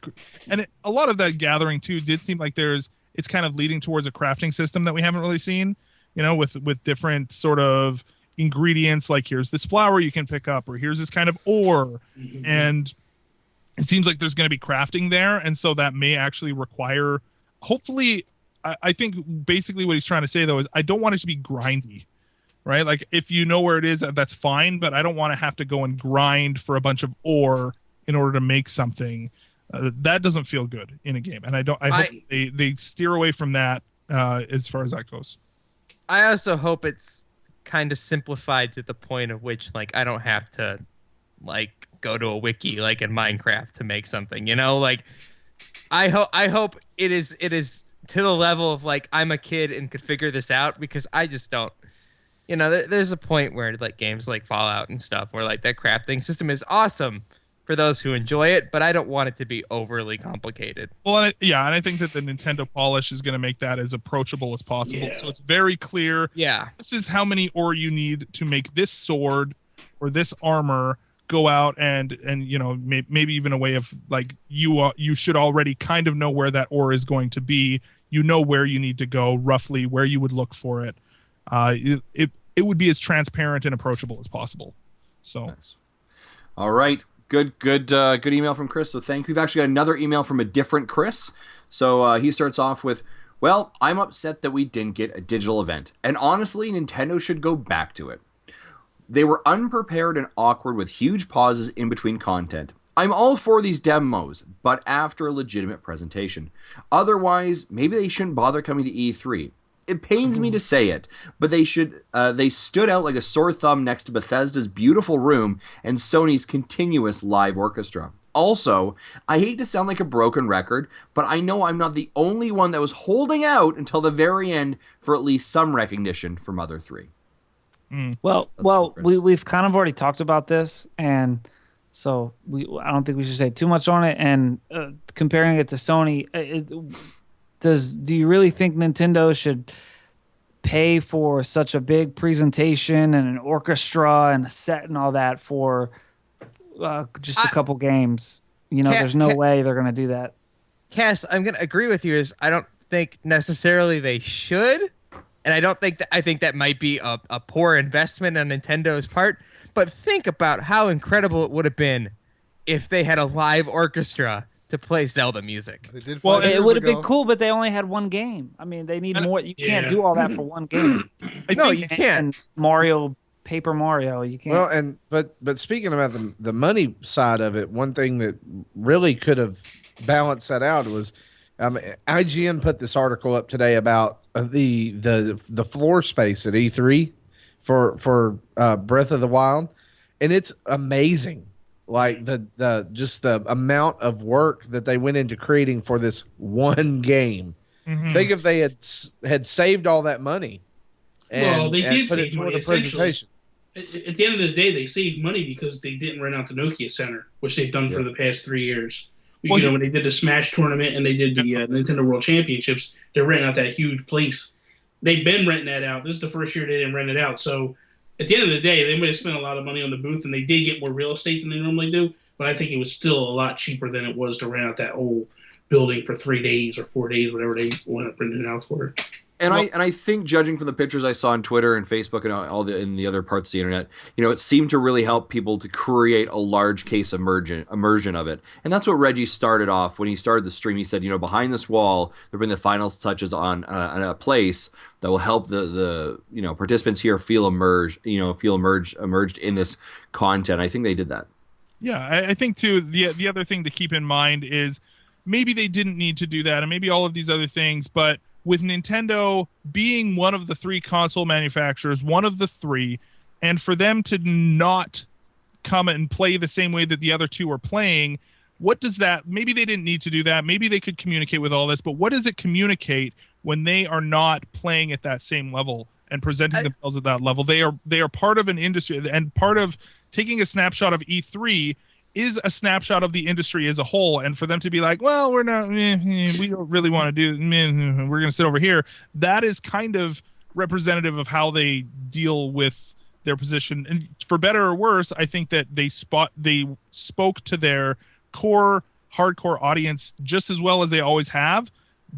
Speaker 2: a lot of that Gathering too did seem like it's kind of leading towards a crafting system that we haven't really seen, with different sort of ingredients, like here's this flower you can pick up, or here's this kind of ore, and it seems like there's going to be crafting there, and so that may actually require, hopefully, I think basically what he's trying to say though is I don't want it to be grindy. Right? Like, if you know where it is, that's fine, but I don't want to have to go and grind for a bunch of ore in order to make something. That doesn't feel good in a game, and I hope they steer away from that as far as that goes.
Speaker 5: I also hope it's kind of simplified to the point of which, like, I don't have to, like, go to a wiki like in Minecraft to make something. Like, I hope it is to the level of, like, I'm a kid and could figure this out, because I just don't. There's a point where, like, games like Fallout and stuff, where, like, that crafting system is awesome for those who enjoy it, but I don't want it to be overly complicated.
Speaker 2: Well, and I think that the Nintendo Polish is going to make that as approachable as possible. Yeah. So it's very clear.
Speaker 5: Yeah.
Speaker 2: This is how many ore you need to make this sword or this armor. Go out and maybe even a way of, like, you should already kind of know where that ore is going to be. Where you need to go, roughly where you would look for it. It would be as transparent and approachable as possible. So,
Speaker 1: nice. All right, good email from Chris. So thank you. We've actually got another email from a different Chris. So he starts off with, "Well, I'm upset that we didn't get a digital event, and honestly, Nintendo should go back to it. They were unprepared and awkward with huge pauses in between content. I'm all for these demos, but after a legitimate presentation. Otherwise, maybe they shouldn't bother coming to E3. It pains me to say it, but they stood out like a sore thumb next to Bethesda's beautiful room and Sony's continuous live orchestra. Also, I hate to sound like a broken record, but I know I'm not the only one that was holding out until the very end for at least some recognition for Mother 3.
Speaker 7: Well, we've kind of already talked about this, and so I don't think we should say too much on it. And comparing it to Sony, do you really think Nintendo should pay for such a big presentation and an orchestra and a set and all that for just a couple games? There's no way they're going to do that.
Speaker 5: Cass, I'm going to agree with you. I don't think necessarily they should. And I think that might be a poor investment on Nintendo's part. But think about how incredible it would have been if they had a live orchestra to play Zelda music.
Speaker 3: They did.
Speaker 2: Well,
Speaker 7: It would have been cool, but they only had one game. I mean, they need more. You can't do all that for one game.
Speaker 5: No, you can't.
Speaker 7: And Paper Mario, you can't.
Speaker 4: Well, but speaking about the money side of it, one thing that really could have balanced that out was IGN put this article up today about the floor space at E3 for Breath of the Wild, and it's amazing. Like the just the amount of work that they went into creating for this one game.
Speaker 2: Mhm.
Speaker 4: Think if they had saved all that money.
Speaker 6: Well, they did
Speaker 4: put it
Speaker 6: save
Speaker 4: toward
Speaker 6: money,
Speaker 4: the presentation.
Speaker 6: At the end of the day, they saved money because they didn't rent out the Nokia Center, which they've done for the past 3 years.
Speaker 2: Well,
Speaker 6: When they did the Smash tournament and they did the Nintendo World Championships, they're renting out that huge place. They've been renting that out. This is the first year they didn't rent it out. So at the end of the day, they might have spent a lot of money on the booth, and they did get more real estate than they normally do. But I think it was still a lot cheaper than it was to rent out that whole building for 3 days or 4 days, whatever they went up renting it out for.
Speaker 1: And I think, judging from the pictures I saw on Twitter and Facebook and in the other parts of the internet, it seemed to really help people to create a large case immersion of it. And that's what Reggie started off when he started the stream. He said, behind this wall, there've been the final touches on a place that will help the participants here feel emerged in this content. I think they did that.
Speaker 2: Yeah, I think too. The other thing to keep in mind is maybe they didn't need to do that, and maybe all of these other things, but with Nintendo being one of the 3 console manufacturers, one of the 3, and for them to not come and play the same way that the other 2 are playing, what does that, maybe they didn't need to do that, maybe they could communicate with all this, but what does it communicate when they are not playing at that same level and presenting themselves at that level? They are part of an industry, and part of taking a snapshot of E3 is a snapshot of the industry as a whole, and for them to be like, well, we're not, we don't really want to do, we're going to sit over here, that is kind of representative of how they deal with their position. And for better or worse, I think that they spoke to their core hardcore audience just as well as they always have,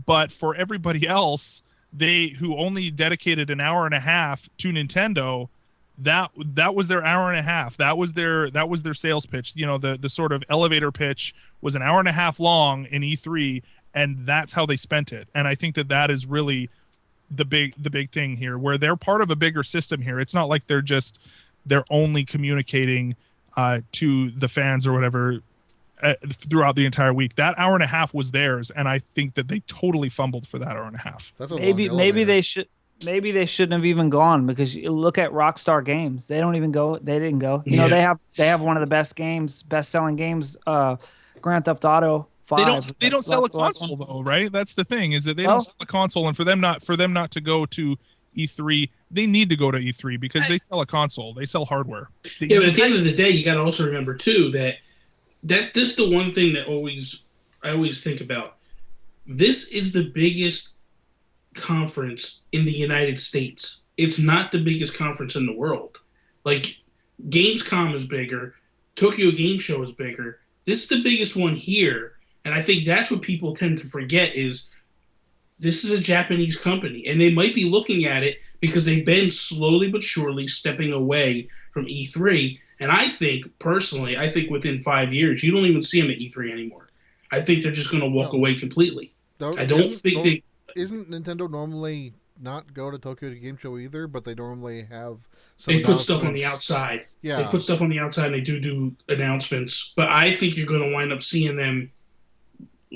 Speaker 2: but for everybody else, who only dedicated an hour and a half to Nintendo, that was their hour and a half. That was their sales pitch. The sort of elevator pitch was an hour and a half long in E3, and that's how they spent it. And I think that is really the big thing here, where they're part of a bigger system here. It's not like they're only communicating to the fans or whatever throughout the entire week. That hour and a half was theirs, and I think that they totally fumbled for that hour and a half.
Speaker 3: That's a
Speaker 7: Maybe they should. Maybe they shouldn't have even gone, because you look at Rockstar Games. They don't even go. They didn't go. They have one of the best-selling games, Grand Theft Auto 5.
Speaker 2: They don't sell a console though, right? That's the thing, is that they don't sell a console, and for them not to go to E3, they need to go to E3 because they sell a console. They sell hardware.
Speaker 6: But at the end of the day, you got to also remember too that this is the one thing that I always think about. This is the biggest conference in the United States. It's not the biggest conference in the world. Like, Gamescom is bigger, Tokyo Game Show is bigger. This is the biggest one here, and I think that's what people tend to forget is this is a Japanese company, and they might be looking at it because they've been slowly but surely stepping away from E3. And I think within 5 years, you don't even see them at E3 anymore. I think they're just going to walk away completely.
Speaker 3: Isn't Nintendo normally not go to Tokyo Game Show either, but they normally have
Speaker 6: they put stuff on the outside.
Speaker 3: Yeah.
Speaker 6: They put stuff on the outside and they do announcements. But I think you're going to wind up seeing them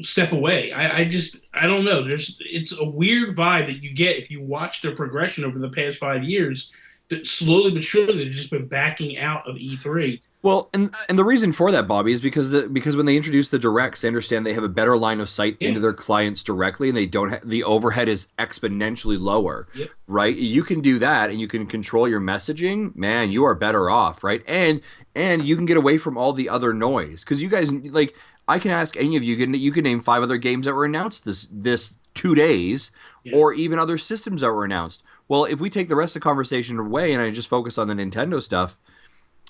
Speaker 6: step away. I don't know. It's a weird vibe that you get if you watch their progression over the past 5 years, that slowly but surely they've just been backing out of E3.
Speaker 1: Well, and the reason for that, Bobby, is because when they introduce the directs, they understand they have a better line of sight into their clients directly, and they don't the overhead is exponentially lower, right? You can do that, and you can control your messaging. Man, you are better off, right? And you can get away from all the other noise, because you guys, like, I can ask any of you, you can name 5 other games that were announced this 2 days,
Speaker 6: Yeah.
Speaker 1: or even other systems that were announced. Well, if we take the rest of the conversation away and I just focus on the Nintendo stuff,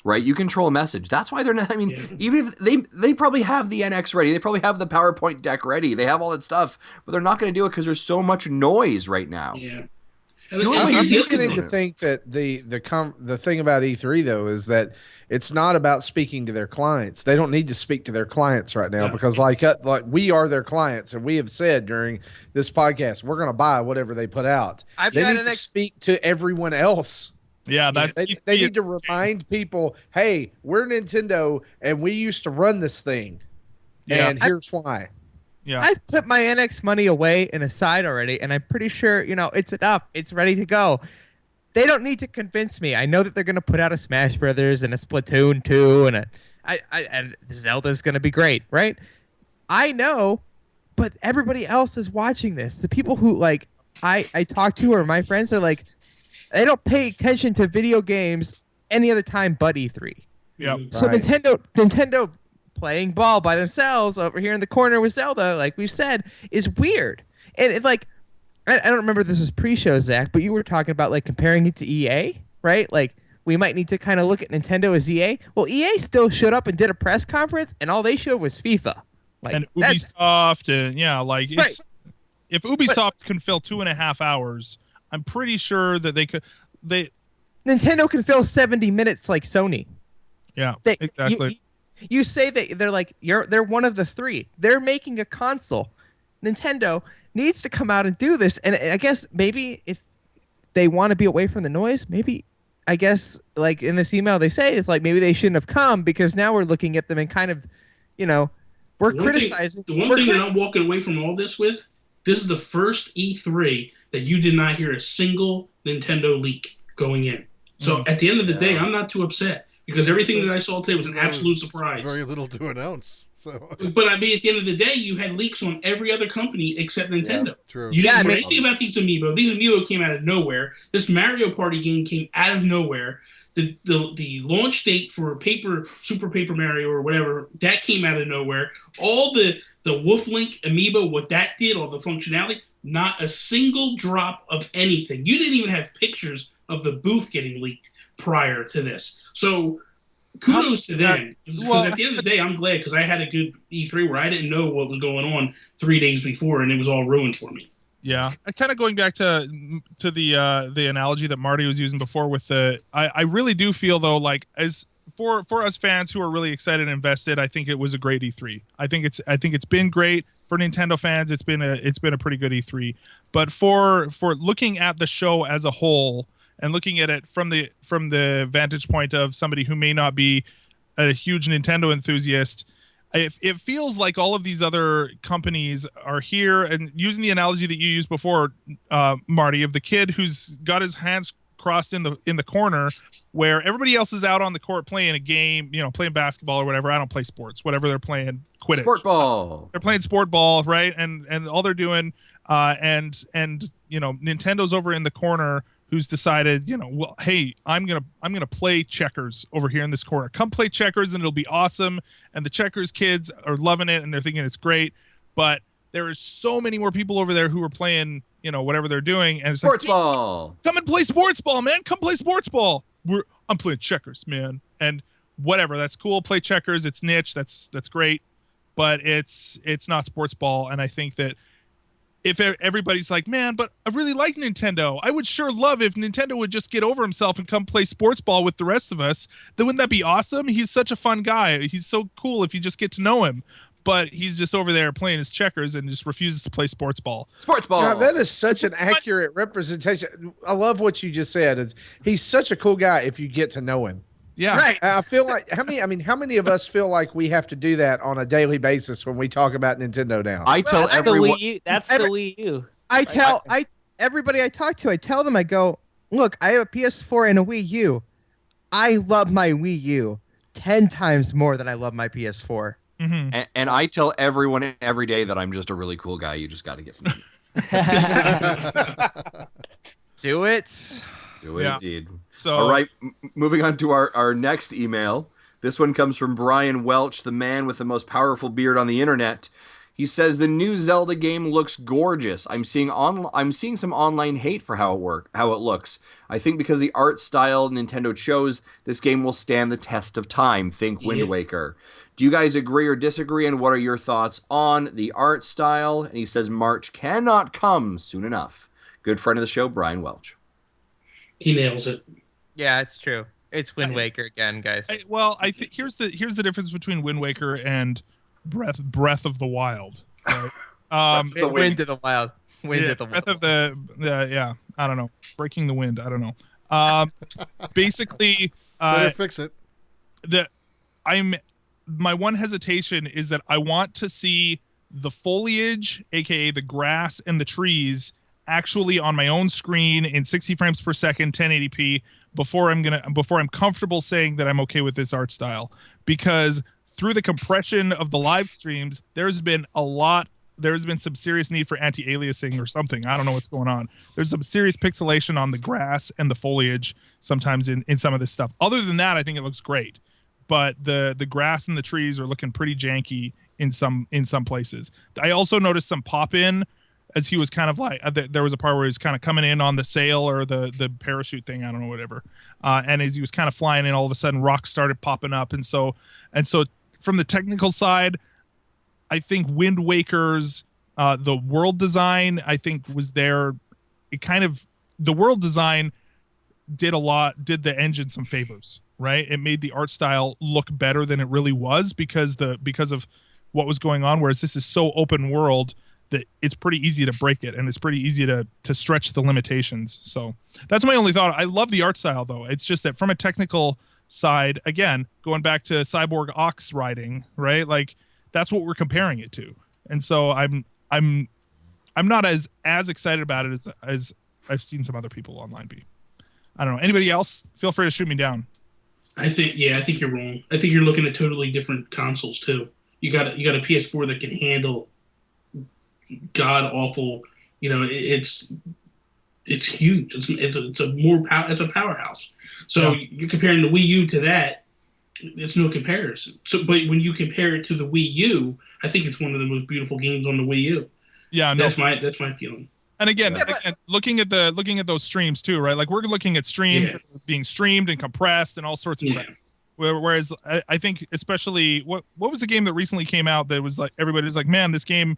Speaker 1: right? You control a message. That's why they're not. I mean,
Speaker 6: Yeah.
Speaker 1: even if they probably have the NX ready, they probably have the PowerPoint deck ready, they have all that stuff, but they're not going to do it because there's so much noise right now.
Speaker 6: Yeah.
Speaker 1: Do it
Speaker 6: And
Speaker 1: like
Speaker 4: I'm
Speaker 1: you
Speaker 6: here's the
Speaker 1: did
Speaker 6: other
Speaker 4: beginning to
Speaker 6: thing.
Speaker 4: think that the thing about E3 though is that it's not about speaking to their clients. They don't need to speak to their clients right now
Speaker 6: No.
Speaker 4: because like we are their clients, and we have said during this podcast we're going to buy whatever they put out.
Speaker 5: I've
Speaker 4: They
Speaker 5: got
Speaker 4: need
Speaker 5: an
Speaker 4: to
Speaker 5: ex-
Speaker 4: speak to everyone else.
Speaker 2: Yeah, that's
Speaker 4: They need to remind people, hey, we're Nintendo and we used to run this thing,
Speaker 2: Yeah.
Speaker 4: and here's why.
Speaker 2: Yeah.
Speaker 5: I put my NX money away and aside already, and I'm pretty sure, it's up. It's ready to go. They don't need to convince me. I know that they're going to put out a Smash Brothers and a Splatoon 2 and Zelda's going to be great, right? I know, but everybody else is watching this. The people who I talk to or my friends are like, they don't pay attention to video games any other time but E3.
Speaker 2: Yeah.
Speaker 5: So
Speaker 4: Right.
Speaker 5: Nintendo playing ball by themselves over here in the corner with Zelda, like we've said, is weird. And it's like, I don't remember if this was pre-show, Zach, but you were talking about like comparing it to EA, right? Like we might need to kind of look at Nintendo as EA. Well, EA still showed up and did a press conference, and all they showed was FIFA. Like
Speaker 2: And
Speaker 5: that's
Speaker 2: Ubisoft, and like it's
Speaker 5: Right.
Speaker 2: if Ubisoft can fill 2.5 hours, I'm pretty sure that they could.
Speaker 5: Nintendo can fill 70 minutes like Sony.
Speaker 2: Yeah,
Speaker 5: They,
Speaker 2: exactly.
Speaker 5: You say that they're like they're one of the three. They're making a console. Nintendo needs to come out and do this. And I guess maybe if they want to be away from the noise, maybe I guess like in this email they say it's like maybe they shouldn't have come because now we're looking at them and kind of, we're criticizing.
Speaker 6: The one thing that I'm walking away from all this with, this is the first E3 that you did not hear a single Nintendo leak going in. So at the end of the day, I'm not too upset because everything that I saw today was an absolute surprise.
Speaker 3: Very little to announce. So
Speaker 6: But I mean, at the end of the day, you had leaks on every other company except Nintendo.
Speaker 3: true.
Speaker 6: You didn't
Speaker 5: Yeah,
Speaker 6: hear
Speaker 5: I mean-
Speaker 6: anything about these Amiibo. These Amiibo came out of nowhere. This Mario Party game came out of nowhere. The launch date for Super Paper Mario or whatever, that came out of nowhere. All the Wolf Link Amiibo, what that did, all the functionality, not a single drop of anything. You didn't even have pictures of the booth getting leaked prior to this. So kudos to them. Because
Speaker 2: well,
Speaker 6: at the end of the day, I'm glad because I had a good E3 where I didn't know what was going on 3 days before, and it was all ruined for me.
Speaker 2: Yeah, kind of going back to the analogy that Marty was using before with I really do feel though like as for us fans who are really excited and invested, I think it was a great E3. I think it's been great for Nintendo fans. It's been a pretty good E3. But for looking at the show as a whole and looking at it from the vantage point of somebody who may not be a huge Nintendo enthusiast, it feels like all of these other companies are here, and using the analogy that you used before, Marty, of the kid who's got his hands crossed in the corner, where everybody else is out on the court playing a game, playing basketball or whatever. I don't play sports, whatever they're playing, quit it.
Speaker 1: Sport ball.
Speaker 2: They're playing sport ball, right? And all they're doing, and Nintendo's over in the corner, who's decided, well, hey, I'm gonna play checkers over here in this corner. Come play checkers and it'll be awesome. And the checkers kids are loving it and they're thinking it's great. But there are so many more people over there who are playing, whatever they're doing. And it's
Speaker 1: Sports
Speaker 2: like,
Speaker 1: ball.
Speaker 2: come and play sports ball, man. Come play sports ball. I'm playing checkers, man. And whatever, that's cool. Play checkers. It's niche. That's great. But it's not sports ball. And I think that if everybody's like, man, but I really like Nintendo. I would sure love if Nintendo would just get over himself and come play sports ball with the rest of us. Then wouldn't that be awesome? He's such a fun guy. He's so cool if you just get to know him. But he's just over there playing his checkers and just refuses to play sports ball.
Speaker 1: Sports ball.
Speaker 4: Yeah, that is such an accurate representation. I love what you just said. He's such a cool guy if you get to know him.
Speaker 2: Yeah.
Speaker 5: Right.
Speaker 4: I feel like how many of us feel like we have to do that on a daily basis when we talk about Nintendo now?
Speaker 1: I tell
Speaker 7: That's the
Speaker 1: everyone.
Speaker 7: Wii U. That's the Wii U.
Speaker 5: Everybody I talk to, I tell them, I go, look, I have a PS4 and a Wii U. I love my Wii U 10 times more than I love my PS4.
Speaker 2: Mm-hmm.
Speaker 1: And I tell everyone every day that I'm just a really cool guy. You just got to get me.
Speaker 5: Do it.
Speaker 1: Do it
Speaker 2: Yeah.
Speaker 1: indeed.
Speaker 2: So
Speaker 1: All right, moving on to our next email. This one comes from Brian Welch, the man with the most powerful beard on the internet. He says the new Zelda game looks gorgeous. I'm seeing some online hate for how it looks. I think because the art style Nintendo chose, this game will stand the test of time. Think Wind Waker. Do you guys agree or disagree? And what are your thoughts on the art style? And he says March cannot come soon enough. Good friend of the show, Brian Welch.
Speaker 6: He nails it.
Speaker 5: Yeah, it's true. It's Wind Waker again, guys.
Speaker 2: I think here's the difference between Wind Waker and Breath of the Wild. Right?
Speaker 5: Wind of the Wild. Wind of the Wild.
Speaker 2: Breath of the I don't know. Breaking the Wind. I don't know. Basically,
Speaker 3: Better fix it.
Speaker 2: My one hesitation is that I want to see the foliage, aka the grass and the trees, actually on my own screen in 60 frames per second, 1080p, before I'm comfortable saying that I'm okay with this art style. Because through the compression of the live streams, there's been some serious need for anti-aliasing or something. I don't know what's going on. There's some serious pixelation on the grass and the foliage sometimes in some of this stuff. Other than that, I think it looks great. But the grass and the trees are looking pretty janky in some places. I also noticed some pop-in as he was kind of like, there was a part where he was kind of coming in on the sail or the parachute thing, I don't know, whatever. And as he was kind of flying in, all of a sudden rocks started popping up. And so from the technical side, I think Wind Waker's the world design, I think, was there. The world design did the engine some favors, right? It made the art style look better than it really was because of what was going on. Whereas this is so open world that it's pretty easy to break it, and it's pretty easy to stretch the limitations. So that's my only thought. I love the art style, though. It's just that from a technical side, again, going back to Cyborg Ox riding, right? Like, that's what we're comparing it to. And so I'm not as excited about it as I've seen some other people online be. I don't know. Anybody else? Feel free to shoot me down.
Speaker 6: I think you're wrong. I think you're looking at totally different consoles too. You got a PS4 that can handle god awful. It's huge. It's a powerhouse. So you're comparing the Wii U to that. It's no comparison. So, but when you compare it to the Wii U, I think it's one of the most beautiful games on the Wii U.
Speaker 2: Yeah, no.
Speaker 6: That's my feeling.
Speaker 2: And again, looking at those streams too, right? Like, we're looking at streams that are being streamed and compressed and all sorts of. Whereas I think, especially what was the game that recently came out that was like, everybody was like, man, this game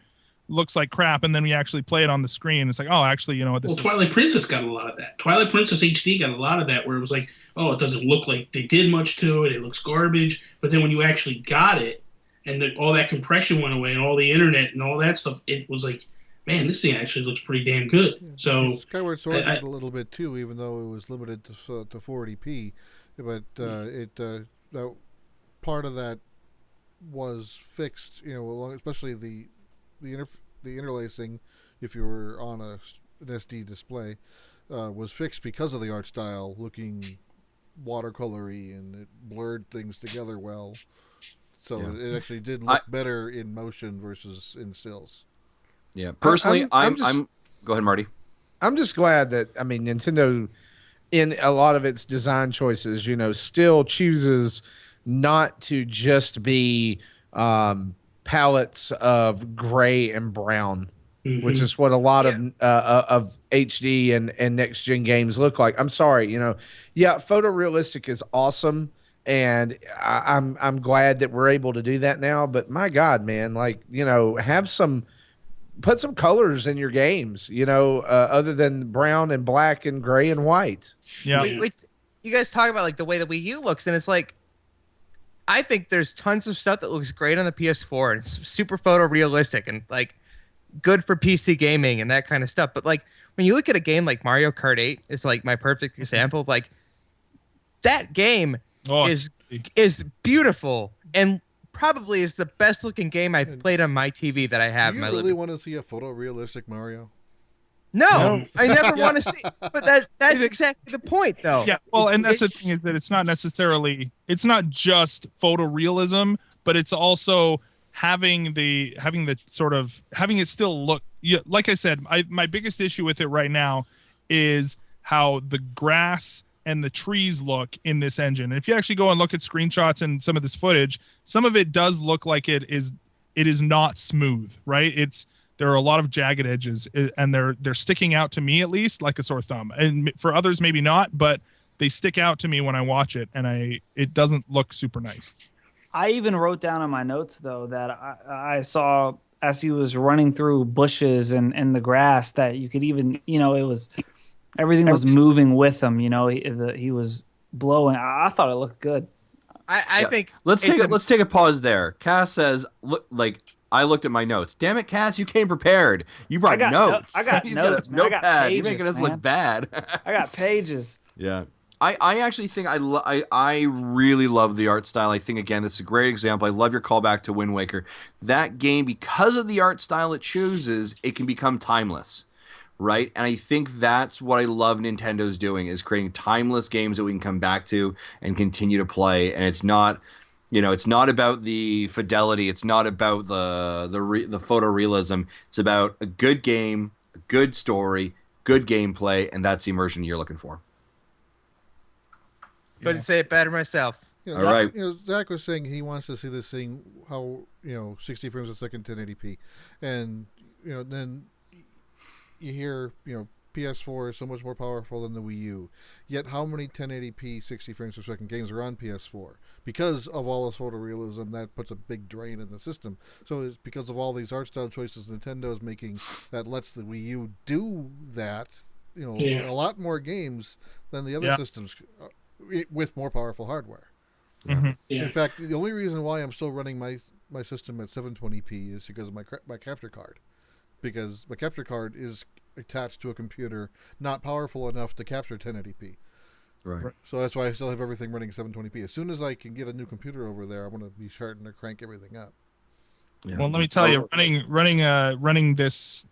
Speaker 2: looks like crap, and then we actually play it on the screen. It's like, oh, actually, you know what?
Speaker 6: Twilight Princess got a lot of that. Twilight Princess HD got a lot of that, where it was like, oh, it doesn't look like they did much to it. It looks garbage. But then when you actually got it, and all that compression went away, and all the internet and all that stuff, it was like, man, this thing actually looks pretty damn good. So
Speaker 3: Skyward Sword did a little bit too, even though it was limited to 480p. But that part of that was fixed, especially the interlacing, if you were on an SD display, was fixed because of the art style looking watercolory, and it blurred things together well. So it actually did look better in motion versus in stills.
Speaker 1: Yeah, personally, I'm go ahead, Marty.
Speaker 4: I'm just glad that, Nintendo, in a lot of its design choices, still chooses not to just be palettes of gray and brown, which is what a lot of HD and next gen games look like. I'm sorry, photorealistic is awesome, and I'm glad that we're able to do that now. But my God, man, put some colors in your games, other than brown and black and gray and white.
Speaker 2: Yeah.
Speaker 5: You guys talk about like the way the Wii U looks, and it's like, I think there's tons of stuff that looks great on the PS4 and it's super photorealistic and like good for PC gaming and that kind of stuff. But like, when you look at a game like Mario Kart 8, it's like my perfect example of like, that game is beautiful and probably is the best looking game I've played on my TV that I have.
Speaker 3: Do you really want to see a photorealistic Mario?
Speaker 5: No, I never want to see. But that's exactly the point, though.
Speaker 2: Yeah, well, and that's the thing, is that it's not just photorealism, but it's also having it still look. Yeah, like I said, my biggest issue with it right now is how the grass and the trees look in this engine. And if you actually go and look at screenshots and some of this footage, some of it does look like it is it is not smooth, right? There are a lot of jagged edges, and they're sticking out to me, at least, like a sore thumb. And for others, maybe not, but they stick out to me when I watch it, and it doesn't look super nice.
Speaker 7: I even wrote down in my notes though that I saw as he was running through bushes and the grass that you could even, it was everything was moving with him. He was blowing. I thought it looked good.
Speaker 5: I think
Speaker 1: Let's take a pause there. Cass says, "Look, like I looked at my notes. Damn it, Cass, you came prepared. You brought notes.
Speaker 7: I got
Speaker 1: He's
Speaker 7: notes,
Speaker 1: got a
Speaker 7: man. I got
Speaker 1: notepad.
Speaker 7: pages,
Speaker 1: You're making us
Speaker 7: man.
Speaker 1: look bad."
Speaker 7: I got pages.
Speaker 1: Yeah. I actually think I really love the art style. I think, again, this is a great example. I love your callback to Wind Waker. That game, because of the art style it chooses, it can become timeless, right? And I think that's what I love Nintendo's doing, is creating timeless games that we can come back to and continue to play. And it's not, it's not about the fidelity. It's not about the photorealism. It's about a good game, a good story, good gameplay, and that's the immersion you're looking for.
Speaker 5: Couldn't say it better myself.
Speaker 3: Yeah,
Speaker 1: All right.
Speaker 3: Zach was saying he wants to see this thing how 60 frames a second, 1080p, and then you hear PS4 is so much more powerful than the Wii U. Yet how many 1080p 60 frames per second games are on PS4? Because of all this photorealism, that puts a big drain in the system. So it's because of all these art style choices Nintendo's making that lets the Wii U do that. A lot more games than the other systems. With more powerful hardware.
Speaker 2: Mm-hmm.
Speaker 6: Yeah.
Speaker 3: In fact, the only reason why I'm still running my system at 720p is because of my capture card, because my capture card is attached to a computer not powerful enough to capture 1080p.
Speaker 1: Right.
Speaker 3: So that's why I still have everything running 720p. As soon as I can get a new computer over there, I'm going to be starting to crank everything up.
Speaker 1: Yeah.
Speaker 2: Well, let me tell you, running this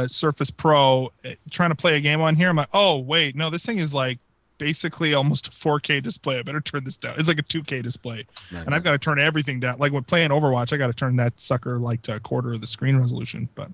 Speaker 2: Surface Pro, trying to play a game on here, I'm like, oh wait, no, this thing is like basically almost a 4K display. I better turn this down. It's like a 2K display.
Speaker 1: Nice.
Speaker 2: And I've got to turn everything down. Like when playing Overwatch, I got to turn that sucker like to a quarter of the screen resolution. But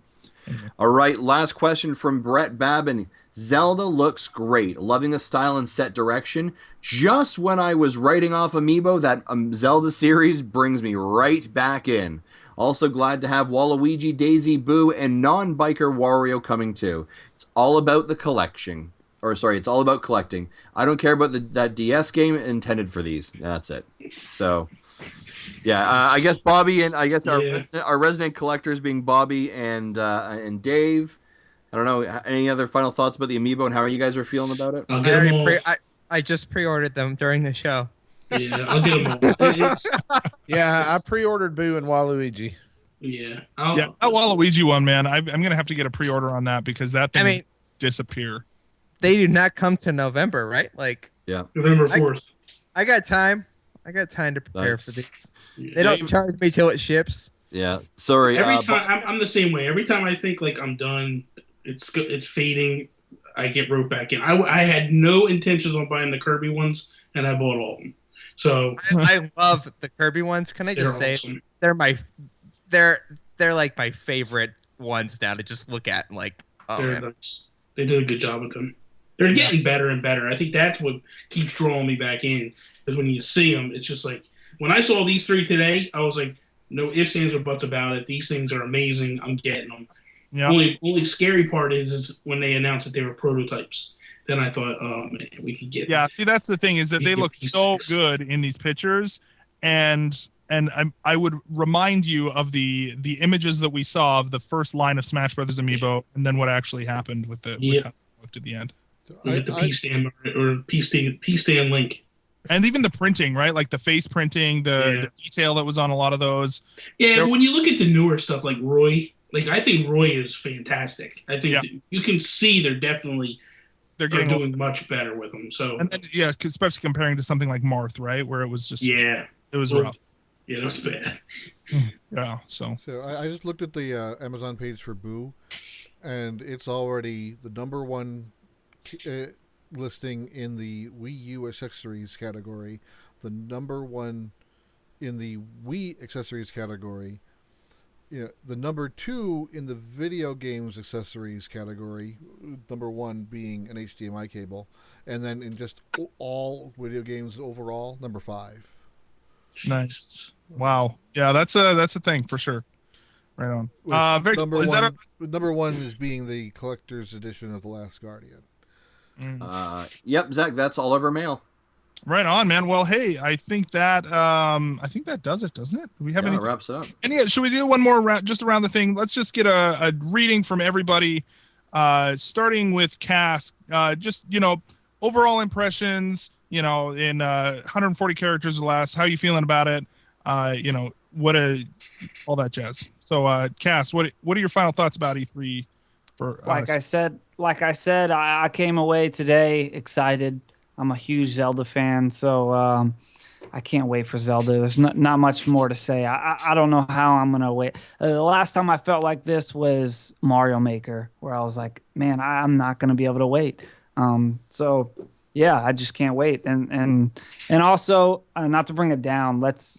Speaker 2: anyway.
Speaker 1: All right, last question from Brett Babin. Zelda looks great. Loving the style and set direction. Just when I was writing off Amiibo, that Zelda series brings me right back in. Also glad to have Waluigi, Daisy, Boo, and non-biker Wario coming too. It's all about the collection. It's all about collecting. I don't care about that DS game intended for these. That's it. So, yeah, I guess Bobby and our resident collectors being Bobby and Dave. I don't know. Any other final thoughts about the Amiibo and how you guys are feeling about it?
Speaker 6: I'll get them all.
Speaker 5: I just pre-ordered them during the show.
Speaker 6: Yeah, I'll get them all.
Speaker 4: Yeah, I pre-ordered Boo and Waluigi.
Speaker 6: Yeah.
Speaker 2: That Waluigi one, man, I'm going to have to get a pre-order on that because that thing disappear.
Speaker 5: They do not come to November, right? Like,
Speaker 1: Yeah.
Speaker 6: November 4th.
Speaker 5: I got time. I got time to prepare for these.
Speaker 6: Yeah.
Speaker 5: They don't charge me till it ships.
Speaker 1: Yeah. Sorry.
Speaker 6: Every time I'm the same way. Every time I think like I'm done, it's fading. I get roped back in. I had no intentions on buying the Kirby ones, and I bought all of them. So
Speaker 5: I love the Kirby ones. Can I just say
Speaker 6: awesome.
Speaker 5: they're like my favorite ones now to just look at and like. Oh
Speaker 6: They're
Speaker 5: man.
Speaker 6: nice. They did a good job with them. They're getting better and better. I think that's what keeps drawing me back in. Because when you see them, it's just like when I saw these three today, I was like, no ifs, ands, or buts about it. These things are amazing. I'm getting them.
Speaker 2: Yeah.
Speaker 6: Only scary part is when they announced that they were prototypes. Then I thought, oh man, we could get.
Speaker 2: Yeah. See, that's the thing is that they look so good in these pictures, and I would remind you of the images that we saw of the first line of Smash Brothers Amiibo, and then what actually happened with the with how it looked at the end.
Speaker 6: With the P-stand or P-stand link.
Speaker 2: And even the printing, right? Like the face printing, the detail that was on a lot of those.
Speaker 6: Yeah, when you look at the newer stuff like Roy, I think Roy is fantastic. I think you can see they're doing much better with them. So
Speaker 2: and then, especially comparing to something like Marth, right, where it was just it was rough.
Speaker 6: Yeah, it was bad.
Speaker 2: Yeah, so
Speaker 3: I just looked at the Amazon page for Boo, and it's already the number one listing in the Wii U accessories category, the number one in the Wii accessories category, the number two in the video games accessories category, number one being an HDMI cable, and then in just all video games overall, number 5.
Speaker 2: nice. Wow. Yeah, that's a thing for sure. Right on.
Speaker 3: With
Speaker 2: Very
Speaker 3: number
Speaker 2: cool. Is
Speaker 3: one,
Speaker 2: that
Speaker 3: number one is being the collector's edition of The Last Guardian.
Speaker 1: Yep, Zach, that's all over mail.
Speaker 2: right on, man? Well, hey, I think that does it, doesn't it? Do we have
Speaker 1: Yeah,
Speaker 2: any?
Speaker 1: that wraps it up.
Speaker 2: Should we do one more round, just around the thing? Let's just get a reading from everybody, starting with Cass. Just overall impressions. In 140 characters or less. How you feeling about it? All that jazz. So, Cass, what are your final thoughts about E3?
Speaker 7: Like I said, I came away today excited. I'm a huge Zelda fan, so I can't wait for Zelda. There's not much more to say. I don't know how I'm gonna wait. The last time I felt like this was Mario Maker, where I was like, man, I'm not gonna be able to wait. So yeah, I just can't wait. And also, not to bring it down, let's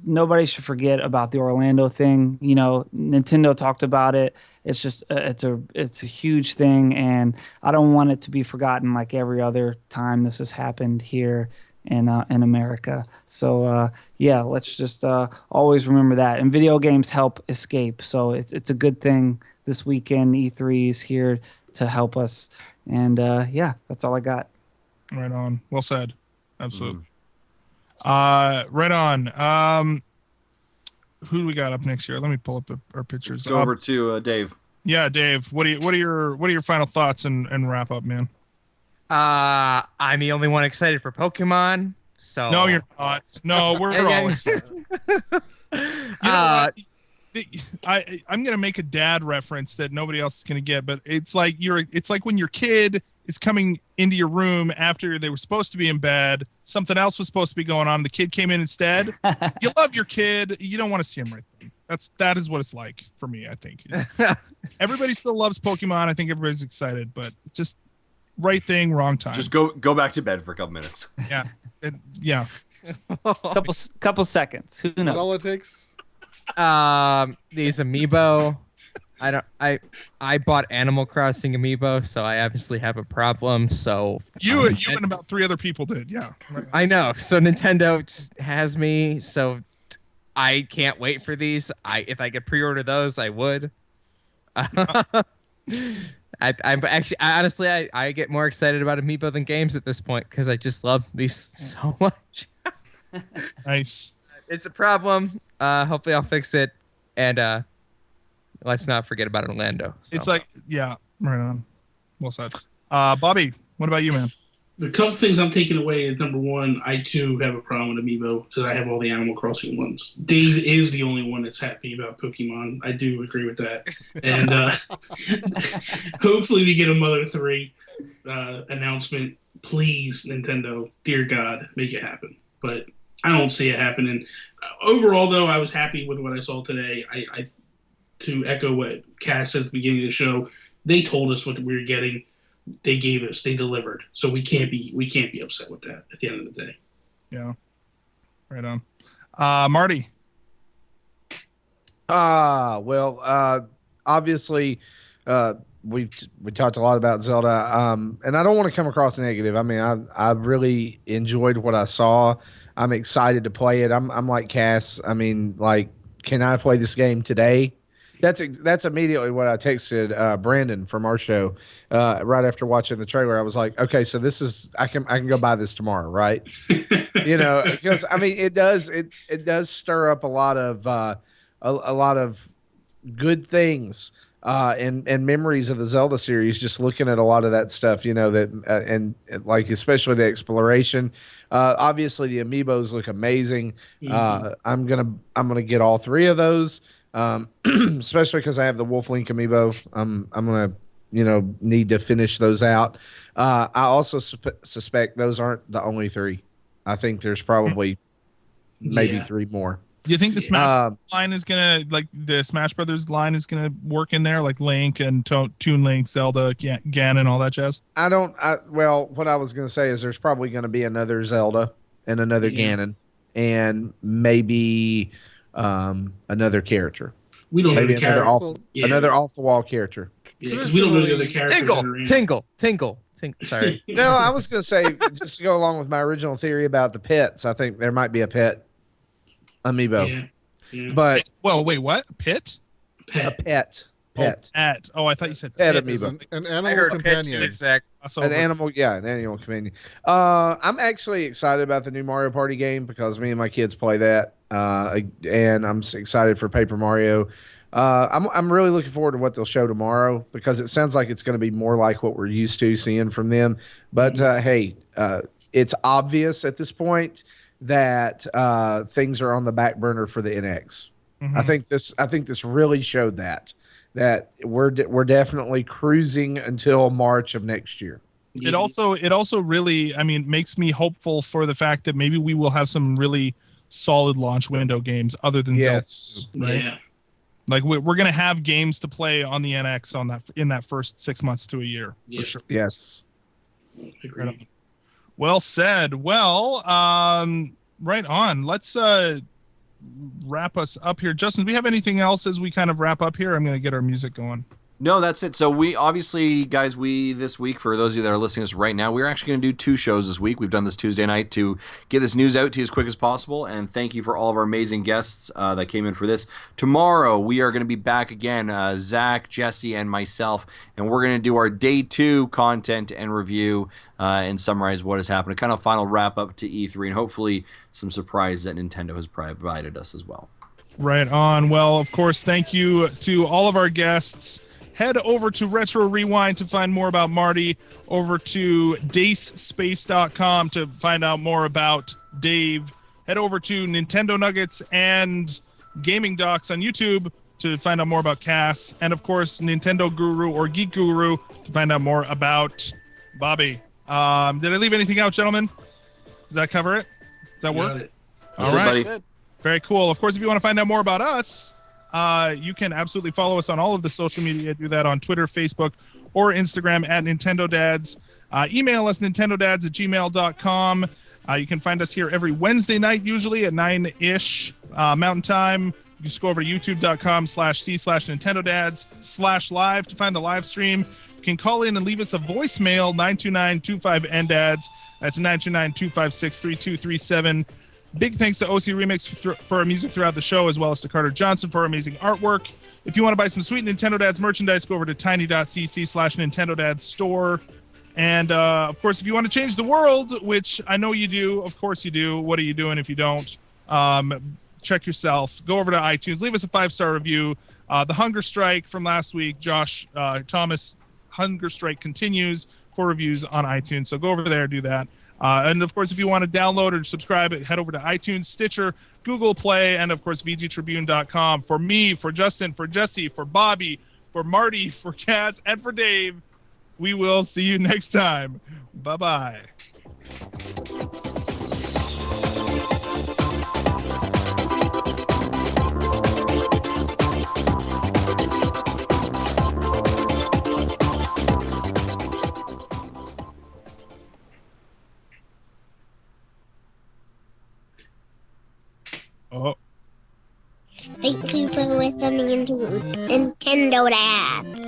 Speaker 7: nobody should forget about the Orlando thing. Nintendo talked about it. It's just it's a huge thing, and I don't want it to be forgotten like every other time this has happened here in America. So yeah, let's just always remember that. And video games help escape, so it's a good thing. This weekend, E3 is here to help us, and yeah, that's all I got.
Speaker 2: Right on. Well said. Absolutely. Right on. Who do we got up next year? Let me pull up our pictures.
Speaker 1: Let's go over to Dave.
Speaker 2: Yeah, Dave. What are your final thoughts and wrap up, man?
Speaker 5: I'm the only one excited for Pokemon. So
Speaker 2: No, you're not. No, we're all excited. I'm gonna make a dad reference that nobody else is gonna get, but it's like when your kid is coming into your room after they were supposed to be in bed. Something else was supposed to be going on. The kid came in instead. You love your kid. You don't want to see him right then. That is what it's like for me, I think. Everybody still loves Pokemon. I think everybody's excited, but just right thing, wrong time.
Speaker 1: Just go back to bed for a couple minutes.
Speaker 2: Yeah. Yeah.
Speaker 7: Couple seconds. Who
Speaker 3: Is that
Speaker 7: knows?
Speaker 3: all it takes?
Speaker 5: These amiibo. I bought Animal Crossing amiibo, so I obviously have a problem. So
Speaker 2: You and about 3 other people did, yeah. Right.
Speaker 5: I know. So Nintendo just has me. So I can't wait for these. If I could pre-order those, I would. I get more excited about amiibo than games at this point because I just love these so much.
Speaker 2: Nice.
Speaker 5: It's a problem. Hopefully I'll fix it. And let's not forget about Orlando. So.
Speaker 2: It's like, yeah, right on. Well said. Bobby, what about you, man?
Speaker 6: The couple things I'm taking away is, number one, I too have a problem with Amiibo because I have all the Animal Crossing ones. Dave is the only one that's happy about Pokemon. I do agree with that. And hopefully we get a Mother 3 announcement. Please, Nintendo, dear God, make it happen. But I don't see it happening. Overall, though, I was happy with what I saw today. I to echo what Cass said at the beginning of the show, they told us what we were getting. They gave us, they delivered. So we can't be upset with that at the end of the day.
Speaker 2: Yeah. Right on. Marty.
Speaker 4: Well, obviously, we talked a lot about Zelda, and I don't want to come across negative. I mean, I really enjoyed what I saw. I'm excited to play it. I'm like Cass. I mean, like, can I play this game today? That's immediately what I texted Brandon from our show right after watching the trailer. I was like, okay, so this is I can go buy this tomorrow, right? Because I mean, it does stir up a lot of good things and memories of the Zelda series. Just looking at a lot of that stuff, and like especially the exploration. Obviously, the amiibos look amazing.
Speaker 6: Mm-hmm.
Speaker 4: I'm gonna get all 3 of those. Especially because I have the Wolf Link amiibo. I'm gonna, need to finish those out. I also suspect those aren't the only 3. I think there's probably maybe 3 more.
Speaker 2: Do you think the Smash line is gonna, like the Smash Brothers line is gonna work in there, like Link and Toon Link, Zelda, Ganon, all that jazz?
Speaker 4: Well, what I was gonna say is there's probably gonna be another Zelda and another Ganon, and maybe another character.
Speaker 6: We don't know the character.
Speaker 4: Another off the wall character.
Speaker 6: Yeah, because we don't know the other characters.
Speaker 5: Tingle. Sorry.
Speaker 4: No, I was going to say, just to go along with my original theory about the pets, I think there might be a pet amiibo.
Speaker 6: Yeah. Yeah.
Speaker 4: But
Speaker 2: Well, wait, what? Pit?
Speaker 4: a
Speaker 6: Pet.
Speaker 4: pet.
Speaker 2: At. Oh, I thought you said
Speaker 4: Pet
Speaker 2: pit.
Speaker 4: amiibo.
Speaker 3: An
Speaker 5: I
Speaker 3: animal
Speaker 5: heard
Speaker 3: companion.
Speaker 5: exact.
Speaker 2: So
Speaker 4: An animal companion. I'm actually excited about the new Mario Party game because me and my kids play that, and I'm excited for Paper Mario. I'm really looking forward to what they'll show tomorrow because it sounds like it's going to be more like what we're used to seeing from them. But hey, it's obvious at this point that things are on the back burner for the NX.
Speaker 2: Mhm.
Speaker 4: I think this really showed that we're definitely cruising until March of next year.
Speaker 2: It also really, I mean, makes me hopeful for the fact that maybe we will have some really solid launch window games other than
Speaker 4: Yes.
Speaker 2: Zelda, right?
Speaker 6: Yeah.
Speaker 2: Like we're gonna have games to play on the NX in that first 6 months to a year
Speaker 6: Yeah.
Speaker 2: for sure.
Speaker 4: Yes.
Speaker 6: Agreed.
Speaker 2: Well said. Well, right on. Let's wrap us up here. Justin, do we have anything else as we kind of wrap up here? I'm gonna get our music going.
Speaker 1: No, that's it. So we obviously, guys, this week, for those of you that are listening to us right now, we're actually going to do 2 shows this week. We've done this Tuesday night to get this news out to you as quick as possible. And thank you for all of our amazing guests that came in for this. Tomorrow, we are going to be back again, Zach, Jesse, and myself. And we're going to do our day 2 content and review and summarize what has happened. A kind of final wrap up to E3 and hopefully some surprise that Nintendo has provided us as well.
Speaker 2: Right on. Well, of course, thank you to all of our guests. Head over to Retro Rewind to find more about Marty, over to dacespace.com to find out more about Dave. Head over to Nintendo Nuggets and Gaming Docs on YouTube to find out more about Cass. And, of course, Nintendo Guru or Geek Guru to find out more about Bobby. Did I leave anything out, gentlemen? Does that cover it? Does that work?
Speaker 6: Got it.
Speaker 1: That's
Speaker 2: All
Speaker 1: it,
Speaker 2: right.
Speaker 1: buddy.
Speaker 7: Good.
Speaker 2: Very cool. Of course, if you want to find out more about us, you can absolutely follow us on all of the social media. Do that on Twitter, Facebook, or Instagram at Nintendo Dads. Email us nintendodads@gmail.com. You can find us here every Wednesday night, usually at 9-ish Mountain Time. You just go over to youtube.com/c/Nintendo Dads/live to find the live stream. You can call in and leave us a voicemail, 929-25-NDADS. That's 929-256-3237. Big thanks to OC Remix for our music throughout the show, as well as to Carter Johnson for our amazing artwork. If you want to buy some sweet Nintendo Dads merchandise, go over to tiny.cc/Nintendo Dads store. And, of course, if you want to change the world, which I know you do, of course you do. What are you doing if you don't? Check yourself. Go over to iTunes. Leave us a 5-star review. The Hunger Strike from last week, Josh Thomas, Hunger Strike continues for reviews on iTunes. So go over there, do that. And, of course, if you want to download or subscribe, head over to iTunes, Stitcher, Google Play, and, of course, VGTribune.com. For me, for Justin, for Jesse, for Bobby, for Marty, for Kaz, and for Dave, we will see you next time. Bye-bye. Oh.
Speaker 8: Thank you for listening to Nintendo Dads.